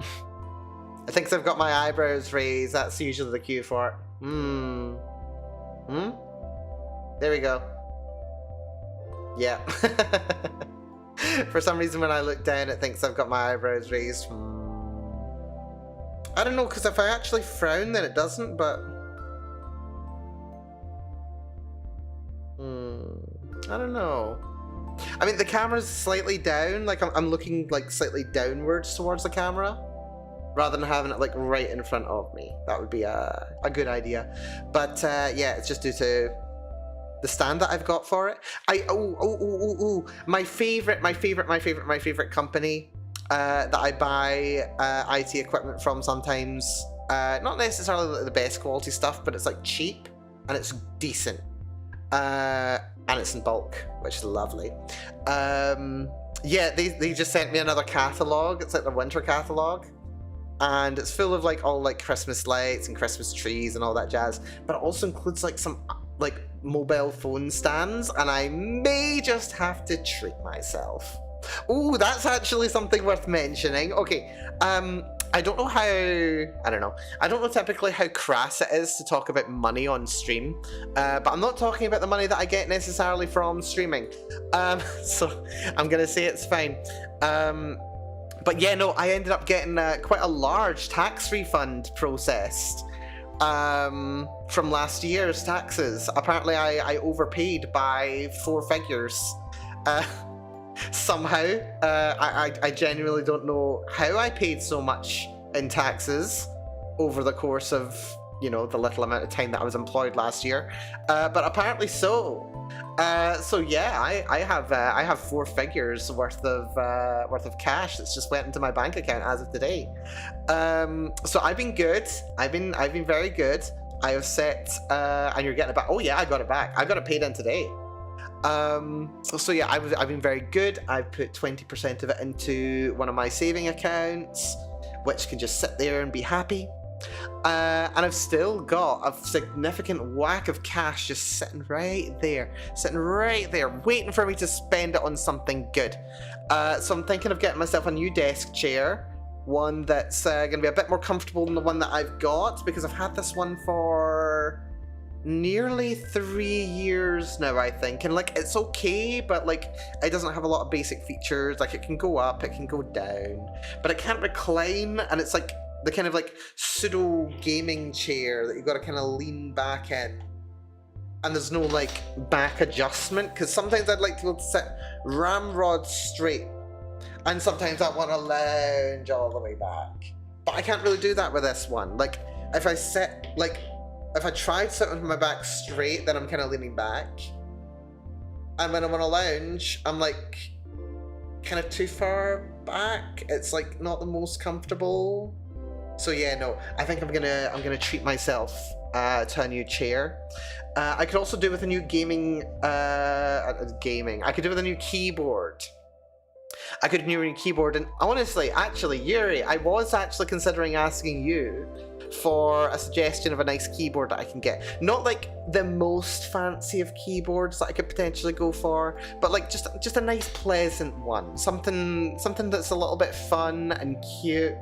I think I've got my eyebrows raised. That's usually the cue for it. There we go. Yeah. For some reason when I look down it thinks I've got my eyebrows raised. I don't know, because if I actually frown then it doesn't, but... I don't know. I mean, the camera's slightly down, like I'm looking like slightly downwards towards the camera, rather than having it like right in front of me. That would be a good idea. But yeah, it's just due to the stand that I've got for it. My favorite company that I buy IT equipment from sometimes. Not necessarily the best quality stuff, but it's like cheap and it's decent. And it's in bulk, which is lovely. Yeah, they just sent me another catalog. It's like the winter catalog, and it's full of like all like Christmas lights and Christmas trees and all that jazz. But it also includes like some like mobile phone stands, and I may just have to treat myself. Oh, that's actually something worth mentioning. Okay, I don't know typically how crass it is to talk about money on stream, but I'm not talking about the money that I get necessarily from streaming, so I'm gonna say it's fine. But yeah, no, I ended up getting quite a large tax refund processed from last year's taxes. Apparently I overpaid by 4 figures. Somehow, I genuinely don't know how I paid so much in taxes over the course of, you know, the little amount of time that I was employed last year, but apparently so. So yeah, I have 4 figures worth of cash that's just went into my bank account as of today. So I've been good. I've been very good. I have set, and you're getting it back. Oh yeah, I got it back. I got it paid in today. So yeah, I've been very good. I've put 20% of it into one of my saving accounts, which can just sit there and be happy. And I've still got a significant whack of cash just sitting right there, waiting for me to spend it on something good. So I'm thinking of getting myself a new desk chair, one that's going to be a bit more comfortable than the one that I've got, because I've had this one for nearly 3 years now, I think, and like it's okay, but like it doesn't have a lot of basic features. Like it can go up, it can go down, but it can't recline, and it's like the kind of like pseudo gaming chair that you've got to kind of lean back in, and there's no like back adjustment, because sometimes I'd like to be able to sit ramrod straight, and sometimes I want to lounge all the way back, but I can't really do that with this one. Like if I sit, like if I tried sitting with my back straight, then I'm kind of leaning back, and when I want to lounge, I'm like kind of too far back. It's like not the most comfortable. So yeah, no, I think I'm gonna treat myself to a new chair. I could also do with a new gaming. I could do with a new keyboard. I could do a new keyboard, and honestly, actually, Yuri, I was actually considering asking you for a suggestion of a nice keyboard that I can get. Not like the most fancy of keyboards that I could potentially go for, but like just a nice, pleasant one. Something that's a little bit fun and cute.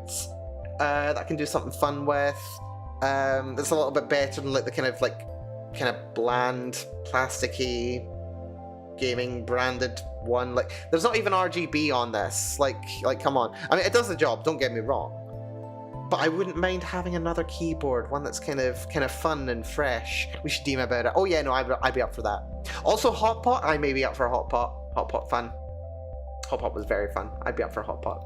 That I can do something fun with. That's a little bit better than like the kind of bland, plasticky gaming branded one. Like there's not even RGB on this. Like come on. I mean, it does the job, don't get me wrong, but I wouldn't mind having another keyboard, one that's kind of fun and fresh. We should DM about it. Oh yeah, no, I'd be up for that. Also, hot pot. I may be up for a hot pot. Hot pot fun. Hot pot was very fun. I'd be up for a hot pot.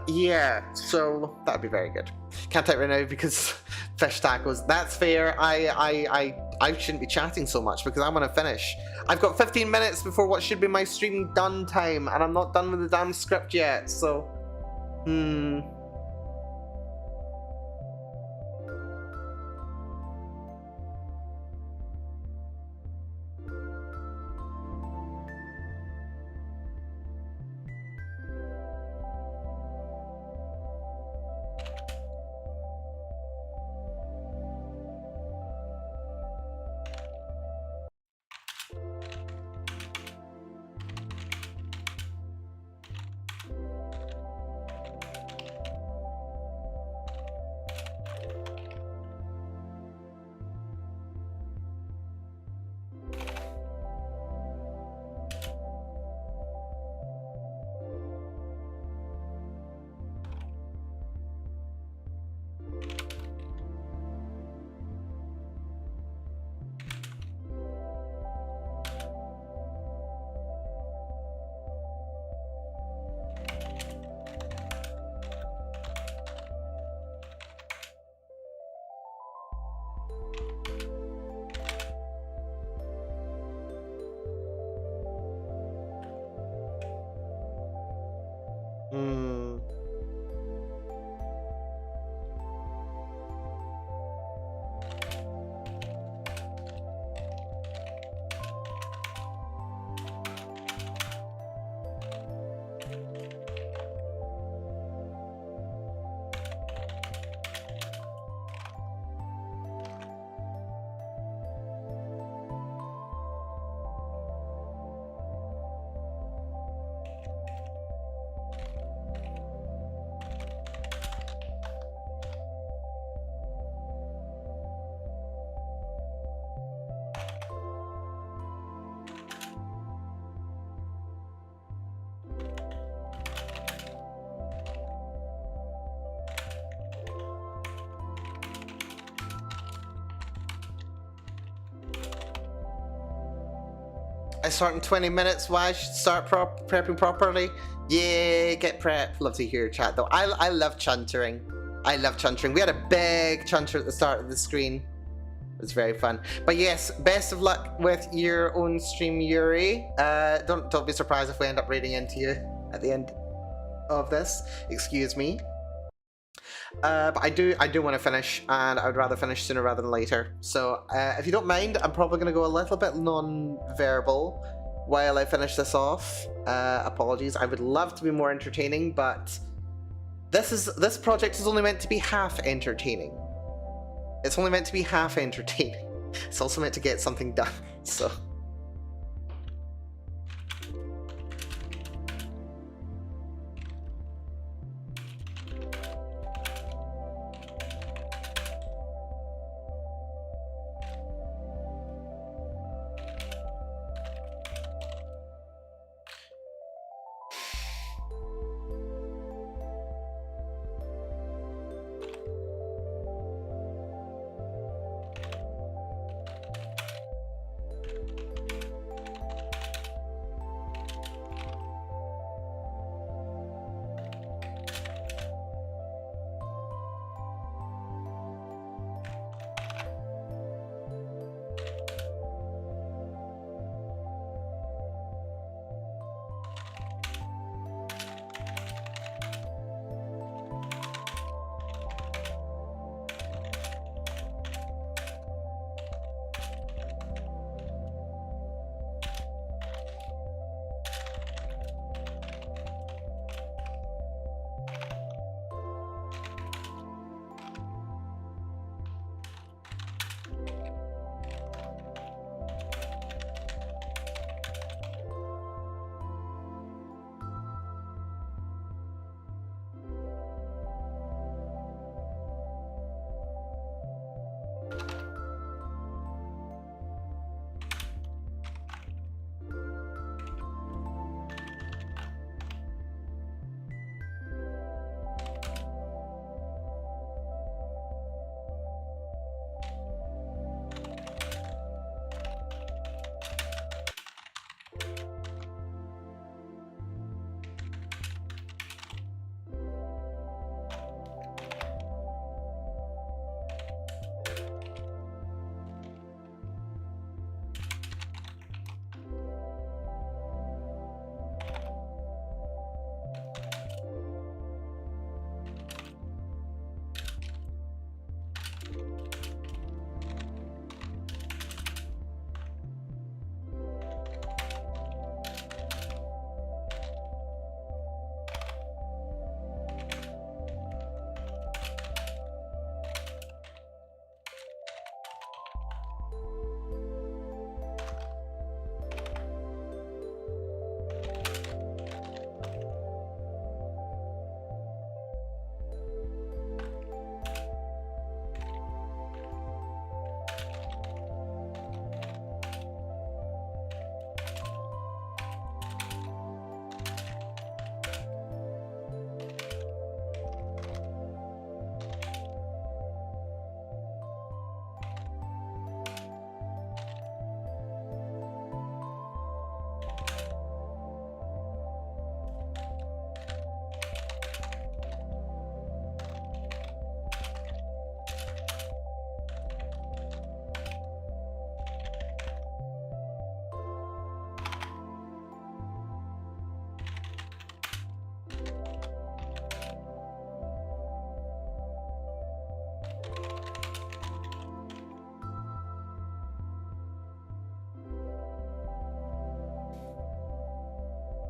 Yeah, so that'd be very good. Can't type right now because fish tacos. That's fair. I shouldn't be chatting so much because I want to finish. I've got 15 minutes before what should be my stream done time, and I'm not done with the damn script yet, so I start in 20 minutes. Why I should start prepping properly? Yeah, get prep. Love to hear your chat though. I love chuntering. I love chuntering. We had a big chunter at the start of the screen. It was very fun. But yes, best of luck with your own stream, Yuri. Don't be surprised if we end up raiding into you at the end of this. Excuse me. But I do want to finish, and I would rather finish sooner rather than later. So if you don't mind, I'm probably going to go a little bit non-verbal while I finish this off. Apologies. I would love to be more entertaining, but this project is only meant to be half entertaining. It's only meant to be half entertaining. It's also meant to get something done. So.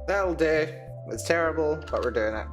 That'll do. It's terrible, but we're doing it.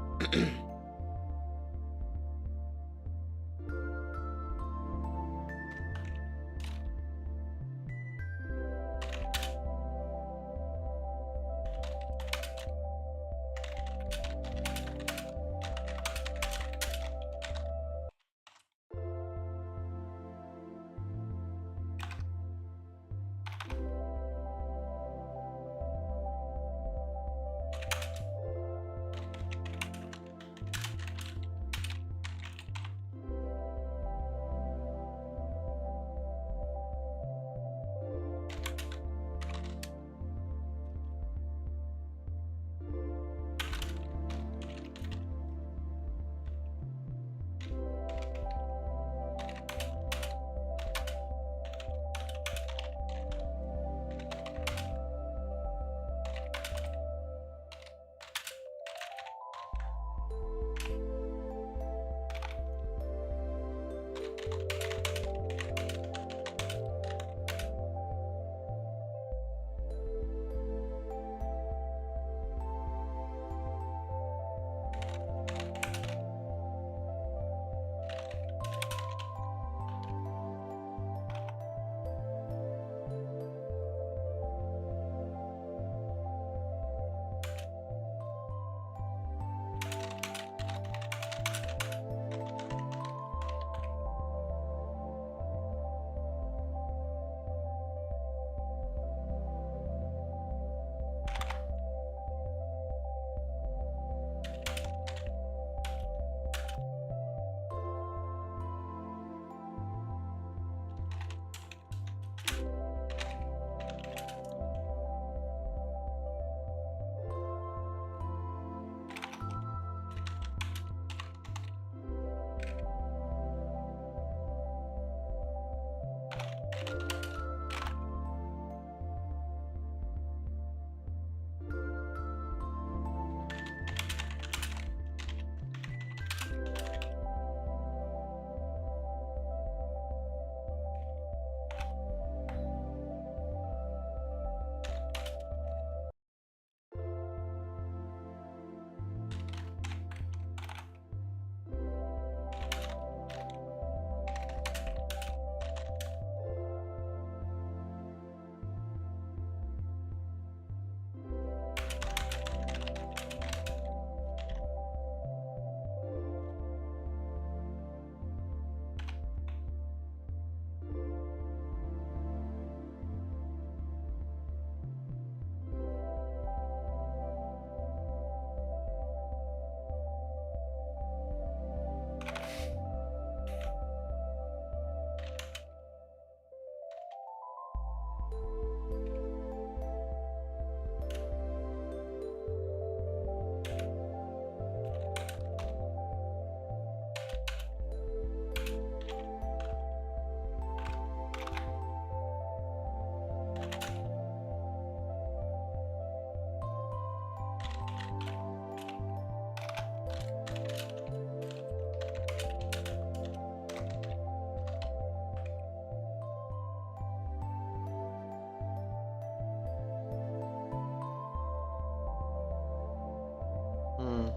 Hmm.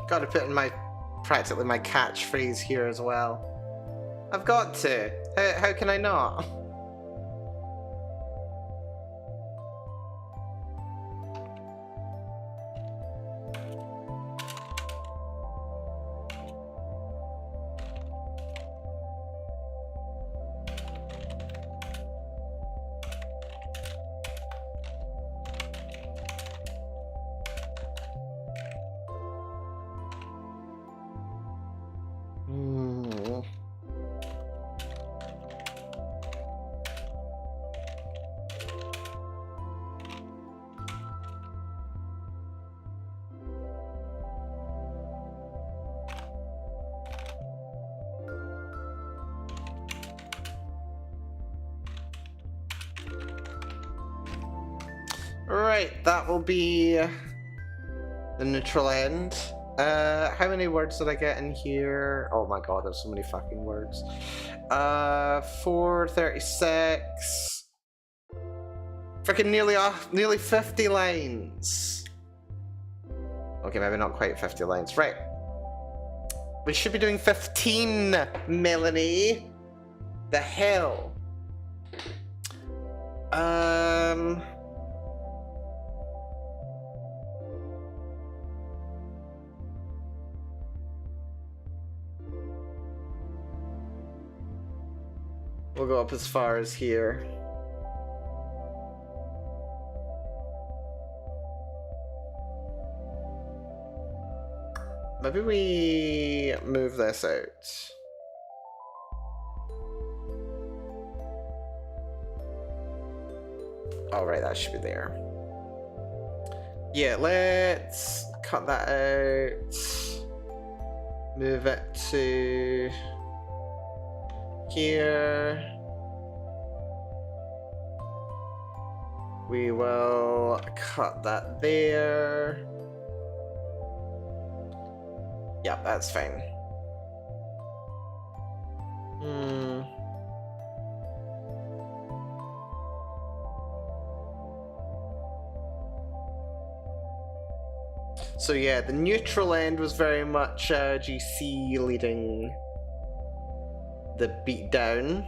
Got to put in my practically my catchphrase here as well. I've got to. How can I not? Right, that will be the neutral end. How many words did I get in here? Oh my god, there's so many fucking words. 436. Freaking nearly 50 lines. Okay, maybe not quite 50 lines. Right. We should be doing 15, Melanie. The hell? We'll go up as far as here. Maybe we move this out. All right, that should be there. Yeah, let's cut that out. Move it to here. We will cut that there. Yep, that's fine. So yeah, the neutral end was very much GC leading the beat down.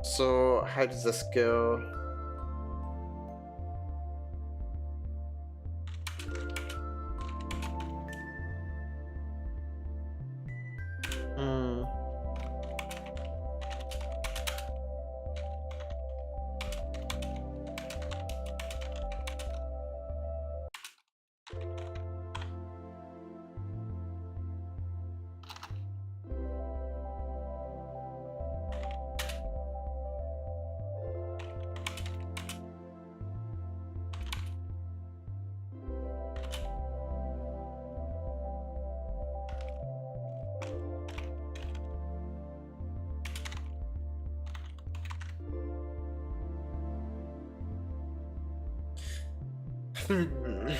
So how does this go? I'm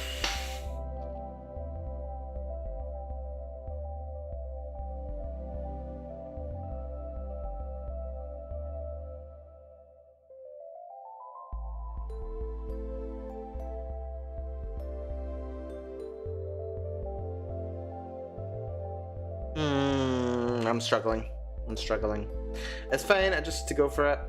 struggling. I'm struggling. It's fine, I just to go for it.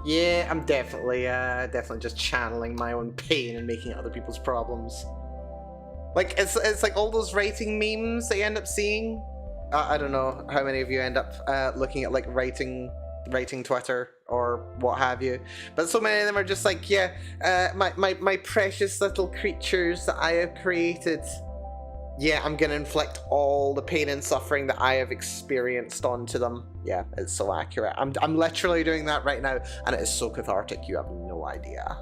Yeah, I'm definitely just channeling my own pain and making other people's problems. Like, it's like all those writing memes that you end up seeing. I don't know how many of you end up looking at like writing Twitter or what have you, but so many of them are just like, yeah, my precious little creatures that I have created. Yeah, I'm gonna inflict all the pain and suffering that I have experienced onto them. Yeah, it's so accurate. I'm literally doing that right now, and it is so cathartic, you have no idea.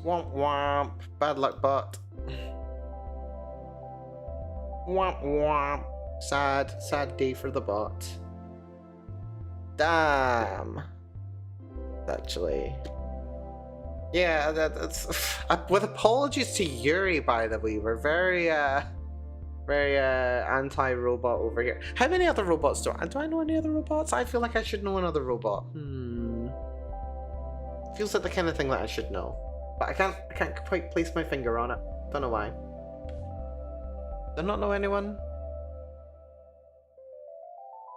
Womp womp. Bad luck, bot. Womp womp. Sad day for the bot. Damn. Actually. Yeah, that's... with apologies to Yuri, by the way, we're very anti-robot over here. How many other robots do I know any other robots? I feel like I should know another robot. Feels like the kind of thing that I should know. But I can't quite place my finger on it. Don't know why. Do I not know anyone?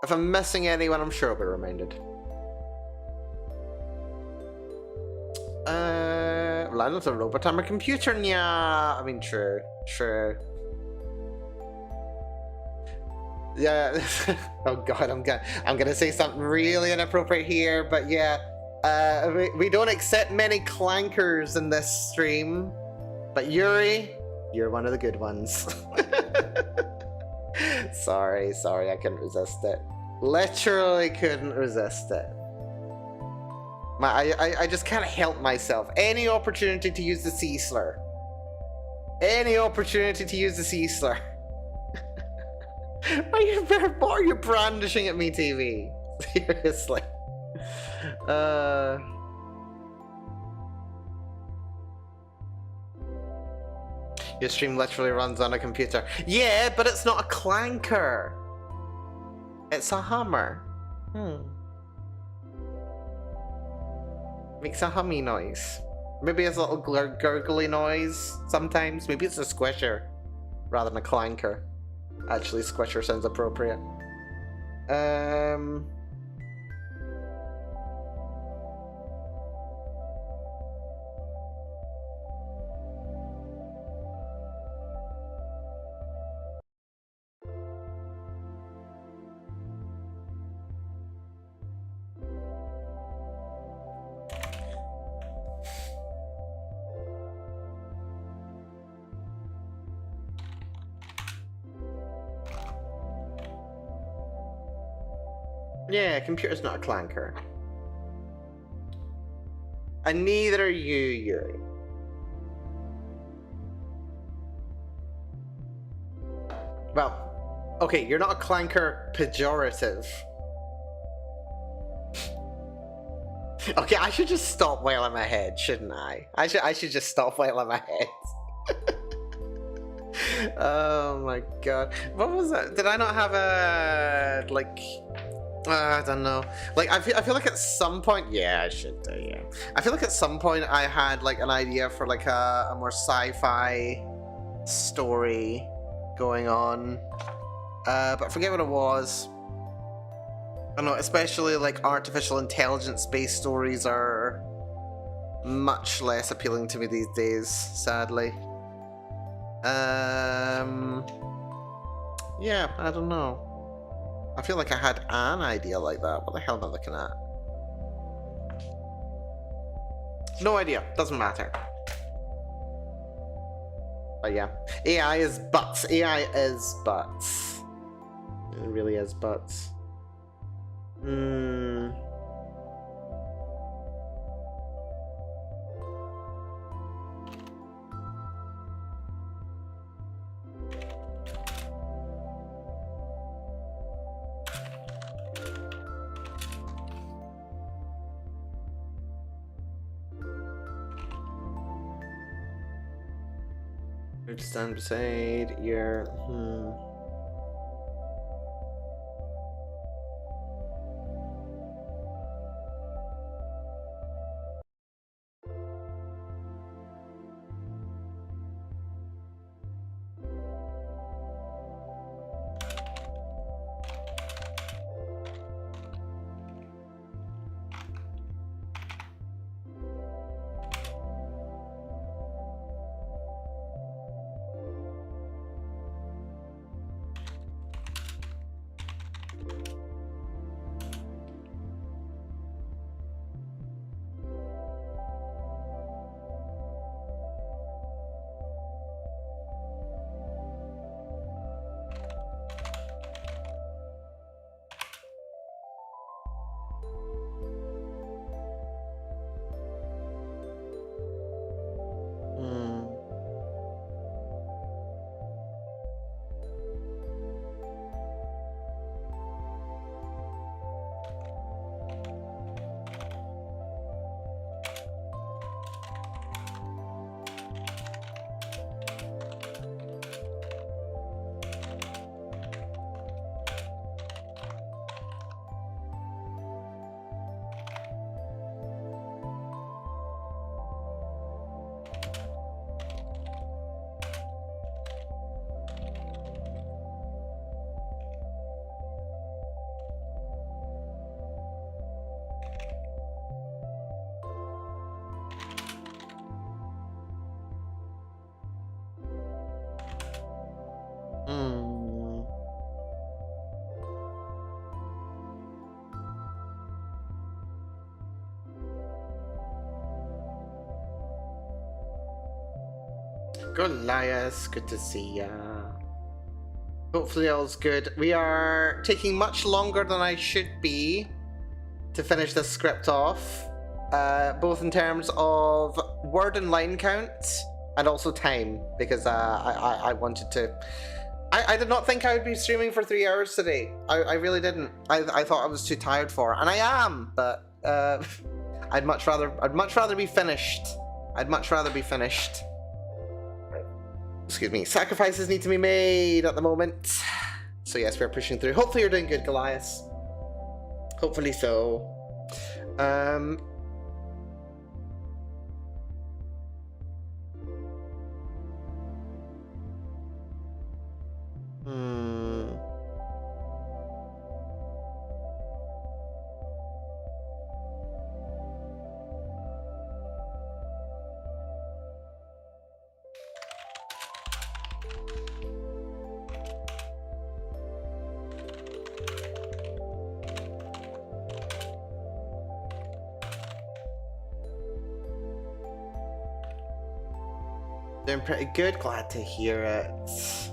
If I'm missing anyone, I'm sure I'll be reminded. Well, I'm not a robot, I'm a computer, yeah. I mean, true. Yeah. Oh god, I'm gonna say something really inappropriate here, but yeah. We don't accept many clankers in this stream, but Yuri, you're one of the good ones. Sorry, I couldn't resist it. Literally couldn't resist it. I just can't help myself. Any opportunity to use the sea slur. Any opportunity to use the sea slur. What are you brandishing at me, TV? Seriously. Your stream literally runs on a computer. Yeah, but it's not a clanker. It's a hammer. Makes a hummy noise. Maybe it's a little gurgly noise sometimes. Maybe it's a squisher rather than a clanker. Actually, squisher sounds appropriate. Yeah, computer's not a clanker. And neither are you, Yuri. Well, okay, you're not a clanker pejorative. Okay, I should just stop while in my head, shouldn't I? I should just stop while in my head. Oh my god. What was that? Did I not have a like I don't know. Like I feel like at some point, yeah, I should do, yeah. I feel like at some point I had like an idea for like a more sci-fi story going on. But I forget what it was. I don't know, especially like artificial intelligence based stories are much less appealing to me these days, sadly. Yeah, I don't know. I feel like I had an idea like that. What the hell am I looking at? No idea. Doesn't matter. But yeah. AI is butts. AI is butts. It really is butts. Stand beside your Goliath, good to see ya. Hopefully all's good. We are taking much longer than I should be to finish this script off, both in terms of word and line count and also time, because I wanted to. I did not think I would be streaming for 3 hours today. I really didn't. I thought I was too tired for it, and I am, but I'd much rather be finished. I'd much rather be finished. Excuse me. Sacrifices need to be made at the moment. So yes, we're pushing through. Hopefully you're doing good, Goliath. Hopefully so. Doing pretty good. Glad to hear it.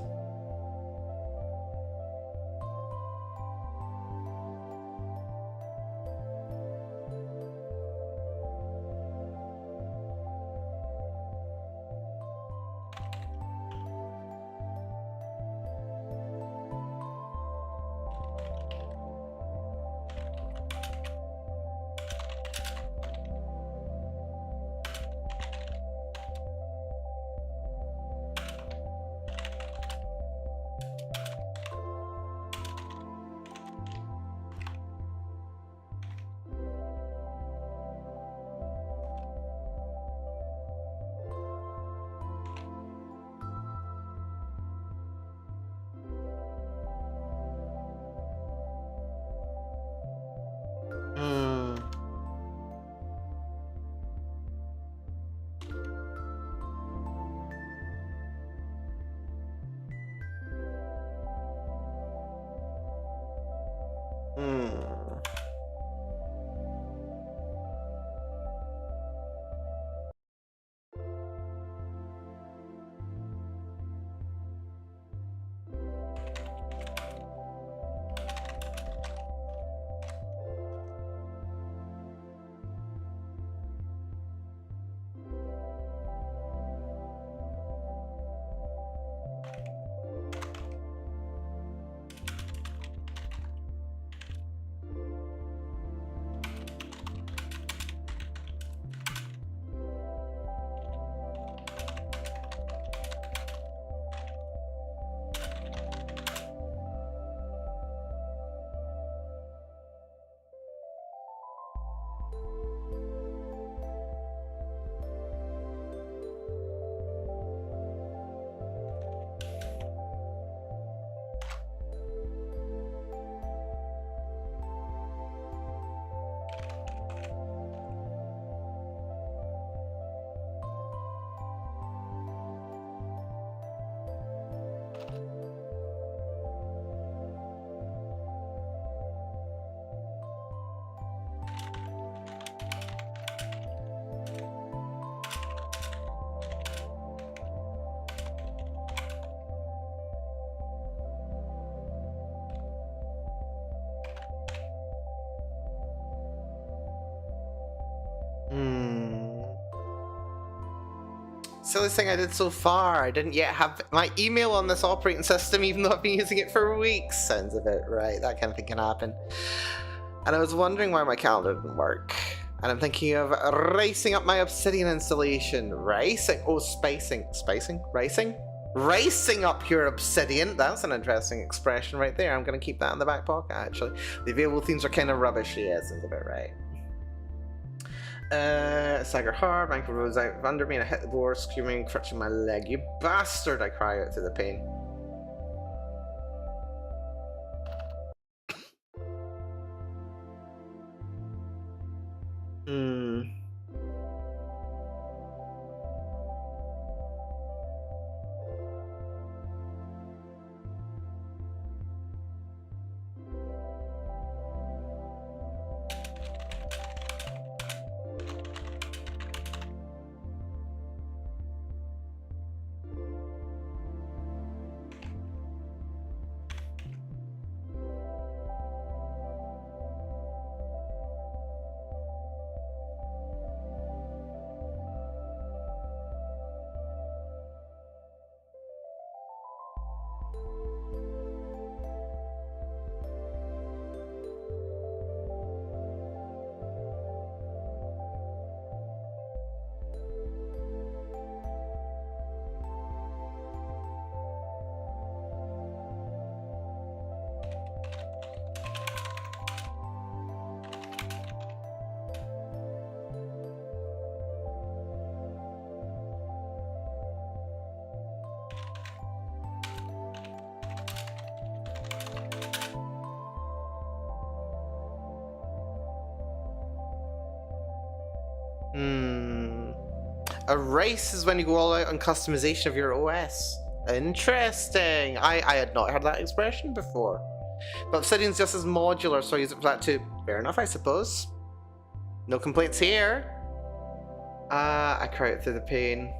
Silliest thing I did so far. I didn't yet have my email on this operating system, even though I've been using it for weeks. Sounds a bit right. That kind of thing can happen. And I was wondering why my calendar didn't work. And I'm thinking of racing up my Obsidian installation. Racing? Oh, spacing. Spacing? Racing? Racing up your Obsidian. That's an interesting expression right there. I'm going to keep that in the back pocket, actually. The available themes are kind of rubbish. Yeah, sounds a bit right. Stagger hard, ankle rose out from under me and I hit the door, screaming, clutching my leg. You bastard! I cry out through the pain. A race is when you go all out on customization of your OS. Interesting. I had not heard that expression before. But Obsidian's just as modular, so I use it for that too. Fair enough, I suppose. No complaints here. I cry it through the pain.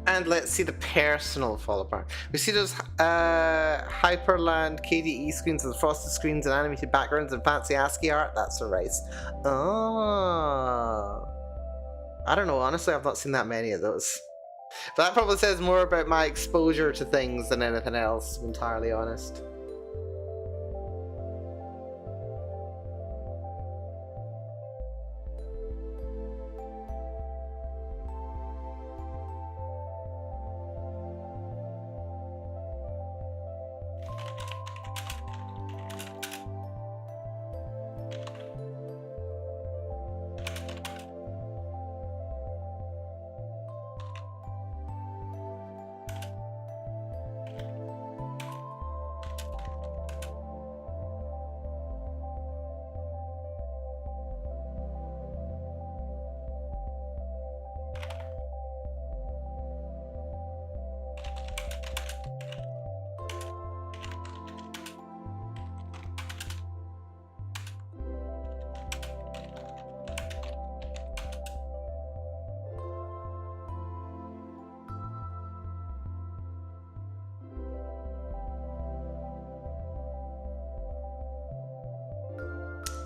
And let's see the personal fall apart. We see those Hyperland KDE screens with frosted screens and animated backgrounds and fancy ASCII art. That's a race. Oh. I don't know, honestly, I've not seen that many of those. But that probably says more about my exposure to things than anything else, to be entirely honest.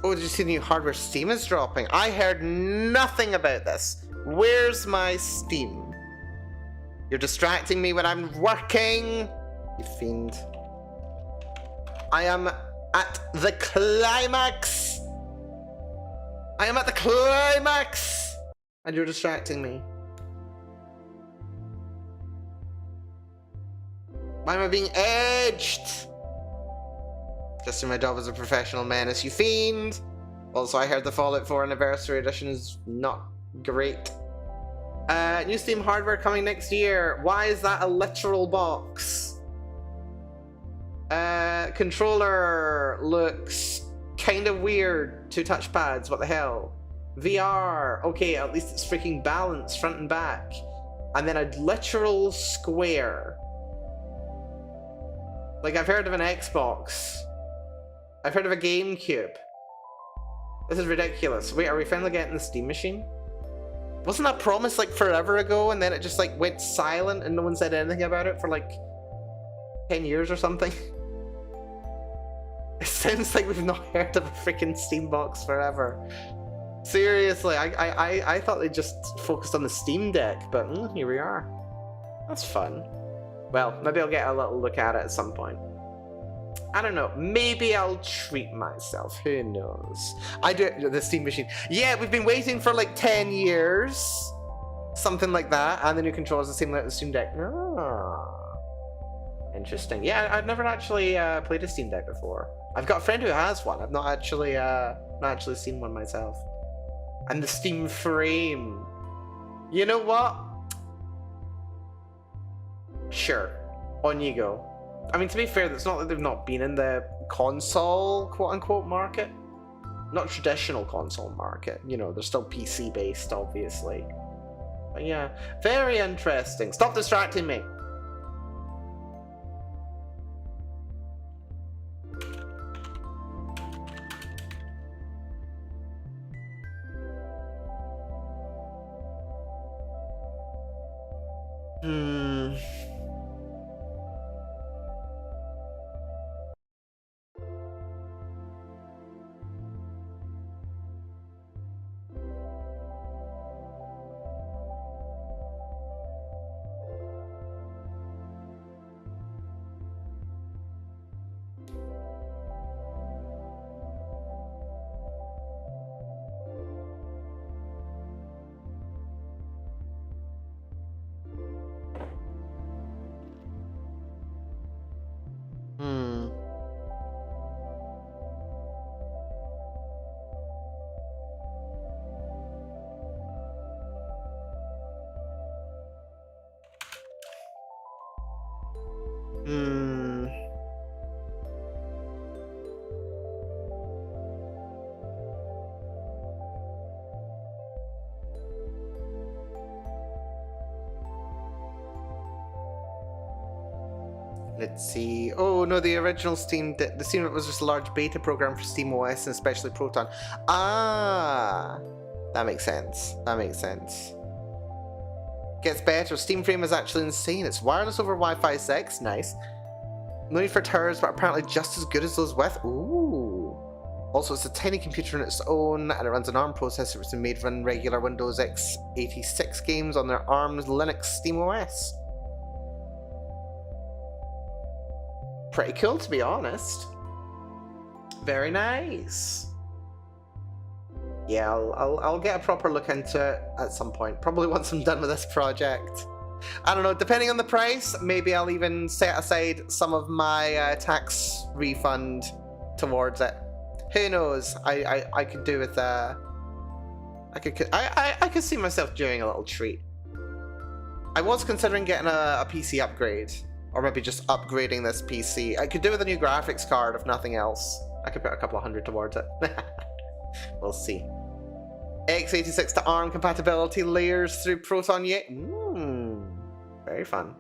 Oh, did you see the new hardware Steam is dropping? I heard nothing about this. Where's my Steam? You're distracting me when I'm working, you fiend. I am at the climax I am at the climax! And you're distracting me. Why am I being edged? Just doing my job as a professional menace, you fiend! Also, I heard the Fallout 4 Anniversary Edition is not great. New Steam hardware coming next year. Why is that a literal box? Controller looks kind of weird. 2 touchpads, what the hell? VR, okay, at least it's freaking balanced front and back. And then a literal square. Like, I've heard of an Xbox. I've heard of a GameCube. This is ridiculous. Wait, are we finally getting the Steam Machine? Wasn't that promised like forever ago and then it just like went silent and no one said anything about it for like 10 years or something? It sounds like we've not heard of a freaking Steam box forever. Seriously, I thought they just focused on the Steam Deck, but here we are. That's fun. Well, maybe I'll get a little look at it at some point. I don't know. Maybe I'll treat myself. Who knows? I do the Steam Machine. Yeah, we've been waiting for like 10 years. Something like that. And the new controls the same like the Steam Deck. Ah. Interesting. Yeah, I've never actually played a Steam Deck before. I've got a friend who has one. I've not actually seen one myself. And the Steam Frame. You know what? Sure. On you go. I mean, to be fair, it's not that they've not been in the console, quote-unquote, market. Not traditional console market. You know, they're still PC-based, obviously. But yeah, very interesting. Stop distracting me. Let's see. Oh no, the original Steam Deck was just a large beta program for SteamOS and especially Proton. Ah, that makes sense. That makes sense. Gets better. Steam Frame is actually insane. It's wireless over Wi-Fi 6. Nice. No need for towers, but apparently just as good as those with. Ooh. Also, it's a tiny computer on its own, and it runs an ARM processor which is made to run regular Windows x86 games on their ARM Linux SteamOS. Pretty cool, to be honest. Very nice. Yeah, I'll get a proper look into it at some point. Probably once I'm done with this project. I don't know, depending on the price, maybe I'll even set aside some of my tax refund towards it. Who knows? I could do with I could see myself doing a little treat. I was considering getting a PC upgrade. Or maybe just upgrading this PC. I could do with a new graphics card, if nothing else. I could put a couple of hundred towards it. We'll see. x86 to ARM compatibility layers through Proton yet. Very fun.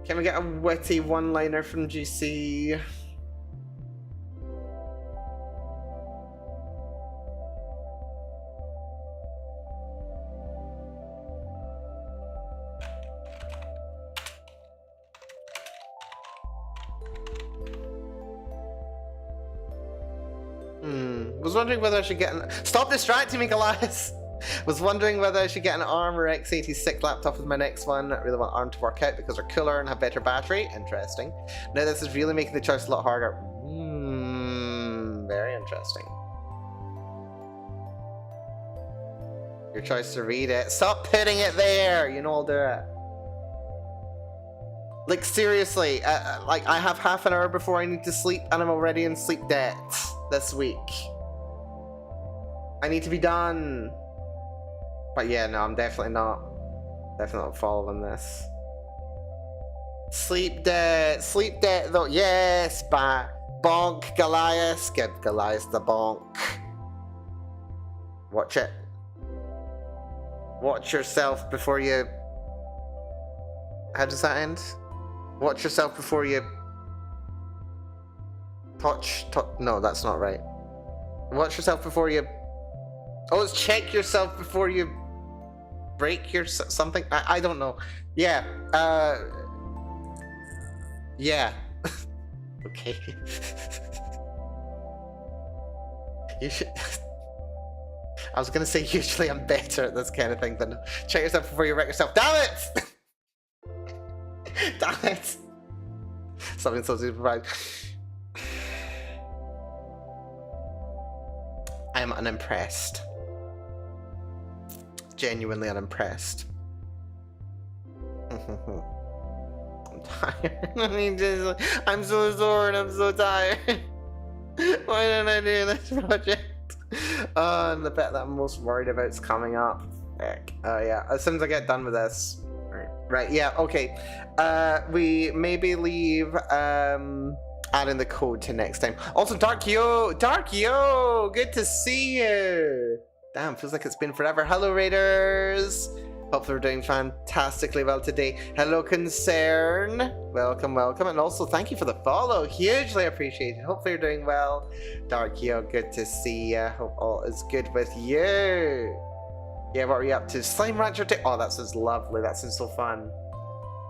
Can we get a witty one-liner from GC? Was wondering whether I should get an... Stop distracting me, Goliath! Was wondering whether I should get an ARM or x86 laptop with my next one. I really want ARM to work out because they're cooler and have better battery. Interesting. Now this is really making the choice a lot harder. Very interesting. Your choice to read it. Stop putting it there! You know I'll do it. Like, seriously, like, I have half an hour before I need to sleep, and I'm already in sleep debt this week. I need to be done. But yeah, no, I'm definitely not following this. Sleep debt, though, yes, bonk, Goliath, give Goliath the bonk. Watch it. Watch yourself before you... How does that end? Watch yourself before you... touch... No, that's not right. Watch yourself before you... Oh, it's check yourself before you... break your... something? I don't know. Yeah. Yeah. Okay. You should... I was gonna say usually I'm better at this kind of thing than check yourself before you wreck yourself. Damn it! Damn it! Something so to provide. I am unimpressed. Genuinely unimpressed. I'm tired. I'm so sore and I'm so tired. Why didn't I do this project? And the bit that I'm most worried about is coming up. Heck. Oh yeah, as soon as I get done with this. Right, yeah, okay. We maybe leave adding the code to next time. Also, Dark Yo, good to see you. Damn, feels like it's been forever. Hello, Raiders. Hopefully we're doing fantastically well today. Hello, Concern. Welcome, welcome. And also, thank you for the follow. Hugely appreciated. Hopefully you're doing well. Dark Yo, good to see you. Hope all is good with you. Yeah, what are you up to? Slime Rancher Oh, that sounds lovely. That sounds so fun.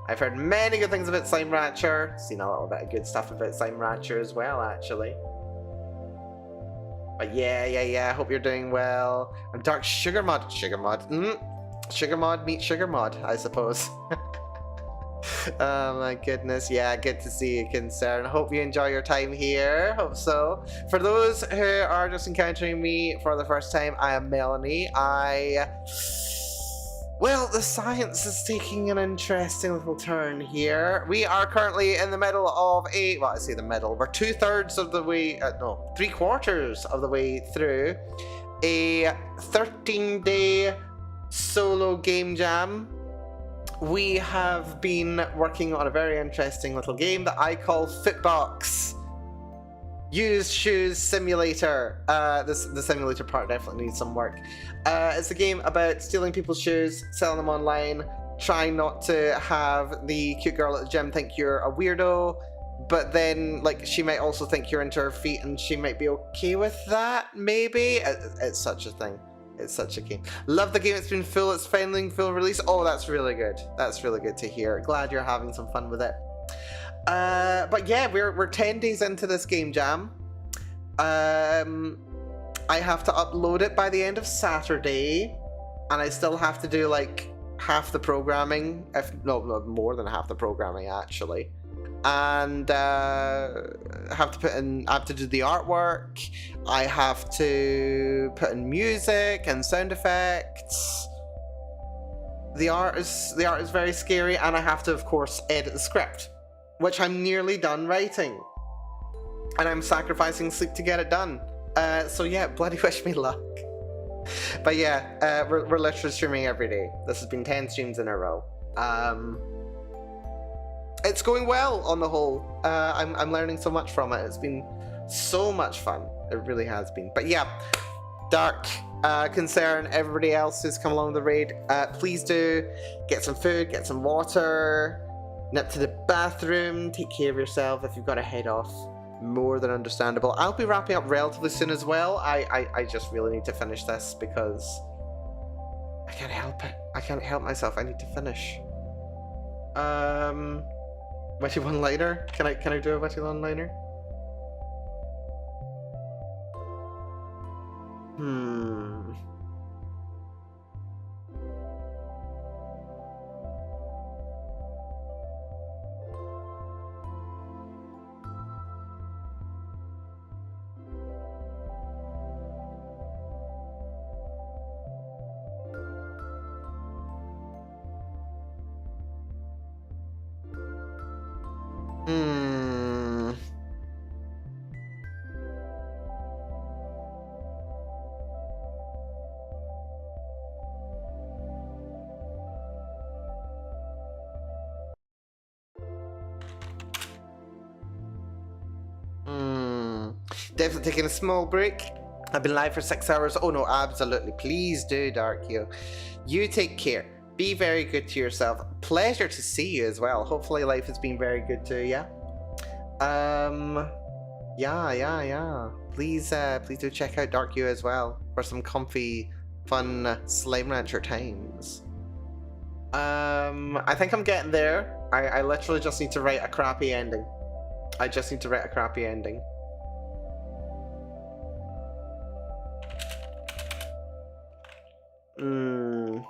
I've heard many good things about Slime Rancher. Seen a little bit of good stuff about Slime Rancher as well, actually. But yeah. Hope you're doing well. I'm Dark Sugar Mod. Sugar Mod meets Sugar Mod, I suppose. Oh my goodness, yeah, good to see you, Concern. Hope you enjoy your time here, hope so. For those who are just encountering me for the first time, I am Melanie. Well, the science is taking an interesting little turn here. We are currently in the middle of well, I say the middle, we're 2/3 of the way, no, 3/4 of the way through a 13-day solo game jam. We have been working on a very interesting little game that I call Footbox. Used Shoes Simulator. The simulator part definitely needs some work. It's a game about stealing people's shoes, selling them online, trying not to have the cute girl at the gym think you're a weirdo, but then, like, she might also think you're into her feet and she might be okay with that, maybe? It's such a thing. It's such a game. Love the game. It's been full. It's finally full release. Oh, that's really good. That's really good to hear. Glad you're having some fun with it. But yeah, we're 10 days into this game jam. I have to upload it by the end of Saturday, and I still have to do like half the programming, if no, more than half the programming actually. And I have to do the artwork. I have to put in music and sound effects. The art is very scary, and I have to, of course, edit the script, which I'm nearly done writing, and I'm sacrificing sleep to get it done. So yeah, bloody wish me luck. But yeah, we're literally streaming every day. This has been 10 streams in a row. It's going well on the whole. I'm learning so much from it. It's been so much fun. It really has been. But yeah, Dark, Concern, everybody else who's come along the raid, please do get some food, get some water, nip to the bathroom, take care of yourself if you've got to head off. More than understandable. I'll be wrapping up relatively soon as well. I just really need to finish this because I can't help it. I can't help myself. I need to finish. Witty one-liner? Can I do a witty one-liner? Hmm. Hmm. Hmm. Definitely taking a small break. I've been live for 6 hours. Oh no, absolutely. Please do, Dark You. You take care. Be very good to yourself. Pleasure to see you as well. Hopefully life has been very good to you. Yeah. Please do check out Dark You as well for some comfy, fun Slime Rancher times. I think I'm getting there. I literally just need to write a crappy ending. I just need to write a crappy ending. Hmm.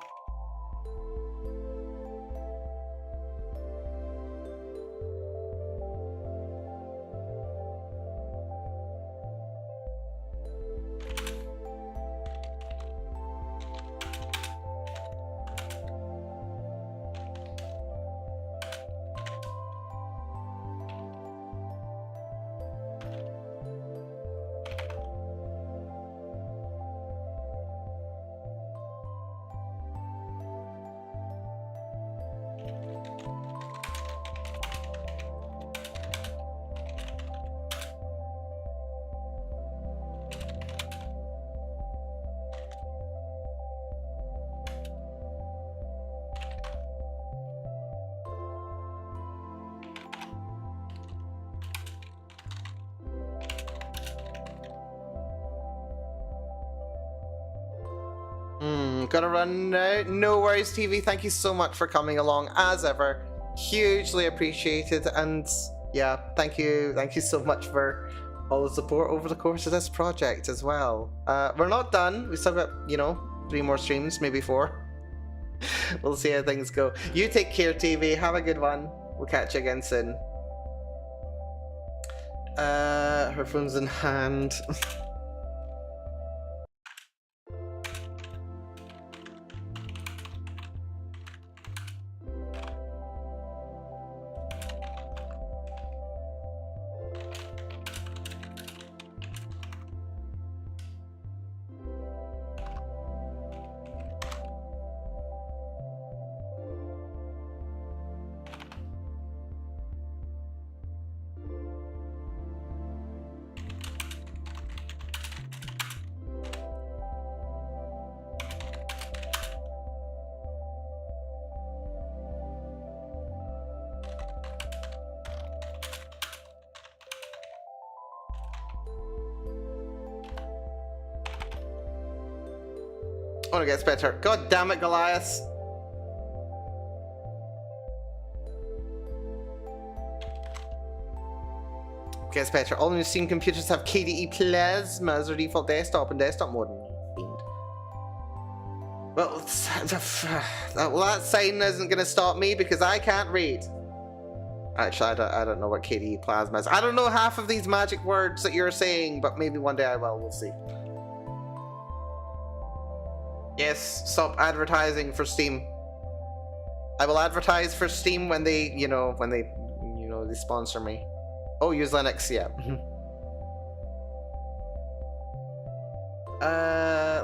Gotta run now. No worries, TV. Thank you so much for coming along as ever. Hugely appreciated. And yeah, thank you so much for all the support over the course of this project as well. We're not done. We still got, 3 more streams, maybe 4. We'll see how things go. You take care, TV. Have a good one. We'll catch you again soon. Her phone's in hand. Oh, it gets better. God damn it, Goliath. Gets better. All new Steam computers have KDE Plasma as their default desktop and desktop mode. Well, that sign isn't going to stop me because I can't read. Actually, I don't know what KDE Plasma is. I don't know half of these magic words that you're saying, but maybe one day I will. We'll see. Yes, stop advertising for Steam. I will advertise for Steam when they, they sponsor me. Oh, use Linux, yeah.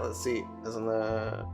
Let's see. Isn't the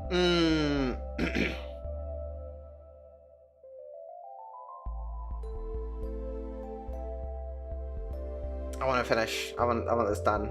Hmm. I want to finish. I want this done.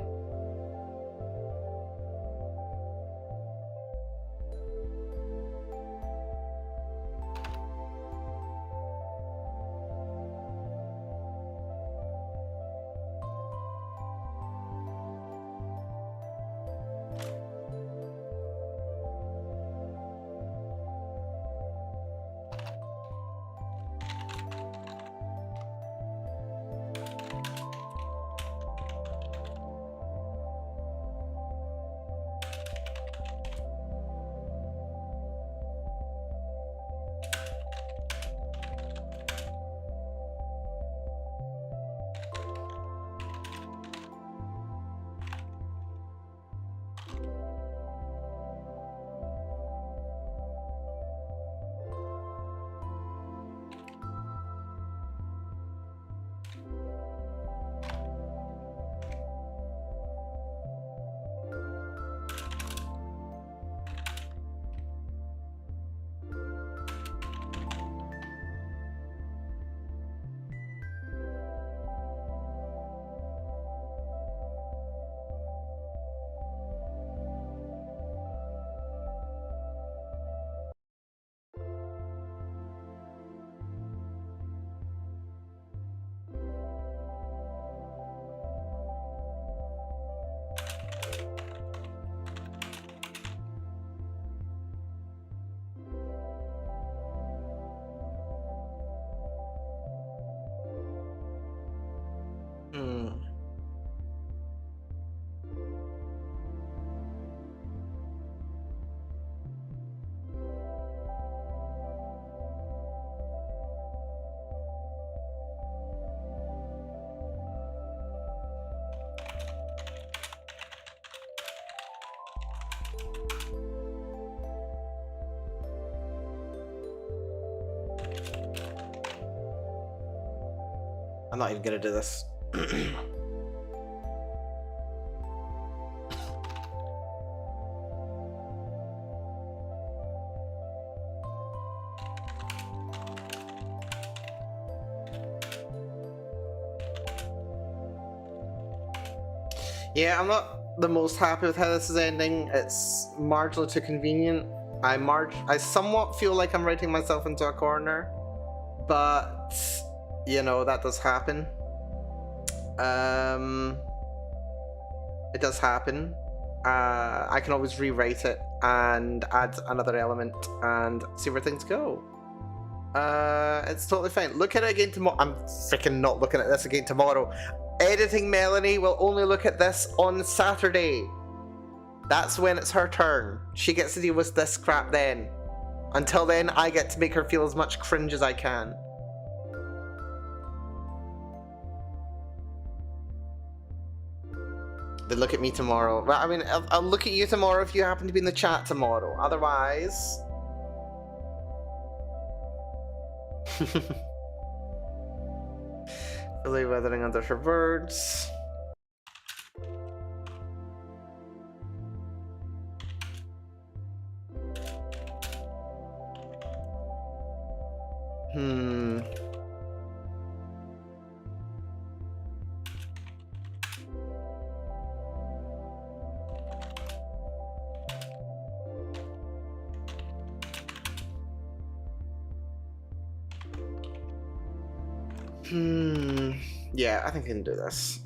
Hmm. I'm not even gonna do this. Yeah, I'm not the most happy with how this is ending. It's marginally too convenient. I somewhat feel like I'm writing myself into a corner, but you know that does happen. It does happen. I can always rewrite it and add another element and see where things go. It's totally fine. Look at it again tomorrow. I'm freaking not looking at this again tomorrow. Editing Melanie will only look at this on Saturday. That's when it's her turn. She gets to deal with this crap then. Until then, I get to make her feel as much cringe as I can. Then look at me tomorrow. Well, I mean, I'll look at you tomorrow if you happen to be in the chat tomorrow. Otherwise... Fully weathering under her words. Hmm. Yeah, I think I can do this.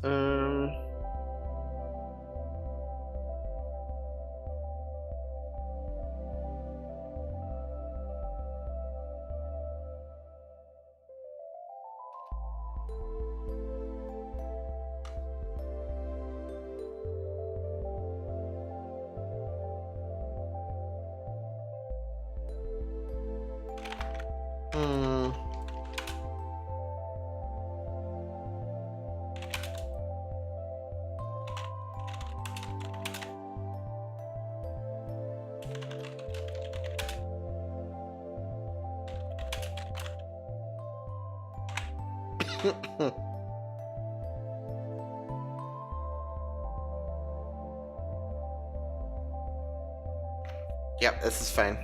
Yep, this is fine.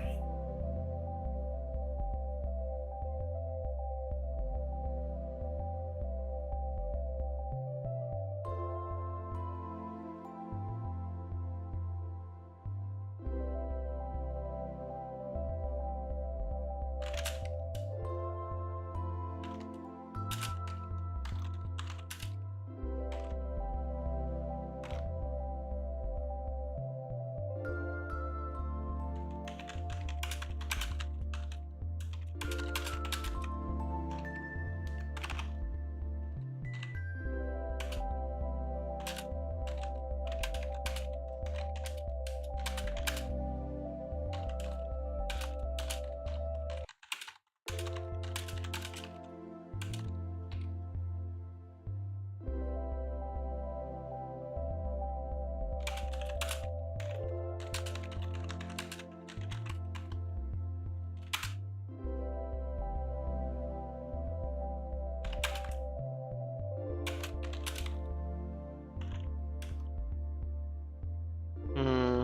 Hmm.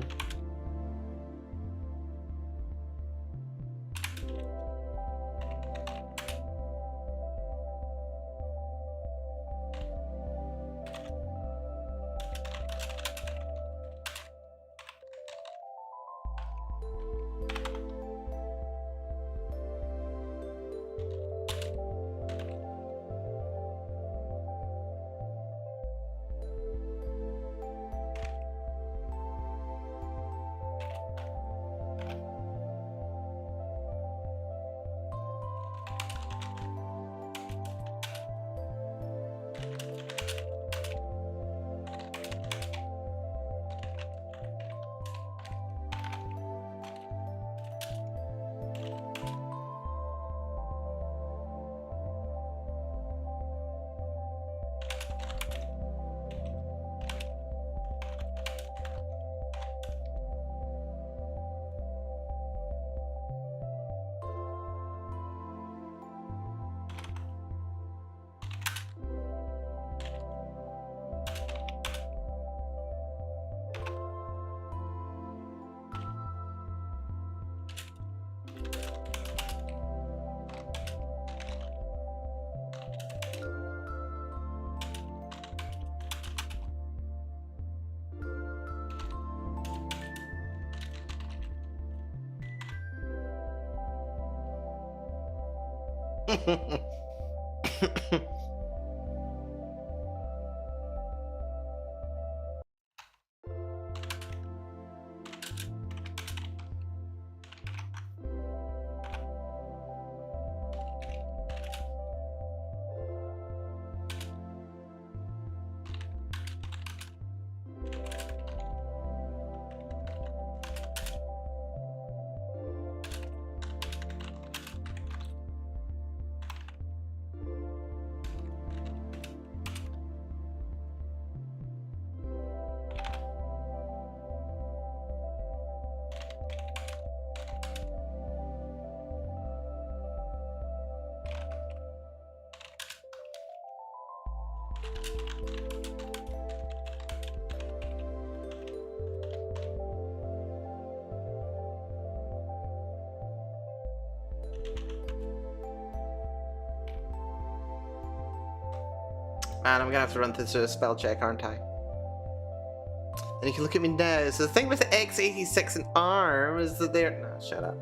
Man, I'm gonna have to run through a spell check, aren't I? And you can look at me now. So the thing with the X86 and ARM is that they're... No, shut up.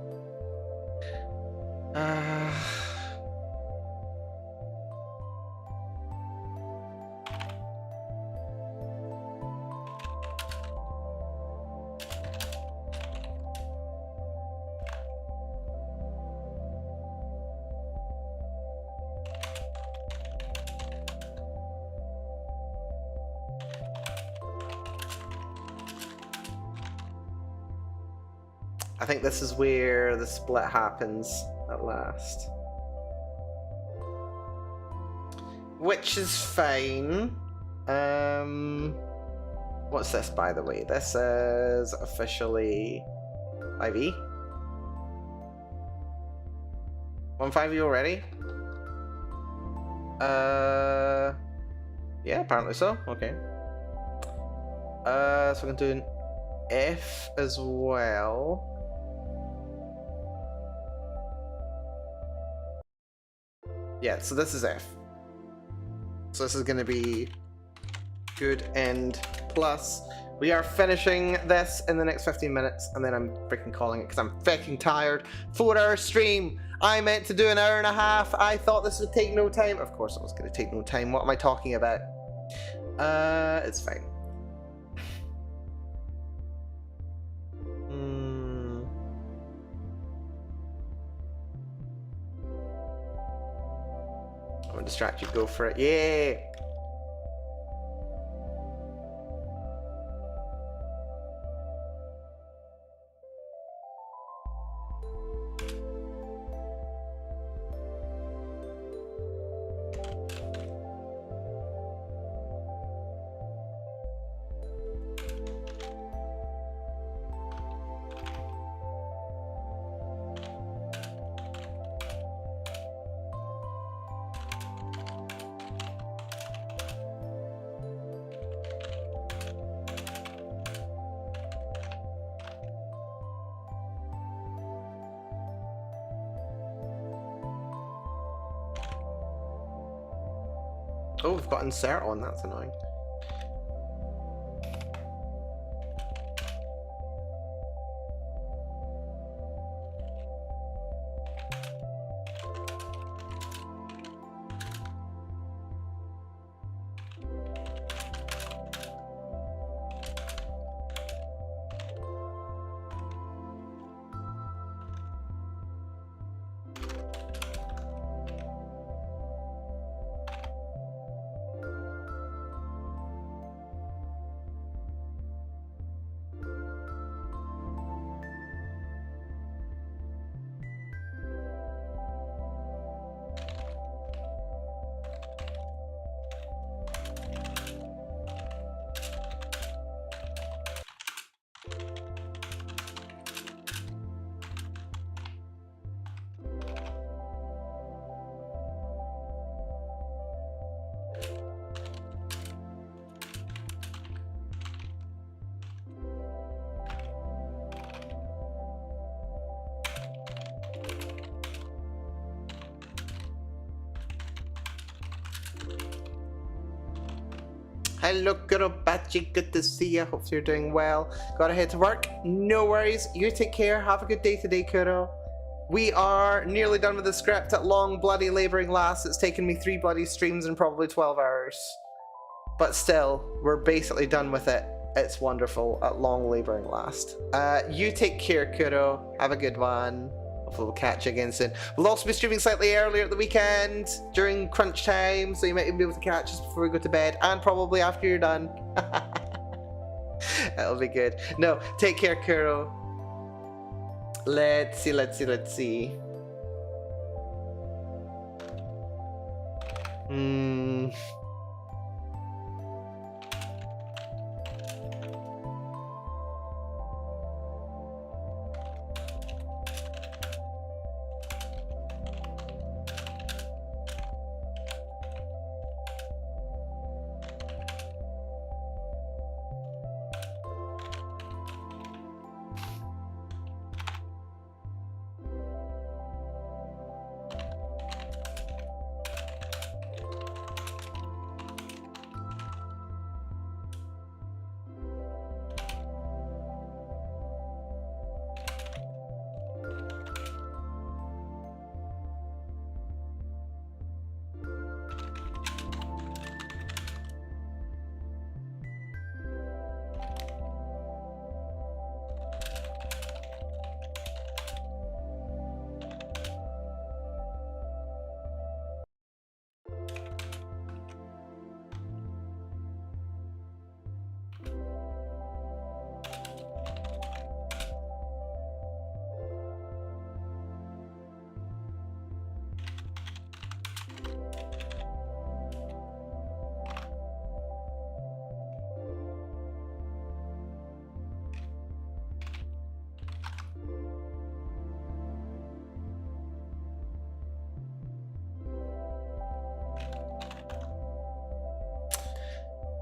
I think this is where the split happens at last. Which is fine. What's this, by the way? This is officially 5e. 1-5e already? Yeah, apparently so. Okay. So we're gonna do an F as well. Yeah, so this is F. So this is going to be good end plus. We are finishing this in the next 15 minutes, and then I'm freaking calling it because I'm freaking tired. 4-hour stream. I meant to do an hour and a half. I thought this would take no time. Of course it was going to take no time. What am I talking about? It's fine. I'm gonna distract you. Go for it. Yeah. Oh, we've got insert on. That's annoying. Hello, Kurobachi. Good to see you. Hope you're doing well. Gotta head to work. No worries. You take care. Have a good day today, Kuro. We are nearly done with the script at long, bloody labouring last. It's taken me 3 bloody streams in probably 12 hours. But still, we're basically done with it. It's wonderful at long labouring last. You take care, Kuro. Have a good one. Hopefully we'll catch you again soon. We'll also be streaming slightly earlier at the weekend, during crunch time, so you might even be able to catch us before we go to bed, and probably after you're done. That'll be good. No, take care, Kuro. Let's see.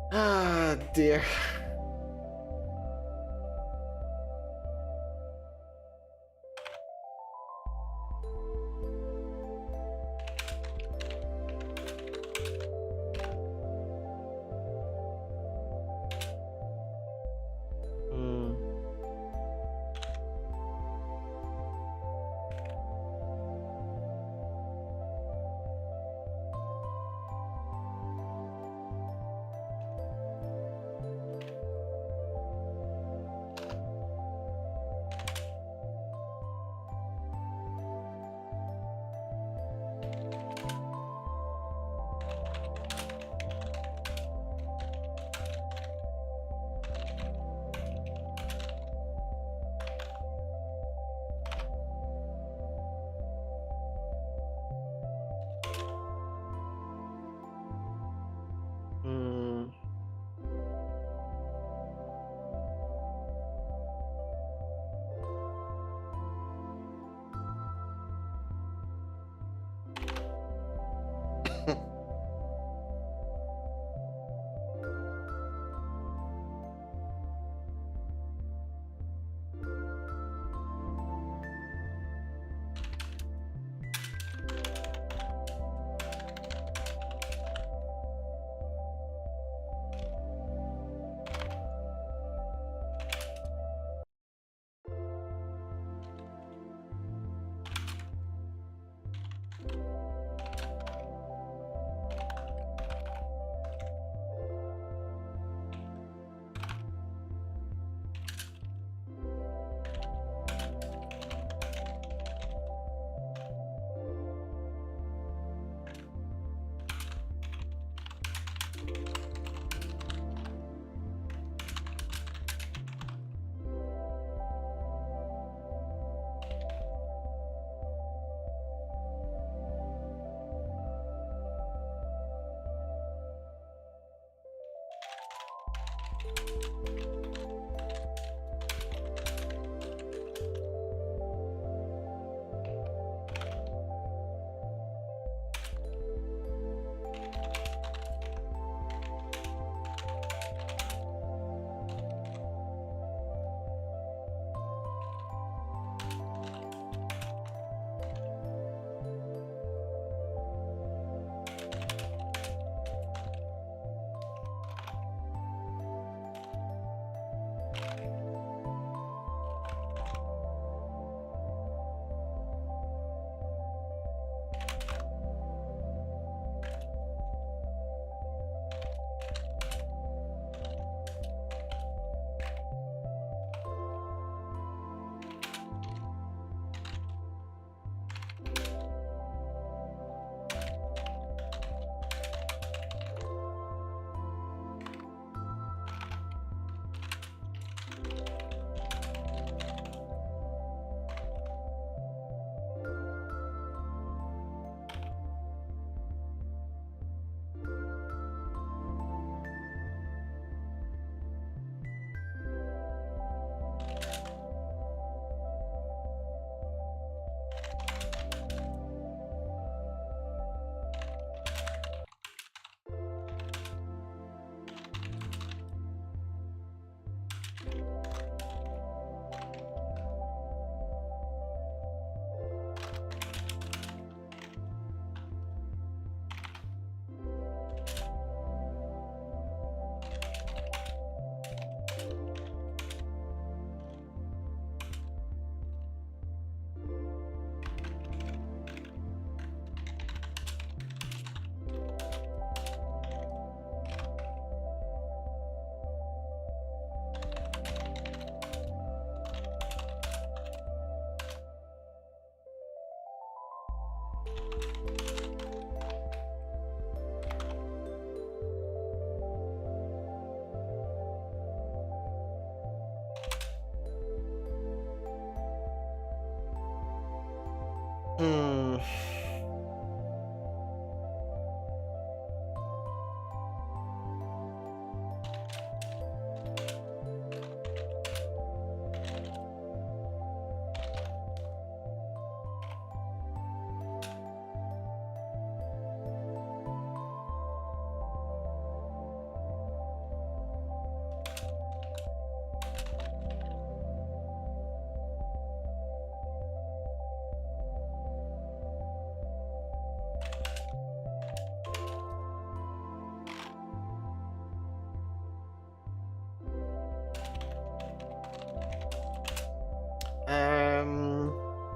Ah, dear. Hmm.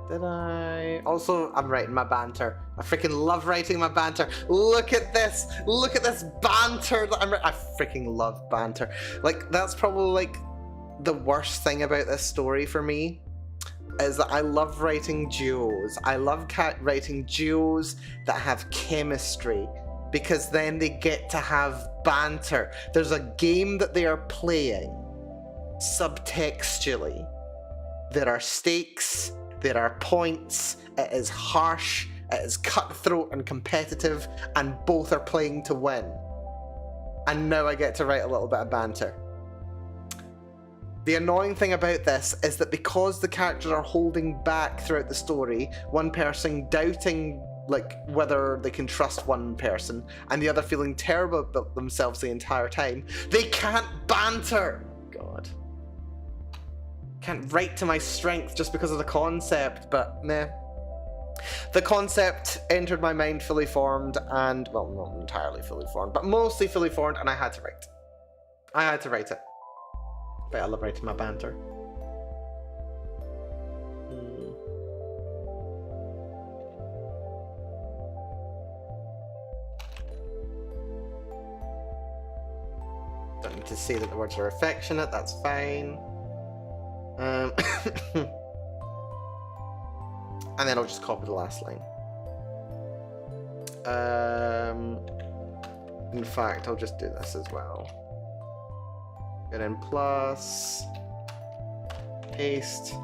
Did I? Also, I'm writing my banter. I freaking love writing my banter. Look at this! Look at this banter that I freaking love banter. Like, that's probably like the worst thing about this story for me is that I love writing duos. I love writing duos that have chemistry because then they get to have banter. There's a game that they are playing subtextually. There are stakes, there are points, it is harsh, it is cutthroat and competitive, and both are playing to win. And now I get to write a little bit of banter. The annoying thing about this is that because the characters are holding back throughout the story, one person doubting like whether they can trust one person, and the other feeling terrible about themselves the entire time, they can't banter! God. Can't write to my strength just because of the concept, but meh. The concept entered my mind fully formed and, well, not entirely fully formed, but mostly fully formed, and I had to write. I had to write it. But I love writing my banter. Don't need to say that the words are affectionate, that's fine. And then I'll just copy the last line. In fact, I'll just do this as well. And then plus, paste.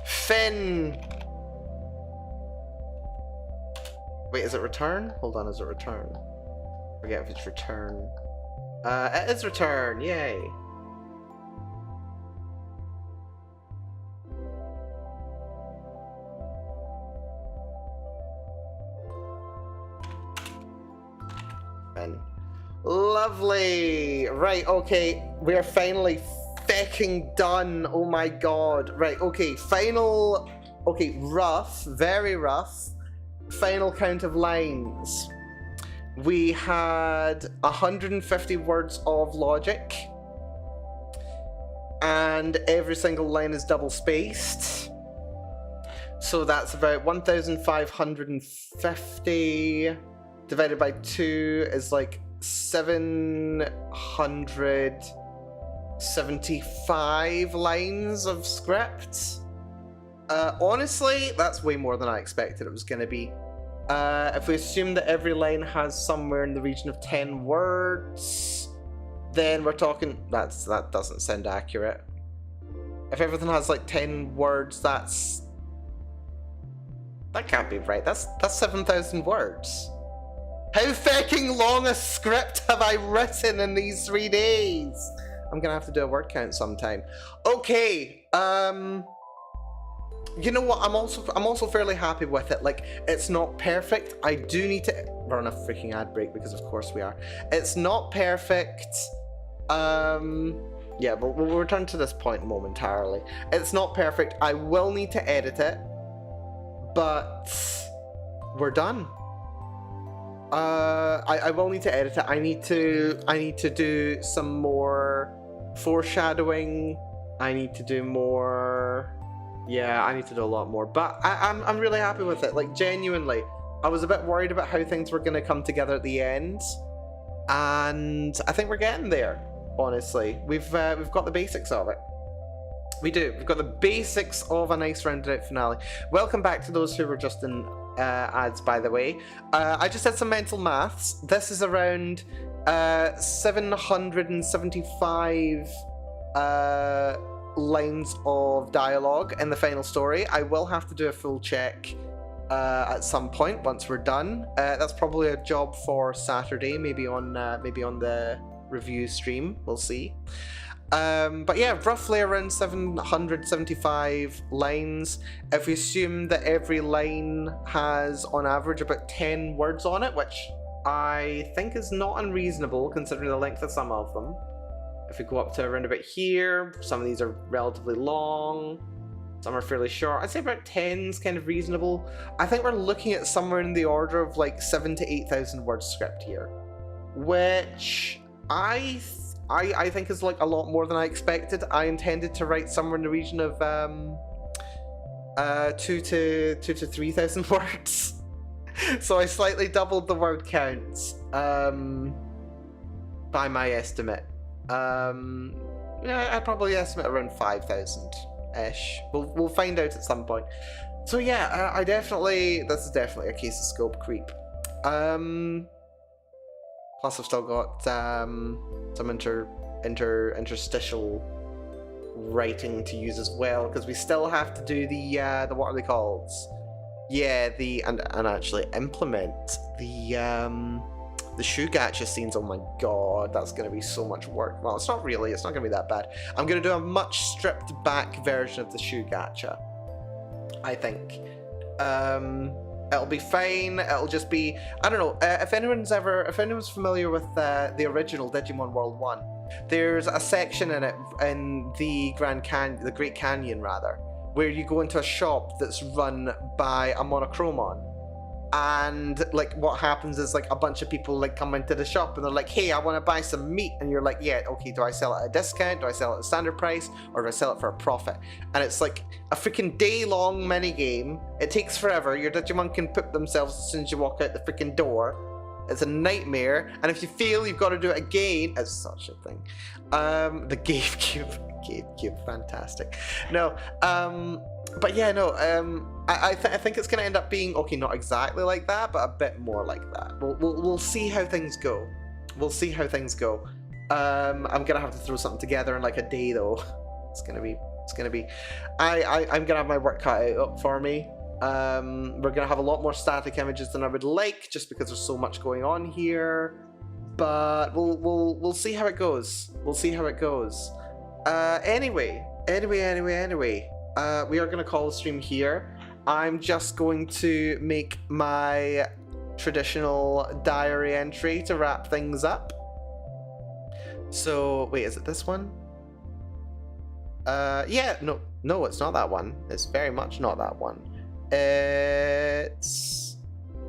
Finn! Wait, is it return? Hold on, is it return? Forget if it's return. It is return, yay! Lovely! Right, okay, we're finally fecking done. Oh my god. Right, okay, final... Okay, rough, very rough. Final count of lines. We had 150 words of logic. And every single line is double spaced. So that's about 1,550 divided by 2 is like 775 lines of script. Honestly, that's way more than I expected it was going to be. If we assume that every line has somewhere in the region of 10 words, then we're talking... That doesn't sound accurate. If everything has like 10 words, that's... That can't be right. That's 7,000 words. How fucking long a script have I written in these 3 days? I'm gonna have to do a word count sometime. Okay, you know what? I'm also fairly happy with it. Like, it's not perfect. I do need to... We're on a freaking ad break because of course we are. It's not perfect. Yeah, but we'll return to this point momentarily. It's not perfect. I will need to edit it, but we're done. I will need to edit it. I need to do some more foreshadowing. I need to do more. Yeah, I need to do a lot more. But I'm really happy with it. Like, genuinely, I was a bit worried about how things were going to come together at the end, and I think we're getting there. Honestly, we've got the basics of it. We do. We've got the basics of a nice rounded out finale. Welcome back to those who were just in ads, by the way. I just did some mental maths. This is around 775 lines of dialogue in the final story. I will have to do a full check at some point once we're done. That's probably a job for Saturday, maybe on the review stream. We'll see. But yeah, roughly around 775 lines. If we assume that every line has, on average, about 10 words on it, which I think is not unreasonable considering the length of some of them. If we go up to around about here, some of these are relatively long, some are fairly short. I'd say about 10 is kind of reasonable. I think we're looking at somewhere in the order of like 7,000 to 8,000 word script here, which I think is like a lot more than I expected. I intended to write somewhere in the region of 2,000 to 3,000 words. So I slightly doubled the word count by my estimate. Yeah, I'd probably estimate around 5,000-ish. We'll find out at some point. So yeah, this is definitely a case of scope creep. Plus, I've still got some interstitial writing to use as well, because we still have to do the what are they called? Yeah, and actually implement the shoe gacha scenes. Oh my god, that's going to be so much work. Well, it's not really. It's not going to be that bad. I'm going to do a much stripped back version of the shoe gacha, I think. It'll be fine. It'll just be, I don't know, if anyone's familiar with the original Digimon World 1, there's a section in it, in the Great Canyon rather, where you go into a shop that's run by a monochromon. And like what happens is like a bunch of people like come into the shop and they're like, hey, I want to buy some meat, and you're like, yeah, okay, do I sell it at a discount, do I sell it at standard price, or do I sell it for a profit? And it's like a freaking day-long mini game. It takes forever. Your Digimon can poop themselves as soon as you walk out the freaking door. It's a nightmare, and if you fail, you've got to do it again. It's such a thing. The GameCube, fantastic. No, but yeah, no, I think it's gonna end up being, okay, not exactly like that, but a bit more like that. We'll see how things go. We'll see how things go. I'm gonna have to throw something together in like a day though. It's gonna be. I'm gonna have my work cut out for me. We're gonna have a lot more static images than I would like, just because there's so much going on here. But we'll see how it goes. We'll see how it goes. Anyway. We are gonna call the stream here. I'm just going to make my traditional diary entry to wrap things up. So wait, is it this one? Yeah, no, it's not that one. It's very much not that one. It's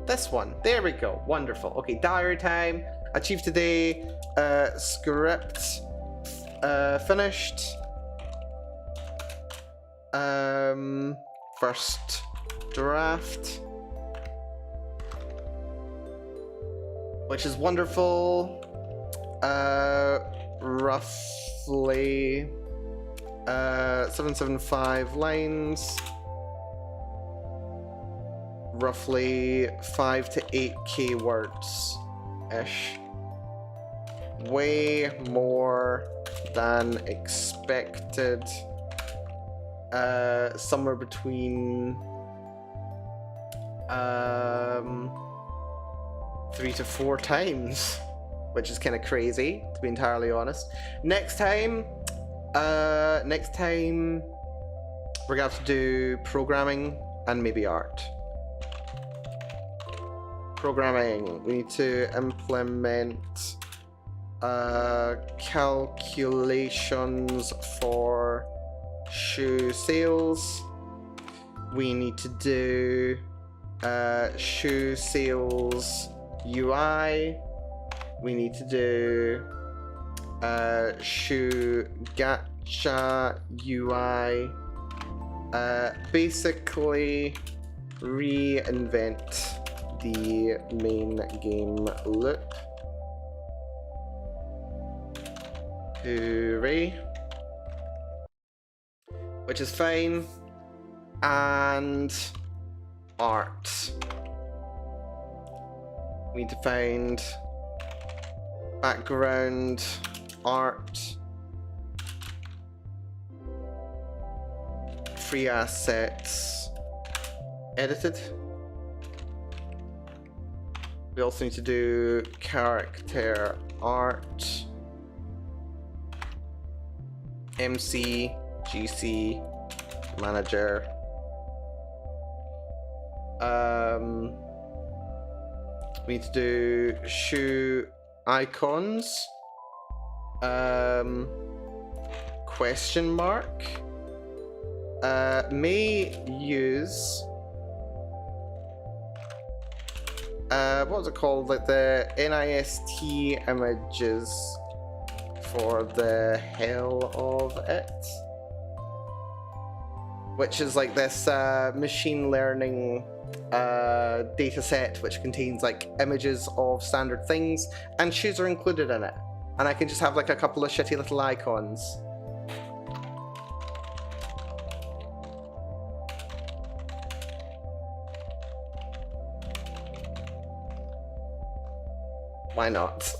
this one. There we go. Wonderful. Okay, diary time. Achieved today. Script finished. First draft, which is wonderful. Roughly 775 lines, roughly 5 to 8k words ish. Way more than expected. Somewhere between 3 to 4 times, which is kind of crazy, to be entirely honest. Next time we're gonna have to do programming and maybe art. Programming, we need to implement calculations for shoe sales. We need to do shoe sales UI. We need to do shoe gacha UI. Basically reinvent the main game loop. Hooray. Which is fine. And art. We need to find background art, free assets, edited. We also need to do character art, MC, GC, manager. We need to do shoe icons, question mark, may use what was it called, like the NIST images for the hell of it, which is like this machine learning data set which contains like images of standard things, and shoes are included in it, and I can just have like a couple of shitty little icons. Why not?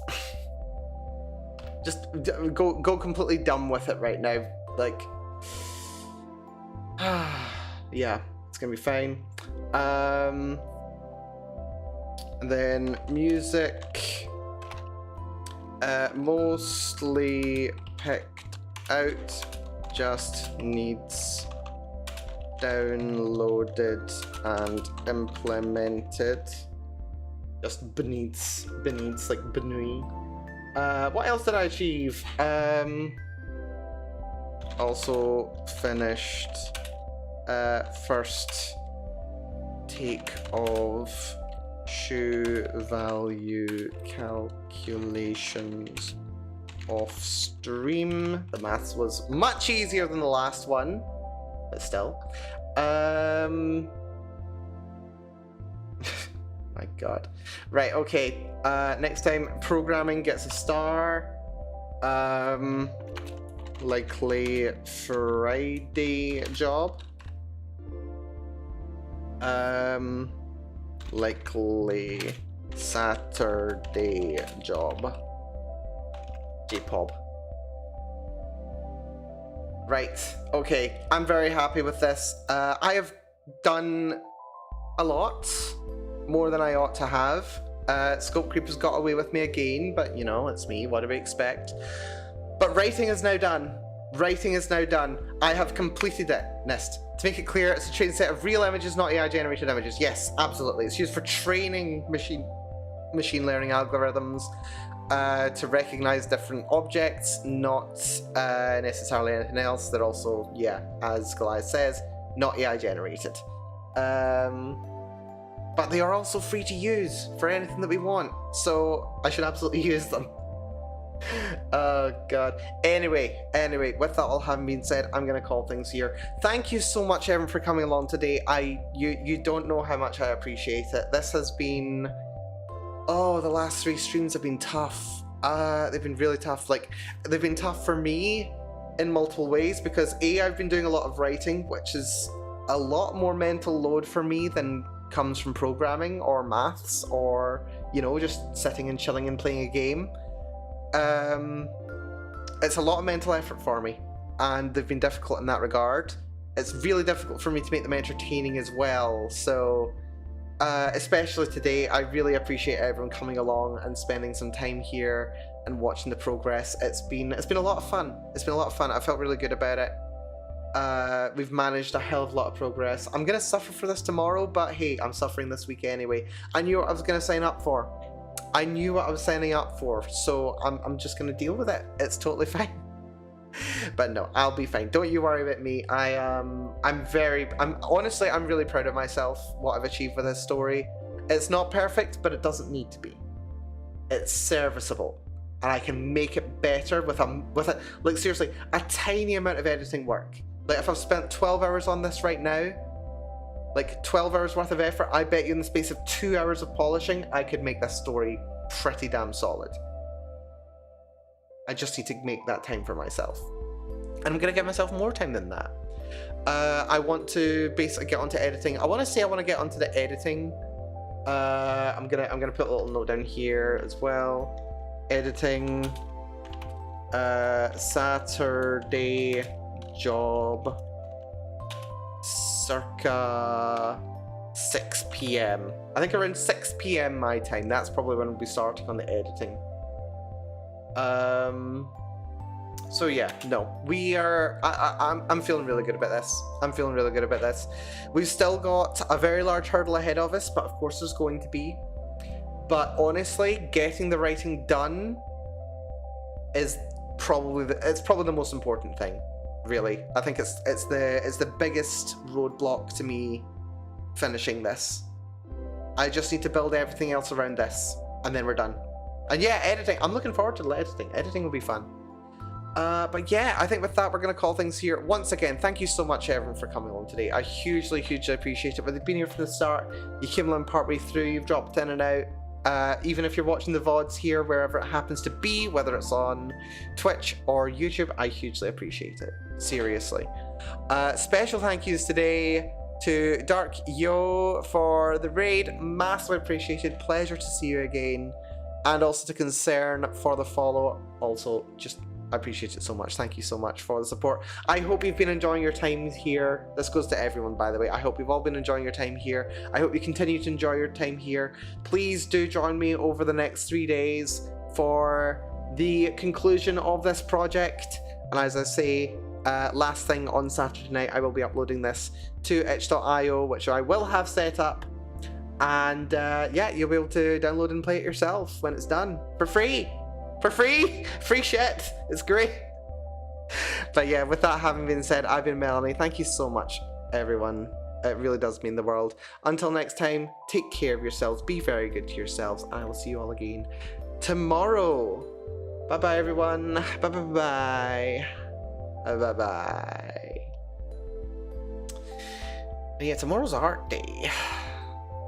Just go completely dumb with it right now, like yeah, it's gonna be fine. And then music, mostly picked out, just needs downloaded and implemented. Just beneath like Benui. What else did I achieve? Also finished first take of shoe value calculations off stream. The maths was much easier than the last one, but still. My god. Right, okay. Next time programming gets a star. Likely Friday job. Likely Saturday job. JPOB. Right, okay. I'm very happy with this. I have done a lot. More than I ought to have. Scope Creep has got away with me again, but you know, it's me, what do we expect? But writing is now done. Writing is now done. I have completed it, Nist. To make it clear, it's a trained set of real images, not AI generated images. Yes, absolutely. It's used for training machine learning algorithms to recognize different objects, not necessarily anything else. They're also, yeah, as Goliath says, not AI generated. But they are also free to use for anything that we want, so I should absolutely use them. Oh god. Anyway, with that all having been said, I'm gonna call things here. Thank you so much, everyone, for coming along today. You don't know how much I appreciate it. This has been, oh, the last 3 streams have been tough. They've been really tough. Like, they've been tough for me in multiple ways because I've been doing a lot of writing, which is a lot more mental load for me than comes from programming or maths or, you know, just sitting and chilling and playing a game. It's a lot of mental effort for me, and they've been difficult in that regard. It's really difficult for me to make them entertaining as well, so especially today, I really appreciate everyone coming along and spending some time here and watching the progress. It's been a lot of fun. It's been a lot of fun. I felt really good about it. We've managed a hell of a lot of progress. I'm gonna suffer for this tomorrow, but hey, I'm suffering this week anyway. I knew what I was gonna sign up for. I knew what I was signing up for, so I'm just gonna deal with it. It's totally fine. But no, I'll be fine. Don't you worry about me. I'm honestly, I'm really proud of myself, what I've achieved with this story. It's not perfect, but it doesn't need to be. It's serviceable, and I can make it better with a like, seriously, a tiny amount of editing work. Like, if I've spent 12 hours on this right now, like 12 hours worth of effort, I bet you in the space of 2 hours of polishing, I could make this story pretty damn solid. I just need to make that time for myself. And I'm gonna give myself more time than that. I want to basically get onto editing. I want to get onto the editing. I'm gonna put a little note down here as well. Editing. Saturday job. Circa 6 p.m. I think around 6 p.m. my time. That's probably when we'll be starting on the editing. So yeah, no, we are. I'm feeling really good about this. I'm feeling really good about this. We've still got a very large hurdle ahead of us, but of course there's going to be. But honestly, getting the writing done is probably the most important thing. Really, I think it's the biggest roadblock to me finishing this. I just need to build everything else around this, and then we're done. And yeah, editing. I'm looking forward to the editing. Editing will be fun. But yeah, I think with that, we're going to call things here. Once again, thank you so much, everyone, for coming along today. I hugely appreciate it. Whether you've been here from the start, you came along partway through, you've dropped in and out. Even if you're watching the VODs here, wherever it happens to be, whether it's on Twitch or YouTube, I hugely appreciate it. Seriously. Special thank yous today to Dark Yo for the raid. Massively appreciated. Pleasure to see you again. And also to Concern for the follow. Also, just I appreciate it so much. Thank you so much for the support. I hope you've been enjoying your time here. This goes to everyone, by the way. I hope you've all been enjoying your time here. I hope you continue to enjoy your time here. Please do join me over the next 3 days for the conclusion of this project. And as I say, last thing on Saturday night, I will be uploading this to itch.io, which I will have set up. And yeah, you'll be able to download and play it yourself when it's done for free. For free! Free shit! It's great! But yeah, with that having been said, I've been Melanie. Thank you so much, everyone. It really does mean the world. Until next time, take care of yourselves. Be very good to yourselves. And I will see you all again tomorrow. Bye-bye, everyone. Bye-bye-bye. Bye-bye. Yeah, tomorrow's art day.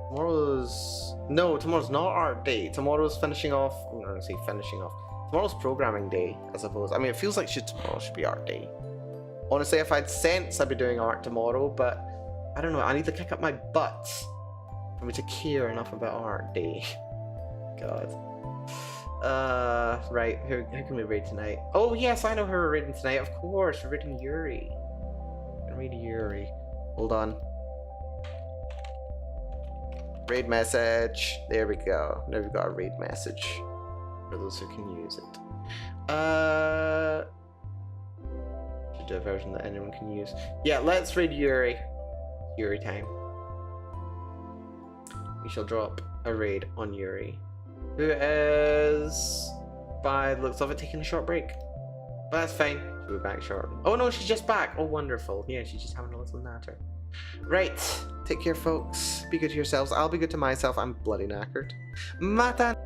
Tomorrow's not art day. Tomorrow's finishing off. I'm not gonna say finishing off. Tomorrow's programming day, I suppose. I mean, it feels like tomorrow should be art day. Honestly, if I'd sense, I'd be doing art tomorrow, but I don't know. I need to kick up my butt for me to care enough about art day. God. Right. Who can we raid tonight? Oh yes, I know who we're raiding tonight. Of course, we're raiding Yuri. I'm gonna raid Yuri. Hold on. Raid message. There we go. Now we've got a raid message for those who can use it. Should do a version that anyone can use. Yeah, let's raid Yuri. Yuri time. We shall drop a raid on Yuri, who is, by the looks of it, taking a short break. But that's fine. She'll be back shortly. Oh no, she's just back. Oh, wonderful. Yeah, she's just having a little natter. Right. Take care, folks. Be good to yourselves. I'll be good to myself. I'm bloody knackered. Mata.